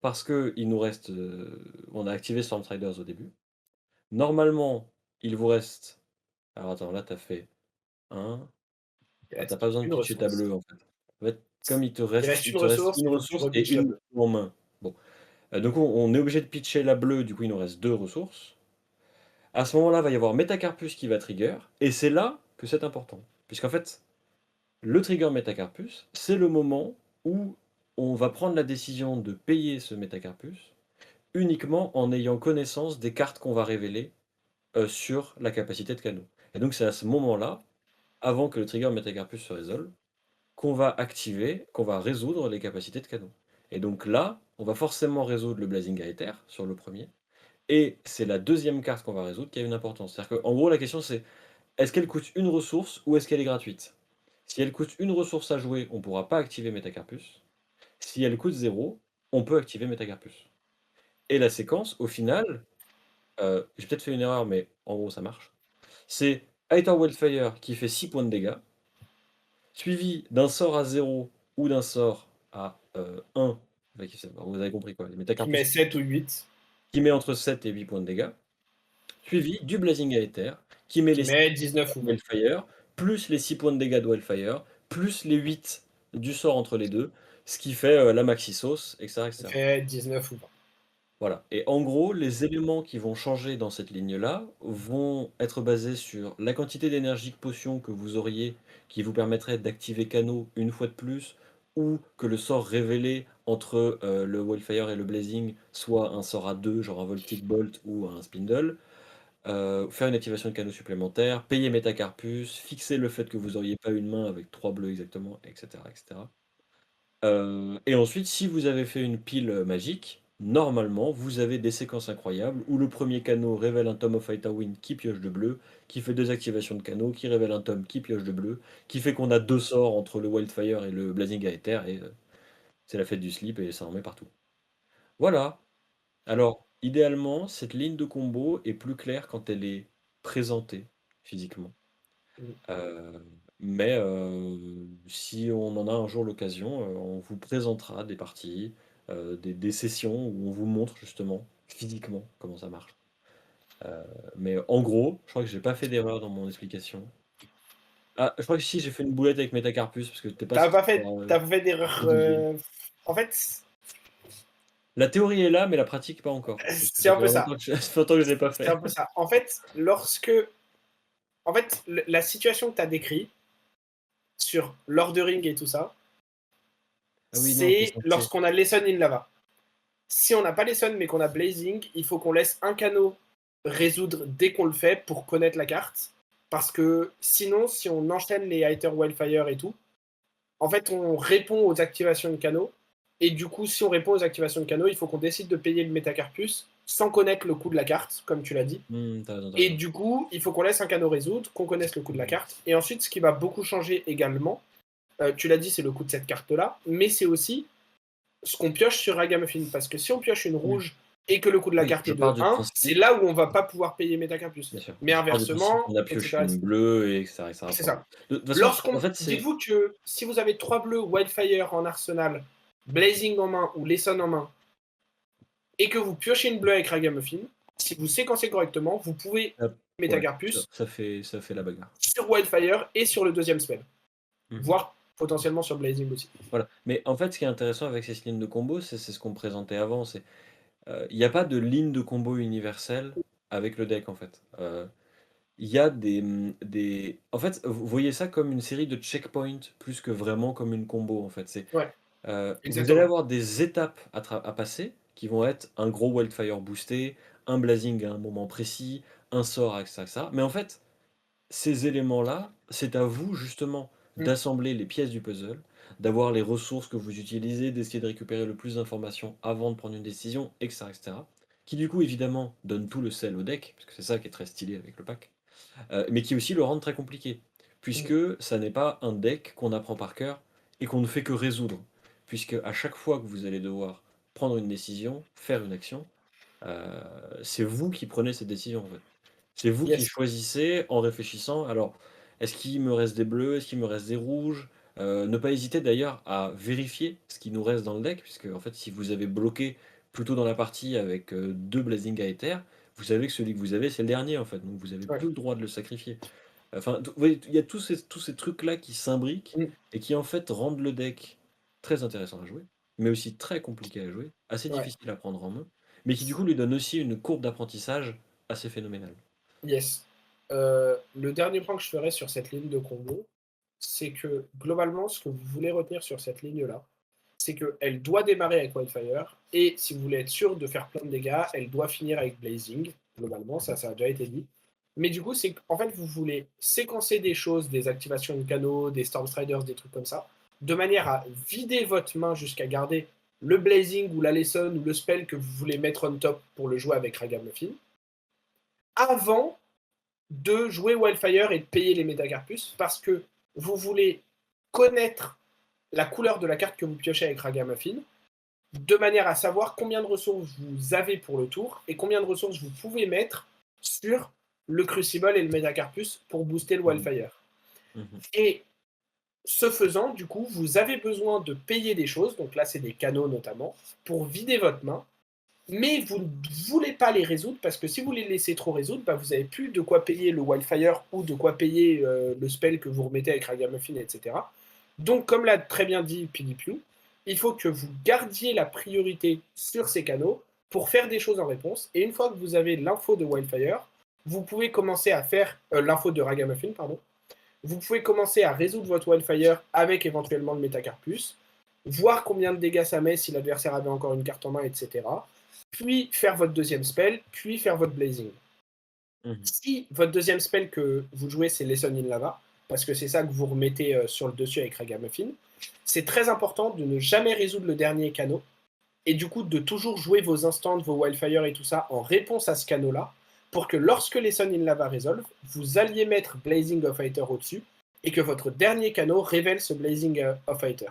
[SPEAKER 1] parce qu'il nous reste, on a activé Stormtriders au début. Normalement, il vous reste, alors attends, là tu as fait un.
[SPEAKER 2] Il
[SPEAKER 1] Ah, tu
[SPEAKER 2] reste
[SPEAKER 1] pas besoin de
[SPEAKER 2] une
[SPEAKER 1] pitcher ta
[SPEAKER 2] ressource.
[SPEAKER 1] bleue en fait. En fait, comme
[SPEAKER 2] Il reste
[SPEAKER 1] il
[SPEAKER 2] une
[SPEAKER 1] te reste
[SPEAKER 2] ressource,
[SPEAKER 1] une
[SPEAKER 2] il faut que tu
[SPEAKER 1] ressource et
[SPEAKER 2] repitches la
[SPEAKER 1] une
[SPEAKER 2] bleue.
[SPEAKER 1] en main. Bon, donc on est obligé de pitcher la bleue, du coup il nous reste 2 ressources. À ce moment-là, va y avoir Metacarpus qui va trigger et c'est là que c'est important. Puisqu'en fait, le trigger Metacarpus, c'est le moment où on va prendre la décision de payer ce Metacarpus uniquement en ayant connaissance des cartes qu'on va révéler, sur la capacité de Canaux. Et donc c'est à ce moment-là, avant que le trigger Metacarpus se résolve, qu'on va résoudre les capacités de Canaux. Et donc là, on va forcément résoudre le Blazing Aether sur le premier, et c'est la deuxième carte qu'on va résoudre qui a une importance. C'est-à-dire qu'en gros la question c'est: est-ce qu'elle coûte une ressource ou est-ce qu'elle est gratuite? Si elle coûte une ressource à jouer, on ne pourra pas activer Metacarpus. Si elle coûte 0, on peut activer Metacarpus. Et la séquence, au final, j'ai peut-être fait une erreur, mais en gros ça marche. C'est Aether Wildfire qui fait 6 points de dégâts, suivi d'un sort à 0 ou d'un sort à 1. Vous avez compris quoi, les
[SPEAKER 2] Qui
[SPEAKER 1] Metacarpus
[SPEAKER 2] met 7 ou 8,
[SPEAKER 1] qui met entre 7 et 8 points de dégâts, suivi du Blazing Aether qui met
[SPEAKER 2] qui
[SPEAKER 1] les 6
[SPEAKER 2] met
[SPEAKER 1] points
[SPEAKER 2] 19 ou
[SPEAKER 1] de
[SPEAKER 2] 20.
[SPEAKER 1] Wildfire, plus les 6 points de dégâts de Wildfire, plus les 8 du sort entre les deux, ce qui fait la maxi sauce, etc.,
[SPEAKER 2] Ça
[SPEAKER 1] etc.
[SPEAKER 2] fait 19 ou 20.
[SPEAKER 1] Voilà. Et en gros, les éléments qui vont changer dans cette ligne-là vont être basés sur la quantité d'énergie de potion que vous auriez, qui vous permettrait d'activer Canaux une fois de plus, ou que le sort révélé entre le Wildfire et le Blazing soit un sort à 2, genre un Voltic Bolt ou un Spindle, faire une activation de Canaux supplémentaire, payer Metacarpus, fixer le fait que vous auriez pas une main avec 3 bleus exactement, etc., etc. Et ensuite, si vous avez fait une pile, magique, normalement, vous avez des séquences incroyables où le premier canot révèle un Tome of Wind qui pioche de bleu, qui fait 2 activations de canaux, qui révèle un tome qui pioche de bleu, qui fait qu'on a 2 sorts entre le Wildfire et le Blazing Aether et c'est la fête du slip et ça en met partout. Voilà. Alors, idéalement, cette ligne de combo est plus claire quand elle est présentée physiquement.
[SPEAKER 2] Mmh.
[SPEAKER 1] Heu, mais si on en a un jour l'occasion, on vous présentera des parties, des sessions où on vous montre justement, physiquement, comment ça marche. Heu, mais en gros, je crois que j'ai pas fait d'erreur dans mon explication. Ah, je crois que si, j'ai fait une boulette avec Metacarpus parce que tu pas
[SPEAKER 2] Tu
[SPEAKER 1] censé
[SPEAKER 2] pas fait
[SPEAKER 1] pouvoir,
[SPEAKER 2] tu pas fait d'erreur,
[SPEAKER 1] bouger.
[SPEAKER 2] en fait,
[SPEAKER 1] La théorie est là, mais la pratique pas encore. Parce que
[SPEAKER 2] c'est
[SPEAKER 1] ça
[SPEAKER 2] un
[SPEAKER 1] fait
[SPEAKER 2] peu ça.
[SPEAKER 1] longtemps que je ça fait longtemps que je l'ai pas
[SPEAKER 2] C'est un
[SPEAKER 1] fait.
[SPEAKER 2] peu ça. En fait, le la situation que tu as décrit sur l'ordering et tout ça,
[SPEAKER 1] Ah oui, non, tu es
[SPEAKER 2] c'est
[SPEAKER 1] censé.
[SPEAKER 2] lorsqu'on a Lesson in Lava. Si on n'a pas Lesson, mais qu'on a Blazing, il faut qu'on laisse un canot résoudre dès qu'on le fait pour connaître la carte. Parce que sinon, si on enchaîne les Highter Wildfire et tout, en fait, on répond aux activations de canaux. Et du coup, si on répond aux activations de canaux, il faut qu'on décide de payer le Metacarpus sans connaître le coût de la carte, comme tu l'as dit.
[SPEAKER 1] Tu raison, tu
[SPEAKER 2] Et
[SPEAKER 1] raison.
[SPEAKER 2] du coup, il faut qu'on laisse un canot résoudre, qu'on connaisse le coût de la
[SPEAKER 1] Mmh.
[SPEAKER 2] carte. Et ensuite, ce qui va beaucoup changer également, tu l'as dit, c'est le coût de cette carte-là, mais c'est aussi ce qu'on pioche sur Ragamuffin. Parce que si on pioche une
[SPEAKER 1] Mmh.
[SPEAKER 2] rouge et que le coût de la
[SPEAKER 1] Oui,
[SPEAKER 2] carte
[SPEAKER 1] je
[SPEAKER 2] est
[SPEAKER 1] pars
[SPEAKER 2] de
[SPEAKER 1] du
[SPEAKER 2] 1, c'est
[SPEAKER 1] principe.
[SPEAKER 2] là où on va pas pouvoir payer Metacarpus.
[SPEAKER 1] Bien sûr.
[SPEAKER 2] Mais
[SPEAKER 1] Je pars du principe
[SPEAKER 2] inversement,
[SPEAKER 1] qu'on a pioché
[SPEAKER 2] etc.
[SPEAKER 1] une bleue et que ça
[SPEAKER 2] C'est
[SPEAKER 1] fera rien.
[SPEAKER 2] ça.
[SPEAKER 1] De toute façon, en fait, c'est
[SPEAKER 2] Dites-vous que si vous avez 3 bleus Wildfire en arsenal, Blazing en main ou Lesson en main, et que vous piochez une bleue avec Ragamuffin, si vous séquencez correctement, vous pouvez
[SPEAKER 1] hop, ouais,
[SPEAKER 2] Metacarpus
[SPEAKER 1] ça fait la bagarre.
[SPEAKER 2] sur Wildfire et sur le deuxième spell,
[SPEAKER 1] Mmh.
[SPEAKER 2] voire potentiellement sur Blazing aussi.
[SPEAKER 1] Voilà. Mais en fait, ce qui est intéressant avec ces lignes de combo, c'est ce qu'on présentait avant, c'est, il y a pas de ligne de combo universelle avec le deck, en fait. Il y a des en fait, vous voyez ça comme une série de checkpoints plus que vraiment comme une combo, en fait.
[SPEAKER 2] Ouais,
[SPEAKER 1] Vous allez
[SPEAKER 2] exactement.
[SPEAKER 1] avoir des étapes à passer qui vont être un gros Wildfire boosté, un blazing à un moment précis, un sort avec ça. Mais en fait, ces éléments-là, c'est à vous justement
[SPEAKER 2] Mmh,
[SPEAKER 1] d'assembler les pièces du puzzle, d'avoir les ressources que vous utilisez, d'essayer de récupérer le plus d'informations avant de prendre une décision, et cetera, qui du coup évidemment donne tout le sel au deck, parce que c'est ça qui est très stylé avec le pack, mais qui aussi le rendent très compliqué,
[SPEAKER 2] mmh,
[SPEAKER 1] puisque ça n'est pas un deck qu'on apprend par cœur et qu'on ne fait que résoudre. Puisque à chaque fois que vous allez devoir prendre une décision, faire une action, heu, c'est vous qui prenez cette décision, en fait. C'est vous qui
[SPEAKER 2] yes,
[SPEAKER 1] choisissez en réfléchissant, alors, est-ce qu'il me reste des bleus? Est-ce qu'il me reste des rouges? Ne pas hésiter d'ailleurs à vérifier ce qui nous reste dans le deck, puisque en fait, si vous avez bloqué plus tôt dans la partie avec, 2 Blazing Aether, vous savez que celui que vous avez, c'est le dernier, en fait, donc vous avez
[SPEAKER 2] ouais,
[SPEAKER 1] plus le droit de le sacrifier. Enfin, t vous voyez, il y a tous ces trucs-là qui s'imbriquent
[SPEAKER 2] mmh,
[SPEAKER 1] et qui, en fait, rendent le deck très intéressant à jouer, mais aussi très compliqué à jouer, assez
[SPEAKER 2] ouais,
[SPEAKER 1] difficile à prendre en main, mais qui, du coup, lui donne aussi une courbe d'apprentissage assez phénoménale.
[SPEAKER 2] yes. Le dernier point que je ferai sur cette ligne de combo, c'est que globalement, ce que vous voulez retenir sur cette ligne-là, c'est qu'elle doit démarrer avec Wildfire et si vous voulez être sûr de faire plein de dégâts, elle doit finir avec Blazing, globalement,
[SPEAKER 1] Mmh
[SPEAKER 2] ça a déjà été dit. Mais du coup, c'est qu'en fait, vous voulez séquencer des choses, des activations de canaux, des Stormstriders, des trucs comme ça, de manière à vider votre main jusqu'à garder le Blazing ou la Lesson ou le spell que vous voulez mettre on top pour le jouer avec Ragamuffin, avant de jouer Wildfire et de payer les Metacarpus, parce que vous voulez connaître la couleur de la carte que vous piochez avec Ragamuffin, de manière à savoir combien de ressources vous avez pour le tour et combien de ressources vous pouvez mettre sur le Crucible et le Metacarpus pour booster le
[SPEAKER 1] mh.
[SPEAKER 2] Wildfire.
[SPEAKER 1] Mmh.
[SPEAKER 2] Et ce faisant, du coup, vous avez besoin de payer des choses, donc là c'est des canaux notamment, pour vider votre main, mais vous ne voulez pas les résoudre parce que si vous les laissez trop résoudre, bah, vous n'avez plus de quoi payer le Wildfire ou de quoi payer le spell que vous remettez avec Ragamuffin, etc. Donc, comme l'a très bien dit Pilipiu, il faut que vous gardiez la priorité sur ces canaux pour faire des choses en réponse. Et une fois que vous avez l'info de Wildfire, vous pouvez commencer à faire l'info de Ragamuffin, pardon. Vous pouvez commencer à résoudre votre Wildfire avec éventuellement le Metacarpus, voir combien de dégâts ça met si l'adversaire avait encore une carte en main, etc. Puis faire votre deuxième spell, puis faire votre Blazing.
[SPEAKER 1] Mmh.
[SPEAKER 2] Si votre deuxième spell que vous jouez, c'est Lesson in Lava, parce que c'est ça que vous remettez sur le dessus avec Ragamuffin, c'est très important de ne jamais résoudre le dernier canot, et du coup de toujours jouer vos instants, vos Wildfire et tout ça en réponse à ce canot-là, pour que lorsque Lesson in Lava résolve, vous alliez mettre Blazing of Fighter au-dessus, et que votre dernier canot révèle ce Blazing of Fighter.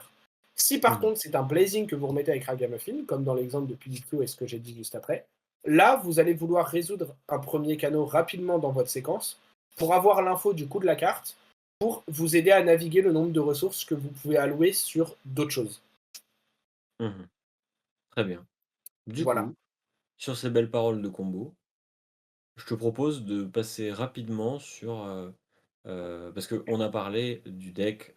[SPEAKER 2] Si par
[SPEAKER 1] Mmh.
[SPEAKER 2] contre c'est un Blazing que vous remettez avec Ragamuffin, comme dans l'exemple de Pilico et ce que j'ai dit juste après, là vous allez vouloir résoudre un premier canot rapidement dans votre séquence pour avoir l'info du coup de la carte, pour vous aider à naviguer le nombre de ressources que vous pouvez allouer sur d'autres choses.
[SPEAKER 1] Mmh. Très bien. Du
[SPEAKER 2] Voilà.
[SPEAKER 1] coup, sur ces belles paroles de combo, je te propose de passer rapidement sur, parce qu'on a parlé du deck,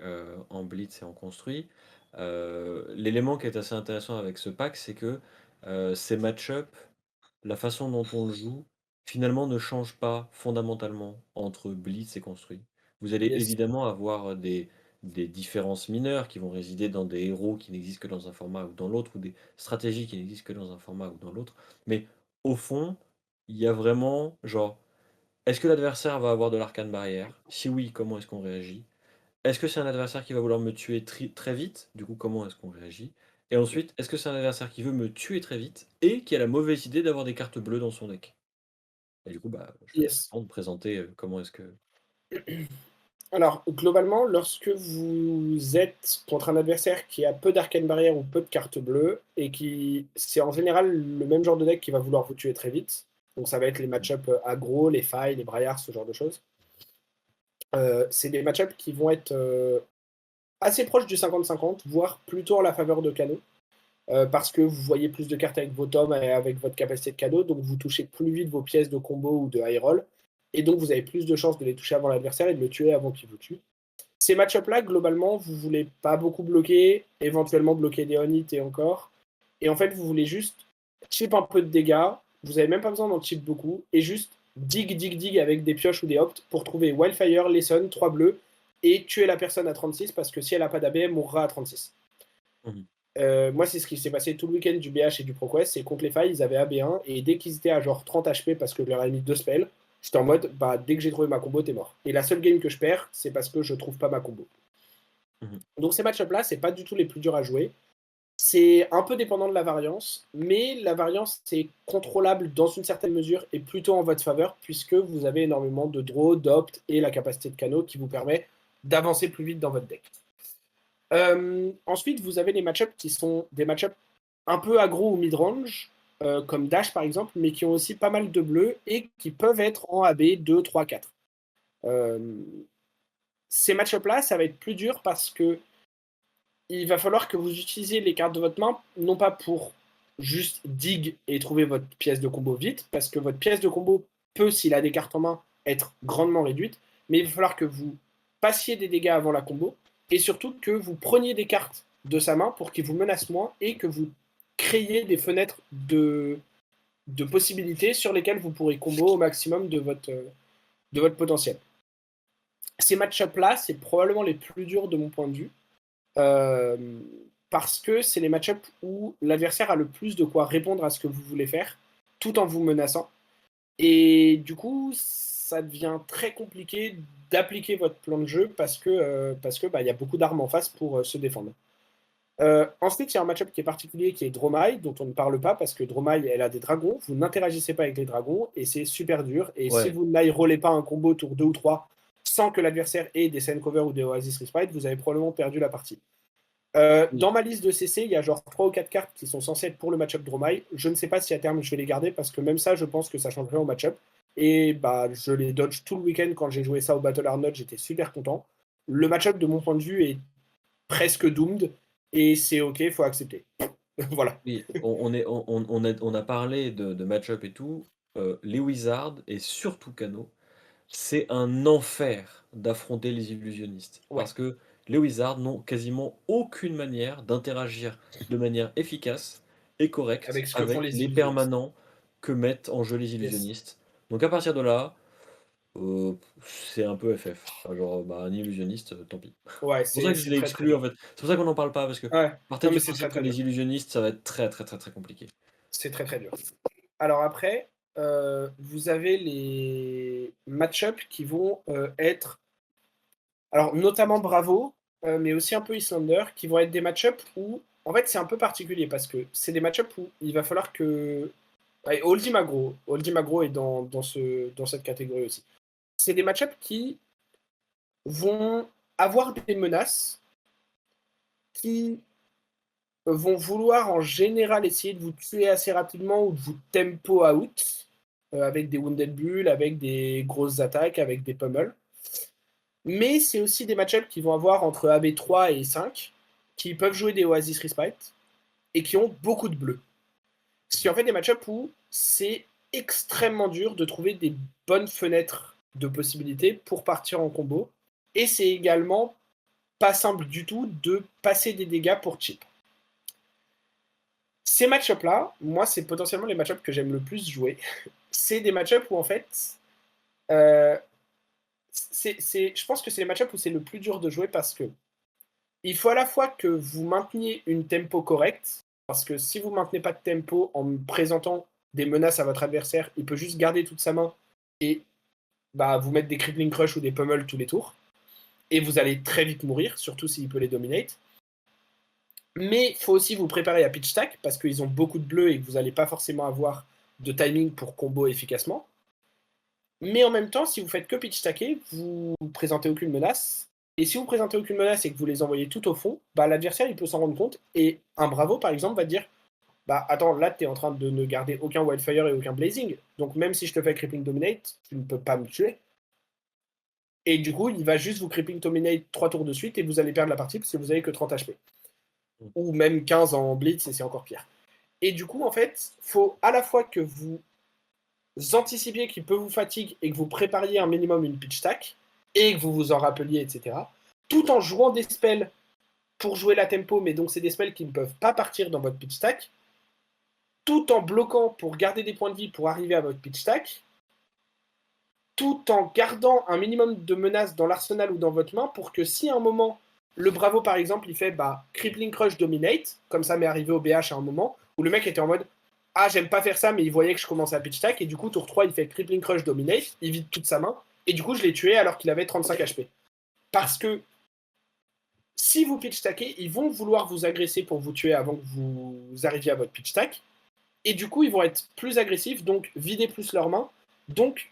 [SPEAKER 1] en blitz et en construit. L'élément qui est assez intéressant avec ce pack, c'est que, ces match-up, la façon dont on le joue, finalement ne change pas fondamentalement entre blitz et construit. Vous allez
[SPEAKER 2] Yes.
[SPEAKER 1] évidemment avoir des différences mineures qui vont résider dans des héros qui n'existent que dans un format ou dans l'autre, ou des stratégies qui n'existent que dans un format ou dans l'autre. Mais au fond, il y a vraiment genre, est-ce que l'adversaire va avoir de l'arcane barrière? Si oui, comment est-ce qu'on réagit? Est-ce que c'est un adversaire qui va vouloir me tuer très vite? Du coup, comment est-ce qu'on réagit? Et ensuite, est-ce que c'est un adversaire qui veut me tuer très vite et qui a la mauvaise idée d'avoir des cartes bleues dans son deck? Et du coup, bah, je te laisse
[SPEAKER 2] Yes.
[SPEAKER 1] répondre, présenter, comment est-ce que
[SPEAKER 2] Alors, globalement, lorsque vous êtes contre un adversaire qui a peu d'arcane barrière ou peu de cartes bleues, et qui c'est en général le même genre de deck qui va vouloir vous tuer très vite. Donc ça va être les match-up aggro, les failles, les braillards, ce genre de choses. C'est des match-up qui vont être assez proches du 50-50, voire plutôt en la faveur de Kano. Parce que vous voyez plus de cartes avec vos tomes et avec votre capacité de cadeau, donc vous touchez plus vite vos pièces de combo ou de high roll, et donc vous avez plus de chances de les toucher avant l'adversaire et de le tuer avant qu'il vous tue. Ces match-up-là, globalement, vous voulez pas beaucoup bloquer, éventuellement bloquer des on-hit et encore. Et en fait, vous voulez juste chip un peu de dégâts, vous avez même pas besoin d'en chip beaucoup, et juste dig avec des pioches ou des opts pour trouver Wildfire, Lesson, 3 bleus, et tuer la personne à 36, parce que si elle a pas d'AB, elle mourra à 36.
[SPEAKER 1] mmh
[SPEAKER 2] Moi, c'est ce qui s'est passé tout le week-end du BH et du ProQuest, c'est contre les failles, ils avaient AB1, et dès qu'ils étaient à genre 30 HP parce que je leur ai mis 2 spells, j'étais en mode, bah dès que j'ai trouvé ma combo, t'es mort. Et la seule game que je perds, c'est parce que je trouve pas ma combo.
[SPEAKER 1] Mmh.
[SPEAKER 2] Donc ces match-up-là, c'est pas du tout les plus durs à jouer. C'est un peu dépendant de la variance, mais la variance, c'est contrôlable dans une certaine mesure et plutôt en votre faveur, puisque vous avez énormément de draw, d'opt et la capacité de canaux qui vous permet d'avancer plus vite dans votre deck. Ensuite, vous avez les match-ups qui sont des match-ups un peu aggro ou mid-range, comme Dash par exemple, mais qui ont aussi pas mal de bleus et qui peuvent être en AB 2, 3, 4. Ces match-ups-là, ça va être plus dur parce que il va falloir que vous utilisiez les cartes de votre main, non pas pour juste dig et trouver votre pièce de combo vite, parce que votre pièce de combo peut, s'il a des cartes en main, être grandement réduite, mais il va falloir que vous passiez des dégâts avant la combo, et surtout que vous preniez des cartes de sa main pour qu'il vous menace moins, et que vous créiez des fenêtres de possibilités sur lesquelles vous pourrez combo au maximum de votre potentiel. Ces match-ups-là, c'est probablement les plus durs de mon point de vue, euh, parce que c'est les match-ups où l'adversaire a le plus de quoi répondre à ce que vous voulez faire, tout en vous menaçant. Et du coup, ça devient très compliqué d'appliquer votre plan de jeu parce que bah, y a beaucoup d'armes en face pour se défendre. Ensuite, il y a un match-up qui est particulier qui est Dromai, dont on ne parle pas parce que Dromai, elle a des dragons. Vous n'interagissez pas avec les dragons et c'est super dur. Et si
[SPEAKER 1] Ouais.
[SPEAKER 2] vous n'aille pas un combo tour 2 ou 3 sans que l'adversaire ait des Sand Cover ou des Oasis Respite, vous avez probablement perdu la partie.
[SPEAKER 1] Oui.
[SPEAKER 2] Dans ma liste de CC, il y a genre 3 ou 4 cartes qui sont censées être pour le match-up Dromai. Je ne sais pas si à terme je vais les garder parce que même ça, je pense que ça changerait au match-up. Et bah, je les dodge tout le week-end quand j'ai joué ça au Battle Arnold, j'étais super content. Le match-up, de mon point de vue, est presque doomed et c'est ok, il faut accepter. Voilà.
[SPEAKER 1] Oui, on a parlé de match-up et tout, les Wizards et surtout Cano, c'est un enfer d'affronter les illusionnistes.
[SPEAKER 2] Ouais,
[SPEAKER 1] Parce que les Wizards n'ont quasiment aucune manière d'interagir de manière efficace et correcte
[SPEAKER 2] avec ce que font
[SPEAKER 1] avec
[SPEAKER 2] les
[SPEAKER 1] les
[SPEAKER 2] illusionnistes.
[SPEAKER 1] permanents que mettent en jeu les
[SPEAKER 2] Yes.
[SPEAKER 1] illusionnistes. Donc à partir de là, c'est un peu FF. Enfin, genre, bah, un illusionniste, tant pis.
[SPEAKER 2] Ouais,
[SPEAKER 1] C'est pour ça que je
[SPEAKER 2] c'est
[SPEAKER 1] l'ai
[SPEAKER 2] très très
[SPEAKER 1] exclu
[SPEAKER 2] dur.
[SPEAKER 1] en fait. C'est pour ça qu'on n'en parle pas parce que
[SPEAKER 2] Ouais,
[SPEAKER 1] partez
[SPEAKER 2] non mais
[SPEAKER 1] du
[SPEAKER 2] c'est très
[SPEAKER 1] principe que
[SPEAKER 2] très dur.
[SPEAKER 1] les illusionnistes, ça va être très, très, très, très compliqué.
[SPEAKER 2] C'est très très dur. Alors après, vous avez les match-up qui vont être alors notamment Bravo, mais aussi un peu Islander, qui vont être des match-up où, en fait, c'est un peu particulier parce que c'est des match-up où il va falloir que. Allez, Oldie Magro est dans cette catégorie aussi. C'est des match-up qui vont avoir des menaces, qui vont vouloir en général essayer de vous tuer assez rapidement ou de vous tempo out, avec des Wounded Bull, avec des grosses attaques, avec des pummels. Mais c'est aussi des match-ups qui vont avoir entre AB3 et 5, qui peuvent jouer des Oasis Respite, et qui ont beaucoup de bleus. Ce qui en fait des match-ups où c'est extrêmement dur de trouver des bonnes fenêtres de possibilités pour partir en combo. Et c'est également pas simple du tout de passer des dégâts pour chip. Ces match-ups-là, moi, c'est potentiellement les match-ups que j'aime le plus jouer. C'est des match-ups où en fait, euh, je pense que c'est les match-ups où c'est le plus dur de jouer parce que il faut à la fois que vous mainteniez une tempo correcte, parce que si vous ne maintenez pas de tempo en présentant des menaces à votre adversaire, il peut juste garder toute sa main et bah, vous mettre des crippling crush ou des pummels tous les tours. Et vous allez très vite mourir, surtout s'il peut les dominate. Mais il faut aussi vous préparer à pitch stack, parce qu'ils ont beaucoup de bleus et que vous n'allez pas forcément avoir de timing pour combo efficacement. Mais en même temps, si vous faites que pitch stacker, vous ne présentez aucune menace. Et si vous présentez aucune menace et que vous les envoyez tout au fond, bah, l'adversaire il peut s'en rendre compte. Et un Bravo, par exemple, va dire bah attends, là tu es en train de ne garder aucun Wildfire et aucun Blazing. Donc même si je te fais Crippling Dominate, tu ne peux pas me tuer. Et du coup, il va juste vous Crippling Dominate 3 tours de suite et vous allez perdre la partie parce que vous avez que 30 HP.
[SPEAKER 1] Mmh.
[SPEAKER 2] Ou même 15 en Blitz et c'est encore pire. Et du coup, en fait, faut à la fois que vous anticipiez qu'il peut vous fatiguer et que vous prépariez un minimum une pitch stack et que vous vous en rappeliez, etc. Tout en jouant des spells pour jouer la tempo, mais donc c'est des spells qui ne peuvent pas partir dans votre pitch stack, tout en bloquant pour garder des points de vie pour arriver à votre pitch stack, tout en gardant un minimum de menaces dans l'arsenal ou dans votre main pour que si à un moment Le Bravo, par exemple, il fait bah, Crippling Crush Dominate, comme ça m'est arrivé au BH à un moment, où le mec était en mode ah, j'aime pas faire ça, mais il voyait que je commençais à pitch stack, et du coup, tour 3, il fait Crippling Crush Dominate, il vide toute sa main, et du coup, je l'ai tué alors qu'il avait 35 HP. Parce que si vous pitch stackez, ils vont vouloir vous agresser pour vous tuer avant que vous arriviez à votre pitch stack, et du coup, ils vont être plus agressifs, donc vider plus leurs mains, donc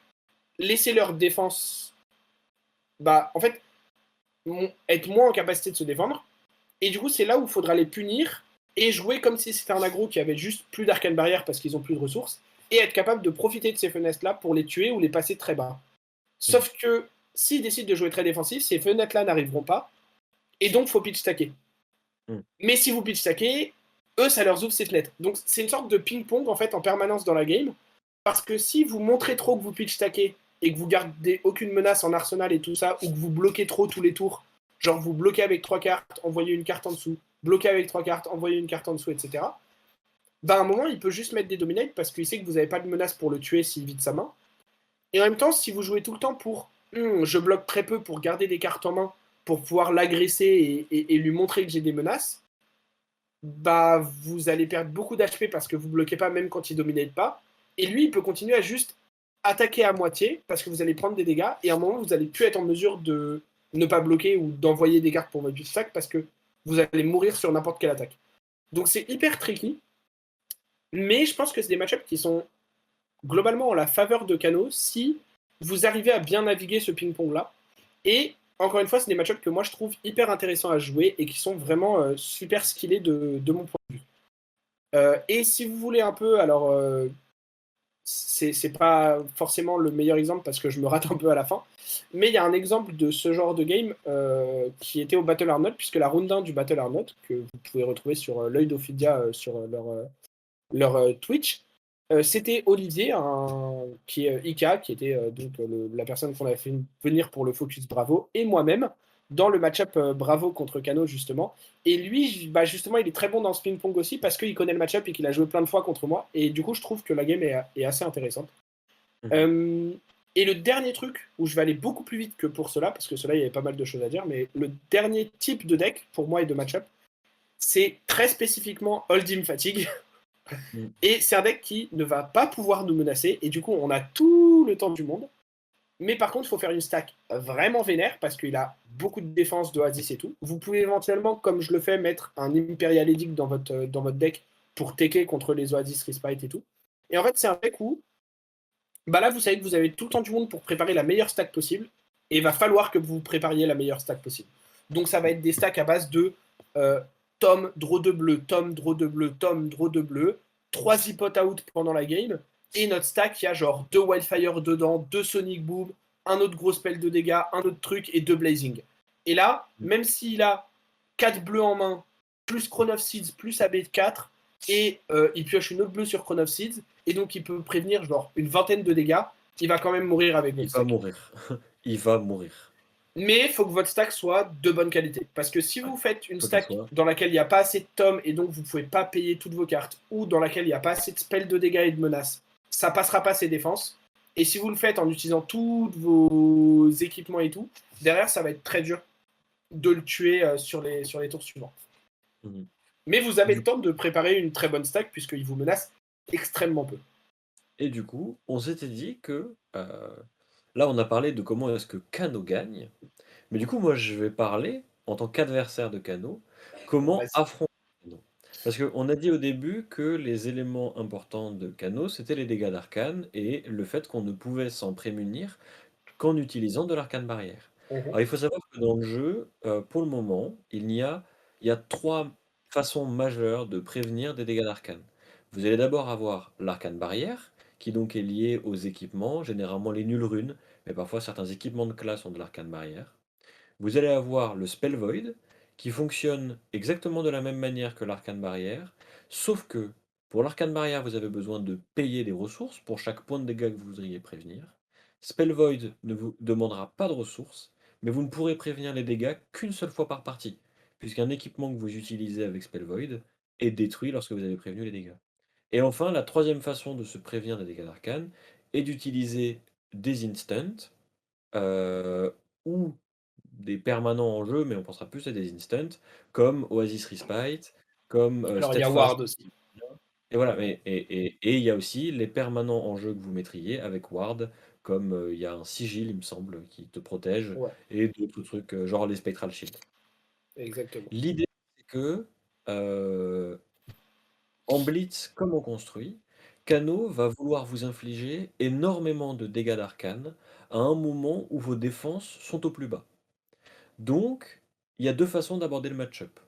[SPEAKER 2] laisser leur défense, bah, en fait, être moins en capacité de se défendre. Et du coup, c'est là où il faudra les punir et jouer comme si c'était un aggro qui avait juste plus d'arcane barrière parce qu'ils ont plus de ressources et être capable de profiter de ces fenêtres-là pour les tuer ou les passer très bas.
[SPEAKER 1] Mmh.
[SPEAKER 2] Sauf que s'ils décident de jouer très défensif, ces fenêtres-là n'arriveront pas et donc faut pitch stacker.
[SPEAKER 1] Mmh.
[SPEAKER 2] Mais si vous pitch stackez, eux, ça leur ouvre ces fenêtres. Donc c'est une sorte de ping-pong en fait en permanence dans la game parce que si vous montrez trop que vous pitch stackez et que vous gardez aucune menace en arsenal et tout ça, ou que vous bloquez trop tous les tours, genre vous bloquez avec 3 cartes, envoyez une carte en dessous, bloquez avec 3 cartes, envoyez une carte en dessous, etc. Bah à un moment, il peut juste mettre des dominates parce qu'il sait que vous n'avez pas de menace pour le tuer s'il vide sa main. Et en même temps, si vous jouez tout le temps pour je bloque très peu pour garder des cartes en main, pour pouvoir l'agresser et lui montrer que j'ai des menaces, bah vous allez perdre beaucoup d'HP parce que vous bloquez pas même quand il dominate pas. Et lui, il peut continuer à juste attaquer à moitié parce que vous allez prendre des dégâts et à un moment, vous allez plus être en mesure de ne pas bloquer ou d'envoyer des cartes pour votre stack parce que vous allez mourir sur n'importe quelle attaque. Donc c'est hyper tricky, mais je pense que c'est des matchups qui sont globalement en la faveur de Kano si vous arrivez à bien naviguer ce ping-pong-là. Et encore une fois, c'est des matchups que moi je trouve hyper intéressants à jouer et qui sont vraiment super skillés de mon point de vue. Et si vous voulez un peu, alors c'est pas forcément le meilleur exemple parce que je me rate un peu à la fin, mais il y a un exemple de ce genre de game qui était au Battle Arnold, puisque la round 1 du Battle Arnold, que vous pouvez retrouver sur l'œil d'Ophidia sur leur Twitch, c'était Olivier, qui est Ika, qui était donc la personne qu'on avait fait venir pour le Focus Bravo, et moi-même, dans le match-up Bravo contre Kano, justement. Et lui, bah, justement, il est très bon dans ce ping-pong aussi, parce qu'il connaît le match-up et qu'il a joué plein de fois contre moi. Et du coup, je trouve que la game est assez intéressante.
[SPEAKER 1] Mmh.
[SPEAKER 2] Euh, et le dernier truc, où je vais aller beaucoup plus vite que pour cela, parce que cela, il y avait pas mal de choses à dire, mais le dernier type de deck, pour moi, et de match-up, c'est très spécifiquement Hold Fatigue.
[SPEAKER 1] Mmh.
[SPEAKER 2] Et c'est un deck qui ne va pas pouvoir nous menacer. Et du coup, on a tout le temps du monde. Mais par contre, il faut faire une stack vraiment vénère parce qu'il a beaucoup de défense de Oasis et tout. Vous pouvez éventuellement, comme je le fais, mettre un Imperial Edict dans votre deck pour tecker contre les Oasis Respite et tout. Et en fait, c'est un deck où, bah là, vous savez que vous avez tout le temps du monde pour préparer la meilleure stack possible. Et il va falloir que vous prépariez la meilleure stack possible. Donc, ça va être des stacks à base de euh, Tom, draw de bleu, Tom, draw de bleu, Tom, draw de bleu, 3 zipot out pendant la game. Et notre stack, il y a genre 2 Wildfire dedans, 2 Sonic Boom, un autre gros spell de dégâts, un autre truc et 2 Blazing. Et là,
[SPEAKER 1] Mmh.
[SPEAKER 2] même s'il a 4 bleus en main, plus Crown of Seeds, plus AB de 4, et il pioche une autre bleue sur Crown of Seeds, et donc il peut prévenir genre une vingtaine de dégâts, il va quand même mourir avec
[SPEAKER 1] Il
[SPEAKER 2] votre
[SPEAKER 1] va
[SPEAKER 2] stack.
[SPEAKER 1] mourir. Il va mourir.
[SPEAKER 2] Mais il faut que votre stack soit de bonne qualité. Parce que si
[SPEAKER 1] Ouais.
[SPEAKER 2] vous faites une
[SPEAKER 1] Faut qu'elle
[SPEAKER 2] stack
[SPEAKER 1] soit
[SPEAKER 2] dans laquelle il n'y a pas assez de tomes et donc vous ne pouvez pas payer toutes vos cartes, ou dans laquelle il n'y a pas assez de spells de dégâts et de menaces, ça passera pas ses défenses. Et si vous le faites en utilisant tous vos équipements et tout, derrière ça va être très dur de le tuer sur les tours suivants.
[SPEAKER 1] mmh
[SPEAKER 2] Mais vous avez le
[SPEAKER 1] Du
[SPEAKER 2] temps de préparer une très bonne stack puisqu'il vous menace extrêmement peu.
[SPEAKER 1] et du coup, on s'était dit que, là, on a parlé de comment est-ce que Kano gagne, mais du coup, moi, je vais parler, en tant qu'adversaire de Kano, comment
[SPEAKER 2] Vas-y.
[SPEAKER 1] affronter Kano. Parce qu'on a dit au début que les éléments importants de Kano, c'était les dégâts d'arcane et le fait qu'on ne pouvait s'en prémunir qu'en utilisant de l'arcane barrière.
[SPEAKER 2] Mhm.
[SPEAKER 1] Alors il faut savoir que dans le jeu, pour le moment, il y a 3 façons majeures de prévenir des dégâts d'arcane. Vous allez d'abord avoir l'arcane barrière, qui donc est lié aux équipements, généralement les nulles runes, mais parfois certains équipements de classe ont de l'arcane barrière. Vous allez avoir le Spell Void, qui fonctionne exactement de la même manière que l'arcane barrière, sauf que pour l'arcane barrière, vous avez besoin de payer des ressources pour chaque point de dégâts que vous voudriez prévenir. Spell Void ne vous demandera pas de ressources, mais vous ne pourrez prévenir les dégâts qu'une seule fois par partie, puisqu'un équipement que vous utilisez avec Spell Void est détruit lorsque vous avez prévenu les dégâts. Et enfin, la troisième façon de se prévenir des dégâts d'arcane est d'utiliser des instants, ou des permanents en jeu, mais on pensera plus à des instants, comme Oasis Respite, comme,
[SPEAKER 2] Alors il y a
[SPEAKER 1] Steadfast
[SPEAKER 2] Ward aussi.
[SPEAKER 1] et voilà,
[SPEAKER 2] Ouais,
[SPEAKER 1] et il y a aussi les permanents en jeu que vous mettriez avec Ward, comme, il y a un sigil, il me semble, qui te protège
[SPEAKER 2] ouais,
[SPEAKER 1] et d'autres trucs, genre les Spectral Shield.
[SPEAKER 2] exactement.
[SPEAKER 1] L'idée, c'est que, en blitz comme en construit, Kano va vouloir vous infliger énormément de dégâts d'arcane à un moment où vos défenses sont au plus bas. Donc, il y a 2 façons d'aborder le match-up.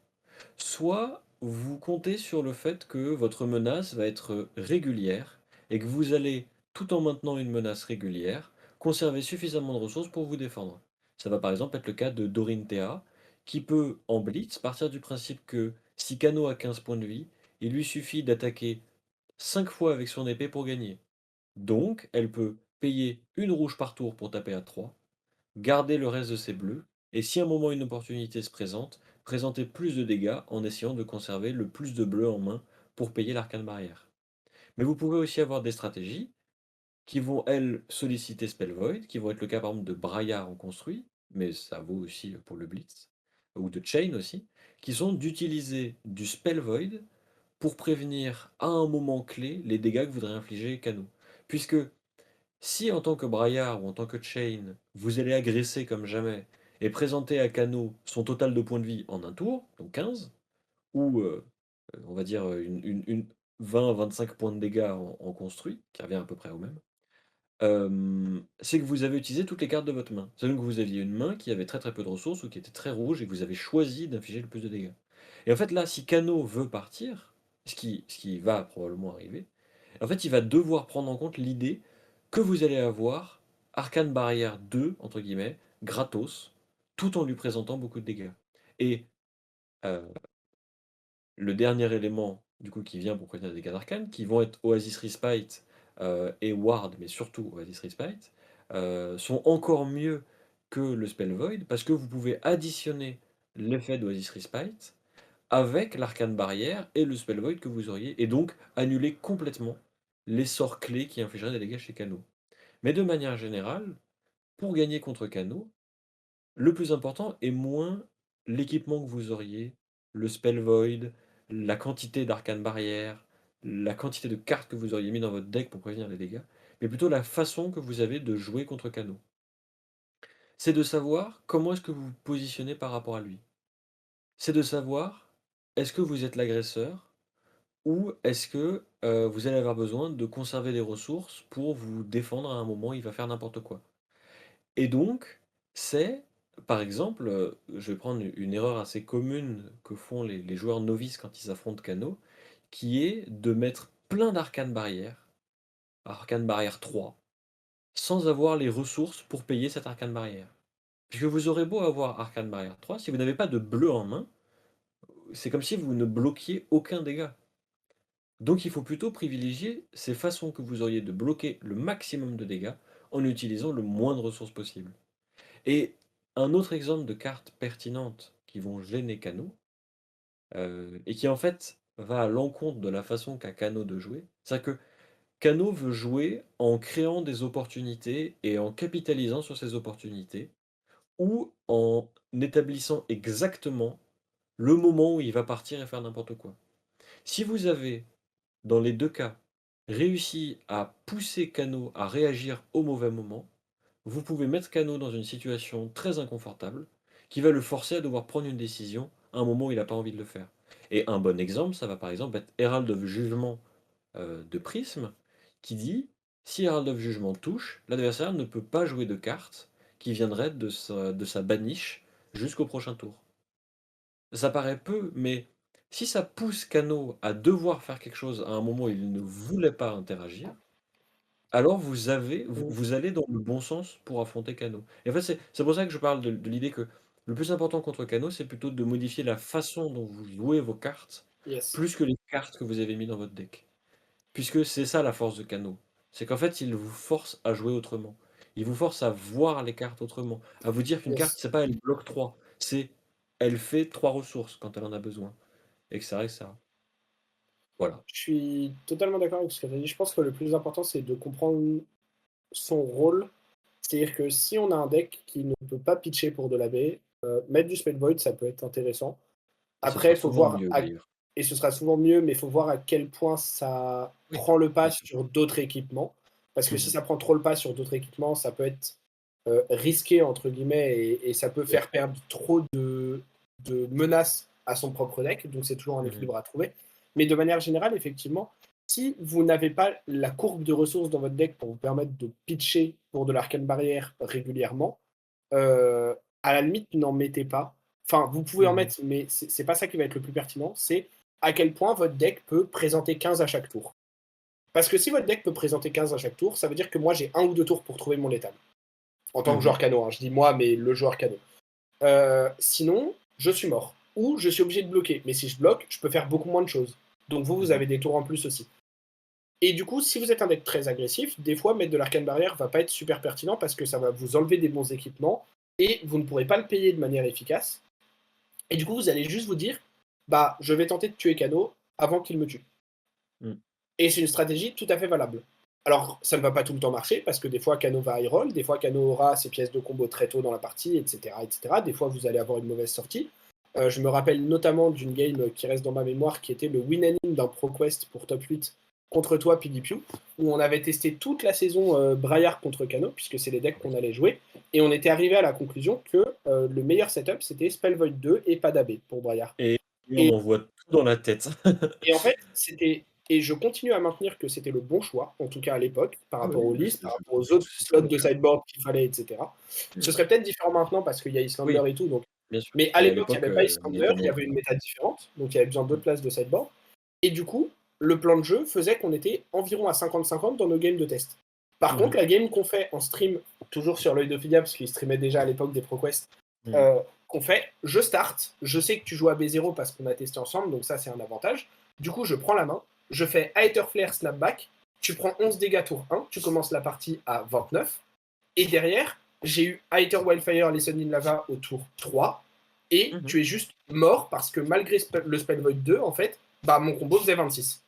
[SPEAKER 1] Soit vous comptez sur le fait que votre menace va être régulière et que vous allez, tout en maintenant une menace régulière, conserver suffisamment de ressources pour vous défendre. Ça va par exemple être le cas de Dorinthea, qui peut, en blitz, partir du principe que si Kano a 15 points de vie, il lui suffit d'attaquer 5 fois avec son épée pour gagner. Donc, elle peut payer une rouge par tour pour taper à 3, garder le reste de ses bleus, et si à un moment une opportunité se présente, présenter plus de dégâts en essayant de conserver le plus de bleus en main pour payer l'arcane barrière. Mais vous pouvez aussi avoir des stratégies qui vont, elles, solliciter Spell Void, qui vont être le cas par exemple de Braillard en construit, mais ça vaut aussi pour le Blitz, ou de Chain aussi, qui sont d'utiliser du Spell Void pour prévenir à un moment clé les dégâts que voudrait infliger Kano. Puisque si en tant que Braillard ou en tant que Chain, vous allez agresser comme jamais et présenter à Kano son total de points de vie en un tour, donc 15, ou on va dire une 20-25 points de dégâts en construit, qui revient à peu près au même, c'est que vous avez utilisé toutes les cartes de votre main. C'est donc que vous aviez une main qui avait très très peu de ressources ou qui était très rouge et que vous avez choisi d'infliger le plus de dégâts. Et en fait là, si Kano veut partir, ce qui va probablement arriver, en fait il va devoir prendre en compte l'idée que vous allez avoir Arcane Barrière 2, entre guillemets, gratos, tout en lui présentant beaucoup de dégâts. Et euh, le dernier élément, du coup, qui vient pour prévenir des dégâts d'arcane, qui vont être Oasis Respite et Ward, mais surtout Oasis Respite, sont encore mieux que le Spell Void, parce que vous pouvez additionner l'effet d'Oasis Respite avec l'Arcane Barrière et le Spell Void que vous auriez, et donc annuler complètement les sorts clés qui infligeraient des dégâts chez Kano. Mais de manière générale, pour gagner contre Kano, le plus important est moins l'équipement que vous auriez, le spell void, la quantité d'arcane barrière, la quantité de cartes que vous auriez mis dans votre deck pour prévenir les dégâts, mais plutôt la façon que vous avez de jouer contre Kano. C'est de savoir comment est-ce que vous vous positionnez par rapport à lui. C'est de savoir est-ce que vous êtes l'agresseur ou est-ce que vous allez avoir besoin de conserver des ressources pour vous défendre à un moment où il va faire n'importe quoi. Et donc, c'est, par exemple, je vais prendre une erreur assez commune que font les joueurs novices quand ils affrontent Kano, qui est de mettre plein d'arcanes barrières, arcane barrière 3, sans avoir les ressources pour payer cette arcane barrière. Puisque vous aurez beau avoir arcane barrière 3, si vous n'avez pas de bleu en main, c'est comme si vous ne bloquiez aucun dégât. Donc il faut plutôt privilégier ces façons que vous auriez de bloquer le maximum de dégâts en utilisant le moins de ressources possible. Et un autre exemple de cartes pertinentes qui vont gêner Kano, et qui en fait va à l'encontre de la façon qu'a Kano de jouer, c'est que Kano veut jouer en créant des opportunités et en capitalisant sur ces opportunités, ou en établissant exactement le moment où il va partir et faire n'importe quoi. Si vous avez, dans les deux cas, réussi à pousser Kano à réagir au mauvais moment, vous pouvez mettre Kano dans une situation très inconfortable qui va le forcer à devoir prendre une décision à un moment où il n'a pas envie de le faire. Et un bon exemple, ça va par exemple être Herald of Jugement de Prisme, qui dit si Herald of Jugement touche, l'adversaire ne peut pas jouer de cartes qui viendraient de sa baniche jusqu'au prochain tour. Ça paraît peu, mais si ça pousse Kano à devoir faire quelque chose à un moment où il ne voulait pas interagir, alors
[SPEAKER 2] Mmh.
[SPEAKER 1] vous allez dans le bon sens pour affronter Kano. Et en fait, c'est pour ça que je parle de l'idée que le plus important contre Kano, c'est plutôt de modifier la façon dont vous jouez vos cartes,
[SPEAKER 2] Yes,
[SPEAKER 1] plus que les cartes que vous avez mis dans votre deck. Puisque c'est ça la force de Kano. C'est qu'en fait, il vous force à jouer autrement. Il vous force à voir les cartes autrement. À vous dire qu'une carte,
[SPEAKER 2] yes.
[SPEAKER 1] c'est pas elle bloque 3, c'est elle fait 3 ressources quand elle en a besoin. Etc. etc. Voilà.
[SPEAKER 2] Je suis totalement d'accord avec ce que tu as dit. Je pense que le plus important, c'est de comprendre son rôle, C'est-à-dire que si on a un deck qui ne peut pas pitcher pour de la baie, mettre du Spell Void, ça peut être intéressant.
[SPEAKER 1] Et ce
[SPEAKER 2] Après,
[SPEAKER 1] sera
[SPEAKER 2] il faut
[SPEAKER 1] souvent
[SPEAKER 2] voir
[SPEAKER 1] mieux
[SPEAKER 2] à
[SPEAKER 1] d'ailleurs.
[SPEAKER 2] et ce sera souvent mieux, mais il faut voir à quel point ça
[SPEAKER 1] Oui,
[SPEAKER 2] prend le pas
[SPEAKER 1] bien sûr.
[SPEAKER 2] sur d'autres équipements. Parce que si
[SPEAKER 1] Mmh.
[SPEAKER 2] ça prend trop le pas sur d'autres équipements, ça peut être, «risqué» entre guillemets et ça peut
[SPEAKER 1] Oui.
[SPEAKER 2] faire perdre trop de menaces à son propre deck, donc c'est toujours un
[SPEAKER 1] Mmh.
[SPEAKER 2] équilibre à trouver. Mais de manière générale, effectivement, si vous n'avez pas la courbe de ressources dans votre deck pour vous permettre de pitcher pour de l'Arcane Barrière régulièrement, à la limite, n'en mettez pas. Enfin, vous pouvez en
[SPEAKER 1] Mmh.
[SPEAKER 2] mettre, mais c'est pas ça qui va être le plus pertinent, c'est à quel point votre deck peut présenter 15 à chaque tour. Parce que si votre deck peut présenter 15 à chaque tour, ça veut dire que moi j'ai un ou deux tours pour trouver mon létal. En tant que
[SPEAKER 1] Mmh.
[SPEAKER 2] joueur Cano, hein. Je dis moi, mais le joueur Cano. Sinon, je suis mort. Ou je suis obligé de bloquer. Mais si je bloque, je peux faire beaucoup moins de choses. Donc vous
[SPEAKER 1] Mmh.
[SPEAKER 2] avez des tours en plus aussi. Et du coup, si vous êtes un deck très agressif, des fois mettre de l'arcane barrière va pas être super pertinent parce que ça va vous enlever des bons équipements et vous ne pourrez pas le payer de manière efficace. Et du coup, vous allez juste vous dire, bah, je vais tenter de tuer Kano avant qu'il me tue.
[SPEAKER 1] Mmh.
[SPEAKER 2] Et c'est une stratégie tout à fait valable. Alors, ça ne va pas tout le temps marcher parce que des fois Kano va high roll, des fois Kano aura ses pièces de combo très tôt dans la partie, etc., etc. Des fois, vous allez avoir une mauvaise sortie. Je me rappelle notamment d'une game qui reste dans ma mémoire qui était le win and d'un ProQuest pour top 8 contre toi, PDPU, où on avait testé toute la saison Braillard contre Kano, puisque c'est les decks qu'on allait jouer, et on était arrivé à la conclusion que le meilleur setup c'était Spell Void 2 et pas d'AB pour Braillard.
[SPEAKER 1] Et lui, on
[SPEAKER 2] Et
[SPEAKER 1] envoie tout dans la tête.
[SPEAKER 2] et en fait, c'était et je continue à maintenir que c'était le bon choix, en tout cas à l'époque, par
[SPEAKER 1] Ah
[SPEAKER 2] rapport
[SPEAKER 1] oui,
[SPEAKER 2] aux
[SPEAKER 1] bah,
[SPEAKER 2] listes, par
[SPEAKER 1] je
[SPEAKER 2] rapport aux
[SPEAKER 1] pense
[SPEAKER 2] autres
[SPEAKER 1] que c'est
[SPEAKER 2] slots
[SPEAKER 1] toujours le
[SPEAKER 2] de
[SPEAKER 1] cas.
[SPEAKER 2] sideboard qu'il fallait, et cetera. Ce
[SPEAKER 1] Mmh.
[SPEAKER 2] serait peut-être différent maintenant parce qu'il y a Islander
[SPEAKER 1] Oui,
[SPEAKER 2] et tout, donc
[SPEAKER 1] bien sûr.
[SPEAKER 2] mais à
[SPEAKER 1] Mais à
[SPEAKER 2] l'époque, il y
[SPEAKER 1] l'époque,
[SPEAKER 2] avait pas
[SPEAKER 1] il
[SPEAKER 2] Islander,
[SPEAKER 1] était
[SPEAKER 2] il y
[SPEAKER 1] moins
[SPEAKER 2] avait une
[SPEAKER 1] cool.
[SPEAKER 2] méta différente, donc il y avait besoin
[SPEAKER 1] Mmh.
[SPEAKER 2] d'autres places de sideboard et du coup, le plan de jeu faisait qu'on était environ à 50-50 dans nos games de test. Par
[SPEAKER 1] Mmh
[SPEAKER 2] contre,
[SPEAKER 1] mh.
[SPEAKER 2] la game qu'on fait en stream, toujours sur l'œil d'Ophidia, parce qu'il streamait déjà à l'époque des ProQuest,
[SPEAKER 1] Mmh.
[SPEAKER 2] euh, qu'on fait, je start, je sais que tu joues à B0 parce qu'on a testé ensemble, donc ça c'est un avantage. Du coup, je prends la main, je fais Aether Flare Snapback, tu prends 11 dégâts tour 1, tu commences la partie à 29, et derrière, j'ai eu Aether Wildfire, Lesson in Lava au tour 3, et
[SPEAKER 1] Mmh mh.
[SPEAKER 2] tu es juste mort parce que malgré le Spell Void 2, en fait, bah mon combo faisait 26.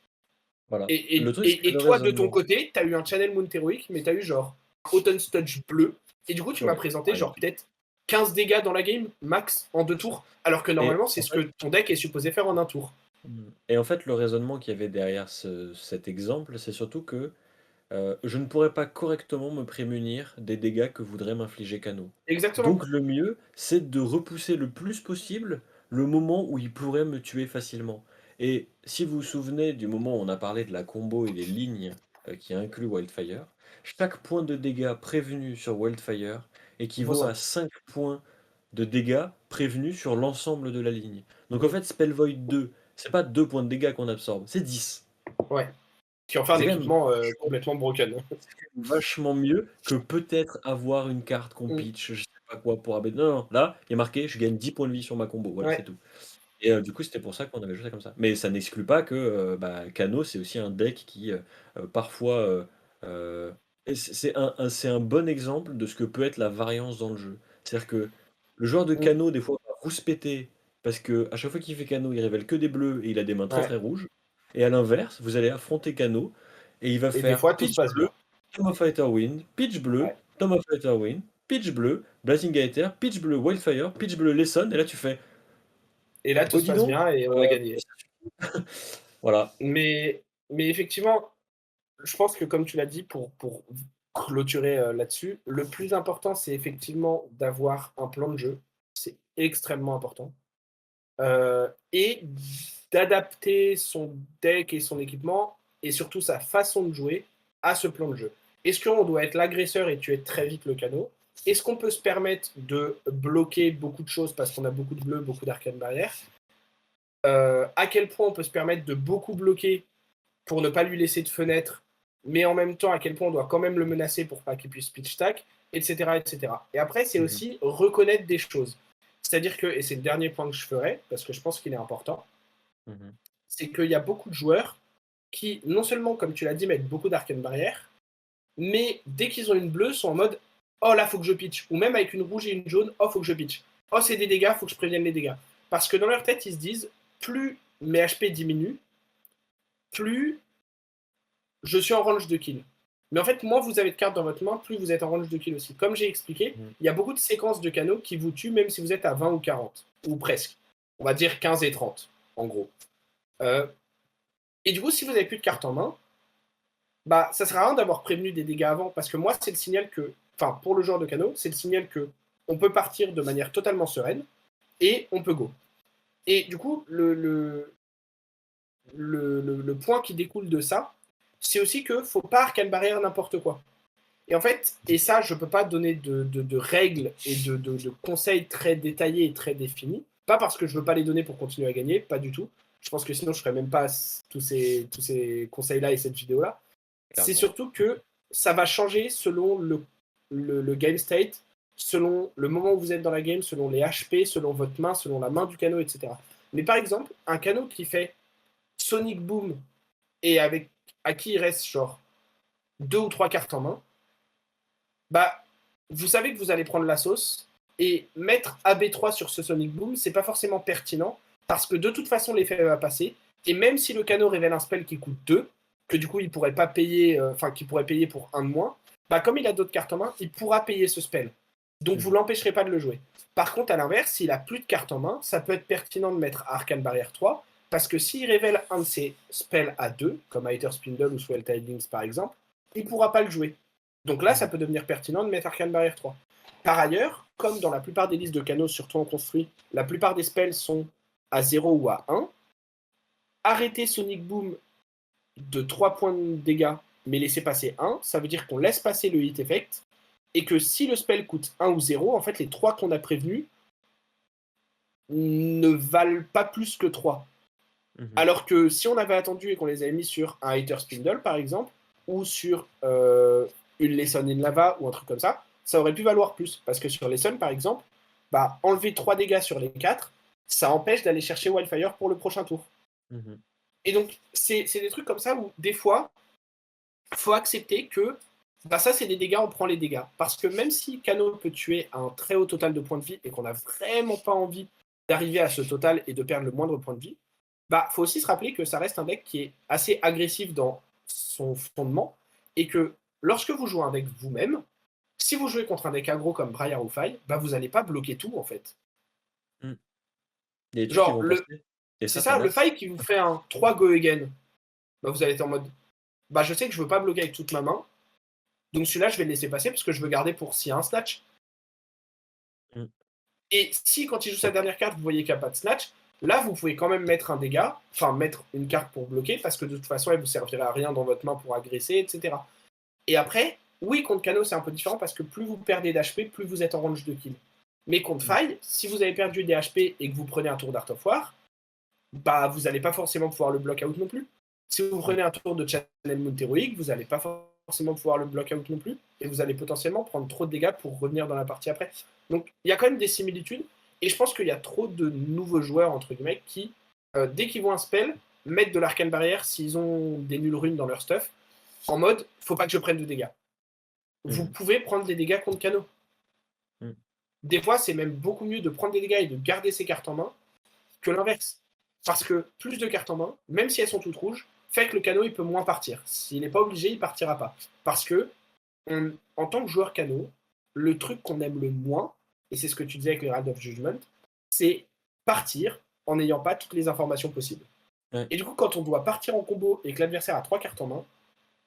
[SPEAKER 1] Voilà.
[SPEAKER 2] Et,
[SPEAKER 1] Le
[SPEAKER 2] et,
[SPEAKER 1] truc, c'est que
[SPEAKER 2] et, et
[SPEAKER 1] le
[SPEAKER 2] toi, de ton
[SPEAKER 1] raisonnement
[SPEAKER 2] côté, t'as eu un Channel Moon Heroic, mais t'as eu genre un Autumn Sludge bleu, et du coup, tu m'as
[SPEAKER 1] ouais,
[SPEAKER 2] présenté
[SPEAKER 1] par
[SPEAKER 2] genre
[SPEAKER 1] exemple.
[SPEAKER 2] peut-être 15 dégâts dans la game, max, en deux
[SPEAKER 1] Bien sûr.
[SPEAKER 2] tours, alors que
[SPEAKER 1] Et
[SPEAKER 2] normalement, c'est
[SPEAKER 1] en
[SPEAKER 2] ce
[SPEAKER 1] fait
[SPEAKER 2] que ton deck est supposé faire en un tour.
[SPEAKER 1] et en fait, le raisonnement qu'il y avait derrière cet exemple, c'est surtout que, je ne pourrais pas correctement me prémunir des dégâts que voudrait m'infliger Kano.
[SPEAKER 2] Exactement.
[SPEAKER 1] Donc le mieux, c'est de repousser le plus possible le moment où il pourrait me tuer facilement. Et si vous vous souvenez du moment où on a parlé de la combo et des lignes, qui inclut Wildfire, chaque point de dégâts prévenu sur Wildfire
[SPEAKER 2] Vaut
[SPEAKER 1] équivaut à
[SPEAKER 2] 5.
[SPEAKER 1] 5 points de dégâts prévenus sur l'ensemble de la ligne. Donc en
[SPEAKER 2] Mm.
[SPEAKER 1] fait, Spell Void 2, c'est pas 2 points de dégâts qu'on absorbe, c'est 10.
[SPEAKER 2] Ouais. Qui en fait un
[SPEAKER 1] C'est quand même
[SPEAKER 2] équipement
[SPEAKER 1] vachement
[SPEAKER 2] complètement broken.
[SPEAKER 1] vachement mieux que peut-être avoir une carte qu'on
[SPEAKER 2] Mm.
[SPEAKER 1] pitch, je sais pas quoi pour AB non, non, là, il y a marqué: «Je gagne 10 points de vie sur ma combo», voilà, c'est
[SPEAKER 2] Ouais.
[SPEAKER 1] tout. Et du coup, c'était pour ça qu'on avait joué ça comme ça. Mais ça n'exclut pas que, bah, Kano, c'est aussi un deck qui, parfois, heu et c'est un bon exemple de ce que peut être la variance dans le jeu. C'est-à-dire que le joueur de
[SPEAKER 2] Mm.
[SPEAKER 1] Kano, des fois, va rouspéter parce qu'à chaque fois qu'il fait Kano, il révèle que des bleus et il a des mains très,
[SPEAKER 2] Ouais.
[SPEAKER 1] très rouges. Et à l'inverse, vous allez affronter Kano et il va
[SPEAKER 2] Et des
[SPEAKER 1] faire
[SPEAKER 2] fois, tout se
[SPEAKER 1] pitch
[SPEAKER 2] passe
[SPEAKER 1] bleu,
[SPEAKER 2] bien.
[SPEAKER 1] Tome of Fighter Wind, pitch bleu,
[SPEAKER 2] Ouais.
[SPEAKER 1] Tome of Fighter Wind, pitch bleu, Blazing Aether, pitch bleu, Wildfire, pitch bleu, Lesson, et là tu fais:
[SPEAKER 2] Et là, tout
[SPEAKER 1] «Oh
[SPEAKER 2] se
[SPEAKER 1] dis
[SPEAKER 2] passe
[SPEAKER 1] donc,
[SPEAKER 2] bien et on a gagné.
[SPEAKER 1] voilà.
[SPEAKER 2] Mais effectivement, je pense que comme tu l'as dit, pour clôturer là-dessus, le plus important, c'est effectivement d'avoir un plan de jeu. C'est extrêmement important. Et d'adapter son deck et son équipement, et surtout sa façon de jouer, à ce plan de jeu. Est-ce qu'on doit être l'agresseur et tuer très vite le canot? Est-ce qu'on peut se permettre de bloquer beaucoup de choses parce qu'on a beaucoup de bleus, beaucoup d'arcane barrière? À quel point on peut se permettre de beaucoup bloquer pour ne pas lui laisser de fenêtre, mais en même temps, à quel point on doit quand même le menacer pour pas qu'il puisse pitch stack, etc., etc. Et après, c'est
[SPEAKER 1] Mmh mh.
[SPEAKER 2] aussi reconnaître des choses. C'est-à-dire que, et c'est le dernier point que je ferai, parce que je pense qu'il est important,
[SPEAKER 1] Mmh.
[SPEAKER 2] c'est qu'il y a beaucoup de joueurs qui, non seulement, comme tu l'as dit, mettent beaucoup d'arcane barrière, mais dès qu'ils ont une bleue, sont en mode oh là, faut que je pitch. Ou même avec une rouge et une jaune, oh, faut que je pitch. Oh, c'est des dégâts, faut que je prévienne les dégâts. Parce que dans leur tête, ils se disent plus mes HP diminuent, plus je suis en range de kill. Mais en fait, moins vous avez de cartes dans votre main, plus vous êtes en range de kill aussi. Comme j'ai expliqué,
[SPEAKER 1] Mmh.
[SPEAKER 2] il y a beaucoup de séquences de canaux qui vous tuent même si vous êtes à 20 ou 40, ou presque. On va dire 15 et 30, en gros. Euh, et du coup, si vous avez plus de cartes en main, bah, ça sert à rien d'avoir prévenu des dégâts avant, parce que moi, c'est le signal que, enfin, pour le joueur de canaux, c'est le signal que on peut partir de manière totalement sereine et on peut go. Et du coup, le point qui découle de ça, c'est aussi que faut pas arcane barrière n'importe quoi. Et en fait, et ça, je peux pas donner de règles et de conseils très détaillés et très définis. Pas parce que je veux pas les donner pour continuer à gagner, pas du tout. Je pense que sinon, je ferais même pas tous ces conseils-là et cette vidéo-là. C'est
[SPEAKER 1] Clairement.
[SPEAKER 2] surtout que ça va changer selon le game state, selon le moment où vous êtes dans la game, selon les HP, selon votre main, selon la main du canot, etc. Mais par exemple, un canot qui fait Sonic Boom et avec à qui il reste genre deux ou trois cartes en main, bah vous savez que vous allez prendre la sauce et mettre AB3 sur ce Sonic Boom, c'est pas forcément pertinent parce que de toute façon l'effet va passer et même si le canot révèle un spell qui coûte 2, que du coup il pourrait pas payer, enfin qu'il pourrait payer pour un de moins, bah comme il a d'autres cartes en main, il pourra payer ce spell. Donc vous
[SPEAKER 1] Mmh.
[SPEAKER 2] l'empêcherez pas de le jouer. Par contre, à l'inverse, s'il a plus de cartes en main, ça peut être pertinent de mettre Arcane Barrière 3, parce que s'il révèle un de ses spells à 2, comme Aether Spindle ou Swell Tidings par exemple, il pourra pas le jouer. Donc là, ça
[SPEAKER 1] Mmh.
[SPEAKER 2] peut devenir pertinent de mettre Arcane Barrière 3. Par ailleurs, comme dans la plupart des listes de canaux, surtout en construit, la plupart des spells sont à 0 ou à 1, arrêter Sonic Boom de 3 points de dégâts, mais laisser passer 1, ça veut dire qu'on laisse passer le hit effect, et que si le spell coûte 1 ou 0, en fait, les 3 qu'on a prévenus ne valent pas plus que 3.
[SPEAKER 1] Mmh.
[SPEAKER 2] Alors que si on avait attendu et qu'on les avait mis sur un Hater Spindle, par exemple, ou sur une Lesson in Lava ou un truc comme ça aurait pu valoir plus. Parce que sur Lesson, par exemple, bah, enlever 3 dégâts sur les 4, ça empêche d'aller chercher Wildfire pour le prochain tour.
[SPEAKER 1] Mmh.
[SPEAKER 2] Et donc, c'est des trucs comme ça où, des fois, il faut accepter que bah, ça, c'est des dégâts, on prend les dégâts. Parce que même si Kano peut tuer un très haut total de points de vie et qu'on n'a vraiment pas envie d'arriver à ce total et de perdre le moindre point de vie, bah, faut aussi se rappeler que ça reste un deck qui est assez agressif dans son fondement et que lorsque vous jouez un deck vous-même, si vous jouez contre un deck aggro comme Briar ou Faille, bah, vous n'allez pas bloquer tout en fait.
[SPEAKER 1] Mmh. Il y a des trucs qui
[SPEAKER 2] Genre,
[SPEAKER 1] vont passer et
[SPEAKER 2] c'est
[SPEAKER 1] ça
[SPEAKER 2] ça, le
[SPEAKER 1] masse.
[SPEAKER 2] Faille qui vous fait un 3 go again, bah, vous allez être en mode bah, je sais que je veux pas bloquer avec toute ma main, donc celui-là, je vais le laisser passer parce que je veux garder pour s'il y a un snatch.
[SPEAKER 1] Mmh.
[SPEAKER 2] Et si, quand il joue sa dernière carte, vous voyez qu'il n'y a pas de snatch, là, vous pouvez quand même mettre un dégât, enfin mettre une carte pour bloquer, parce que de toute façon, elle vous servira à rien dans votre main pour agresser, etc. Et après, oui, contre Kano, c'est un peu différent parce que plus vous perdez d'HP, plus vous êtes en range de kill. Mais contre
[SPEAKER 1] Mmh.
[SPEAKER 2] Faille, si vous avez perdu des HP et que vous prenez un tour d'Art of War, bah vous n'allez pas forcément pouvoir le block out non plus. Si vous
[SPEAKER 1] Mmh.
[SPEAKER 2] prenez un tour de Channel Moon Heroic, vous n'allez pas forcément pouvoir le block out non plus, et vous allez potentiellement prendre trop de dégâts pour revenir dans la partie après. Donc il y a quand même des similitudes, et je pense qu'il y a trop de nouveaux joueurs, entre guillemets, qui, dès qu'ils voient un spell, mettent de l'arcane barrière s'ils ont des nulles runes dans leur stuff, en mode, faut pas que je prenne de dégâts. Vous
[SPEAKER 1] Mmh.
[SPEAKER 2] pouvez prendre des dégâts contre Kano.
[SPEAKER 1] Mmh.
[SPEAKER 2] Des fois, c'est même beaucoup mieux de prendre des dégâts et de garder ses cartes en main que l'inverse. Parce que plus de cartes en main, même si elles sont toutes rouges, fait que le canot il peut moins partir. S'il n'est pas obligé, il partira pas. Parce que en tant que joueur canot, le truc qu'on aime le moins, et c'est ce que tu disais avec les Ride of Judgment, c'est partir en n'ayant pas toutes les informations possibles.
[SPEAKER 1] Ouais.
[SPEAKER 2] Et du coup, quand on doit partir en combo et que l'adversaire a 3 cartes en main,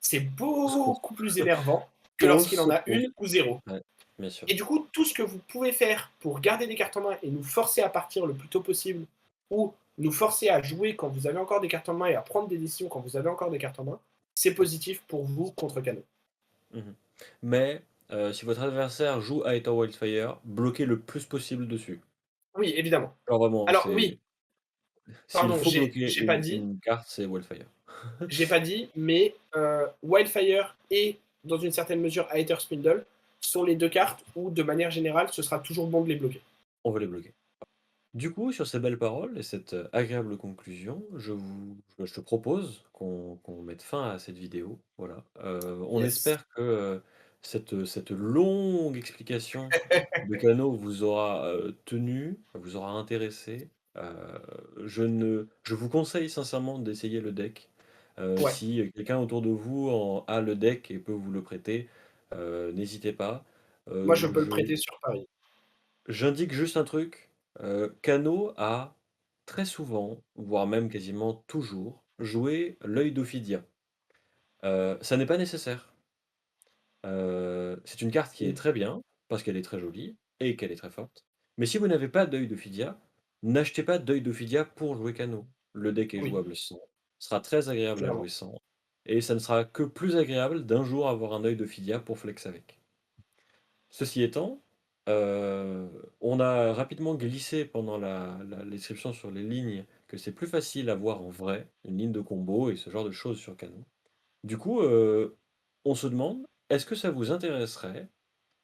[SPEAKER 2] c'est
[SPEAKER 1] Au secours.
[SPEAKER 2] beaucoup plus énervant que
[SPEAKER 1] Au
[SPEAKER 2] lorsqu'il en a
[SPEAKER 1] secours.
[SPEAKER 2] une ou zéro.
[SPEAKER 1] Ouais, bien sûr.
[SPEAKER 2] Et du coup, tout ce que vous pouvez faire pour garder des cartes en main et nous forcer à partir le plus tôt possible, ou nous forcer à jouer quand vous avez encore des cartes en main et à prendre des décisions quand vous avez encore des cartes en main, c'est positif pour vous contre Cano.
[SPEAKER 1] Mmh. Mais si votre adversaire joue à Aether Wildfire, bloquez le plus possible dessus.
[SPEAKER 2] Oui, évidemment.
[SPEAKER 1] Alors vraiment,
[SPEAKER 2] Alors
[SPEAKER 1] c'est
[SPEAKER 2] oui,
[SPEAKER 1] s'il
[SPEAKER 2] pardon,
[SPEAKER 1] faut bloquer
[SPEAKER 2] j'ai pas dit,
[SPEAKER 1] une carte, c'est Wildfire.
[SPEAKER 2] mais Wildfire et dans une certaine mesure Aether Spindle sont les deux cartes où, de manière générale, ce sera toujours bon de les bloquer.
[SPEAKER 1] On va les bloquer. Du coup, sur ces belles paroles et cette, agréable conclusion, je te propose qu'on mette fin à cette vidéo. Voilà, on
[SPEAKER 2] Yes.
[SPEAKER 1] espère que, cette longue explication de Kano vous aura, tenu, vous aura intéressé. Je vous conseille sincèrement d'essayer le deck.
[SPEAKER 2] Ouais,
[SPEAKER 1] Si, quelqu'un autour de vous a le deck et peut vous le prêter, n'hésitez pas.
[SPEAKER 2] moi je peux le
[SPEAKER 1] Je
[SPEAKER 2] prêter sur Paris.
[SPEAKER 1] J'indique juste un truc, Kano a très souvent, voire même quasiment toujours, joué l'œil d'Ophidia. Ça n'est pas nécessaire. C'est une carte qui est
[SPEAKER 2] Mmh.
[SPEAKER 1] très bien, parce qu'elle est très jolie et qu'elle est très forte. Mais si vous n'avez pas d'œil d'Ophidia, n'achetez pas d'œil d'Ophidia pour jouer Kano. Le deck est
[SPEAKER 2] Oui,
[SPEAKER 1] jouable sans, sera très agréable à
[SPEAKER 2] clairement.
[SPEAKER 1] jouer sans, et ça ne sera que plus agréable d'un jour avoir un œil d'Ophidia pour flex avec. Ceci étant, on a rapidement glissé pendant la description sur les lignes que c'est plus facile à voir en vrai, une ligne de combo et ce genre de choses sur Kano. Du coup, on se demande, est-ce que ça vous intéresserait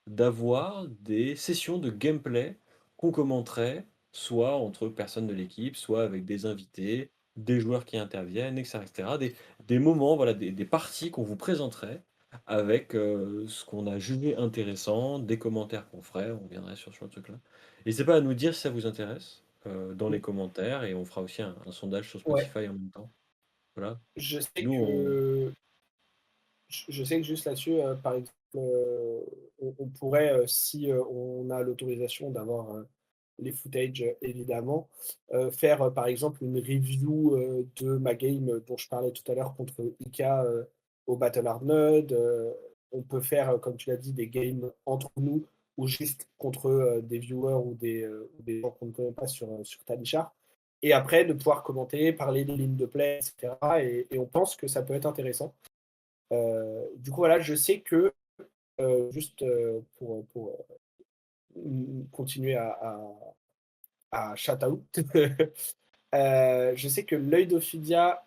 [SPEAKER 1] d'avoir des sessions de gameplay qu'on commenterait, soit entre personnes de l'équipe, soit avec des invités, des joueurs qui interviennent, et cetera. Des moments, voilà, des parties qu'on vous présenterait avec, ce qu'on a jugé intéressant, des commentaires qu'on ferait, on reviendrait sur le truc-là. N'hésitez pas à nous dire si ça vous intéresse, dans les
[SPEAKER 2] Mmh.
[SPEAKER 1] commentaires et on fera aussi un sondage sur
[SPEAKER 2] Ouais,
[SPEAKER 1] Spotify en même temps. Voilà.
[SPEAKER 2] je sais
[SPEAKER 1] Nous, on
[SPEAKER 2] que je sais que juste là-dessus, par exemple, on pourrait, si, on a l'autorisation d'avoir, les footages, évidemment, faire, par exemple, une review, de ma game, dont je parlais tout à l'heure contre Ika, au Battle Hard Mode. On peut faire, comme tu l'as dit, des games entre nous ou juste contre, des viewers ou des gens qu'on ne connaît pas sur Tanichar, et après de pouvoir commenter, parler des lignes de play et cetera, et on pense que ça peut être intéressant. Du coup, voilà, je sais que, juste, pour, continuer à shout out, je sais que l'Œil d'Ophidia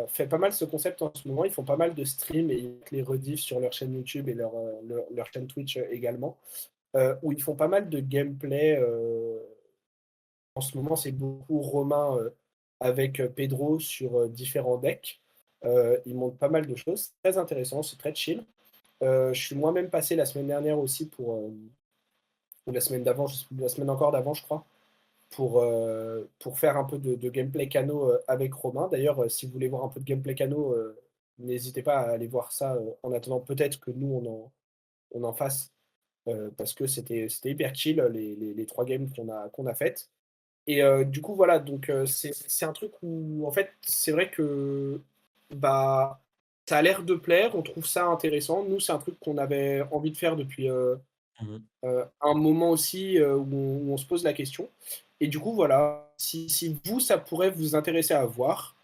[SPEAKER 2] fait pas mal ce concept en ce moment. Ils font pas mal de streams et ils mettent les rediffs sur leur chaîne YouTube et leur chaîne Twitch, également, où ils font pas mal de gameplay. En ce moment, c'est beaucoup Romain, avec, Pedro sur, différents decks. Ils montrent pas mal de choses. C'est très intéressant, c'est très chill. Je suis moi-même passé la semaine dernière aussi ou la semaine d'avant, je sais plus, la semaine encore d'avant, je crois, pour faire un peu de gameplay Cano, avec Romain. D'ailleurs, si vous voulez voir un peu de gameplay Cano, n'hésitez pas à aller voir ça, en attendant peut-être que nous on en fasse, parce que c'était hyper chill, les 3 games qu'on a faites. Et du coup, voilà, donc c'est un truc où, en fait, c'est vrai que, bah, ça a l'air de plaire, on trouve ça intéressant. Nous, c'est un truc qu'on avait envie de faire depuis,
[SPEAKER 1] mmh
[SPEAKER 2] un moment aussi, où on se pose la question, et du coup, voilà, si vous, ça pourrait vous intéresser à voir,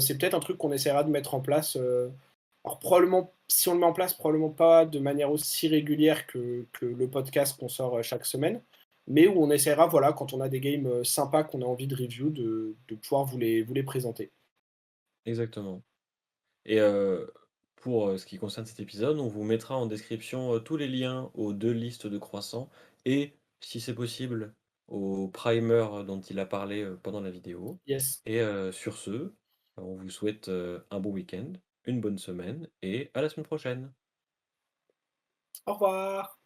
[SPEAKER 2] c'est peut-être un truc qu'on essaiera de mettre en place, alors probablement, si on le met en place, probablement pas de manière aussi régulière que le podcast qu'on sort, chaque semaine, mais où on essaiera, voilà, quand on a des games, sympas qu'on a envie de review, de pouvoir vous les présenter.
[SPEAKER 1] exactement. Et pour, ce qui concerne cet épisode, on vous mettra en description, tous les liens aux 2 listes de croissants et, si c'est possible, au primer dont il a parlé, pendant la vidéo.
[SPEAKER 2] Yes.
[SPEAKER 1] Et sur ce, on vous souhaite, un bon week-end, une bonne semaine et à la semaine prochaine.
[SPEAKER 2] Au revoir.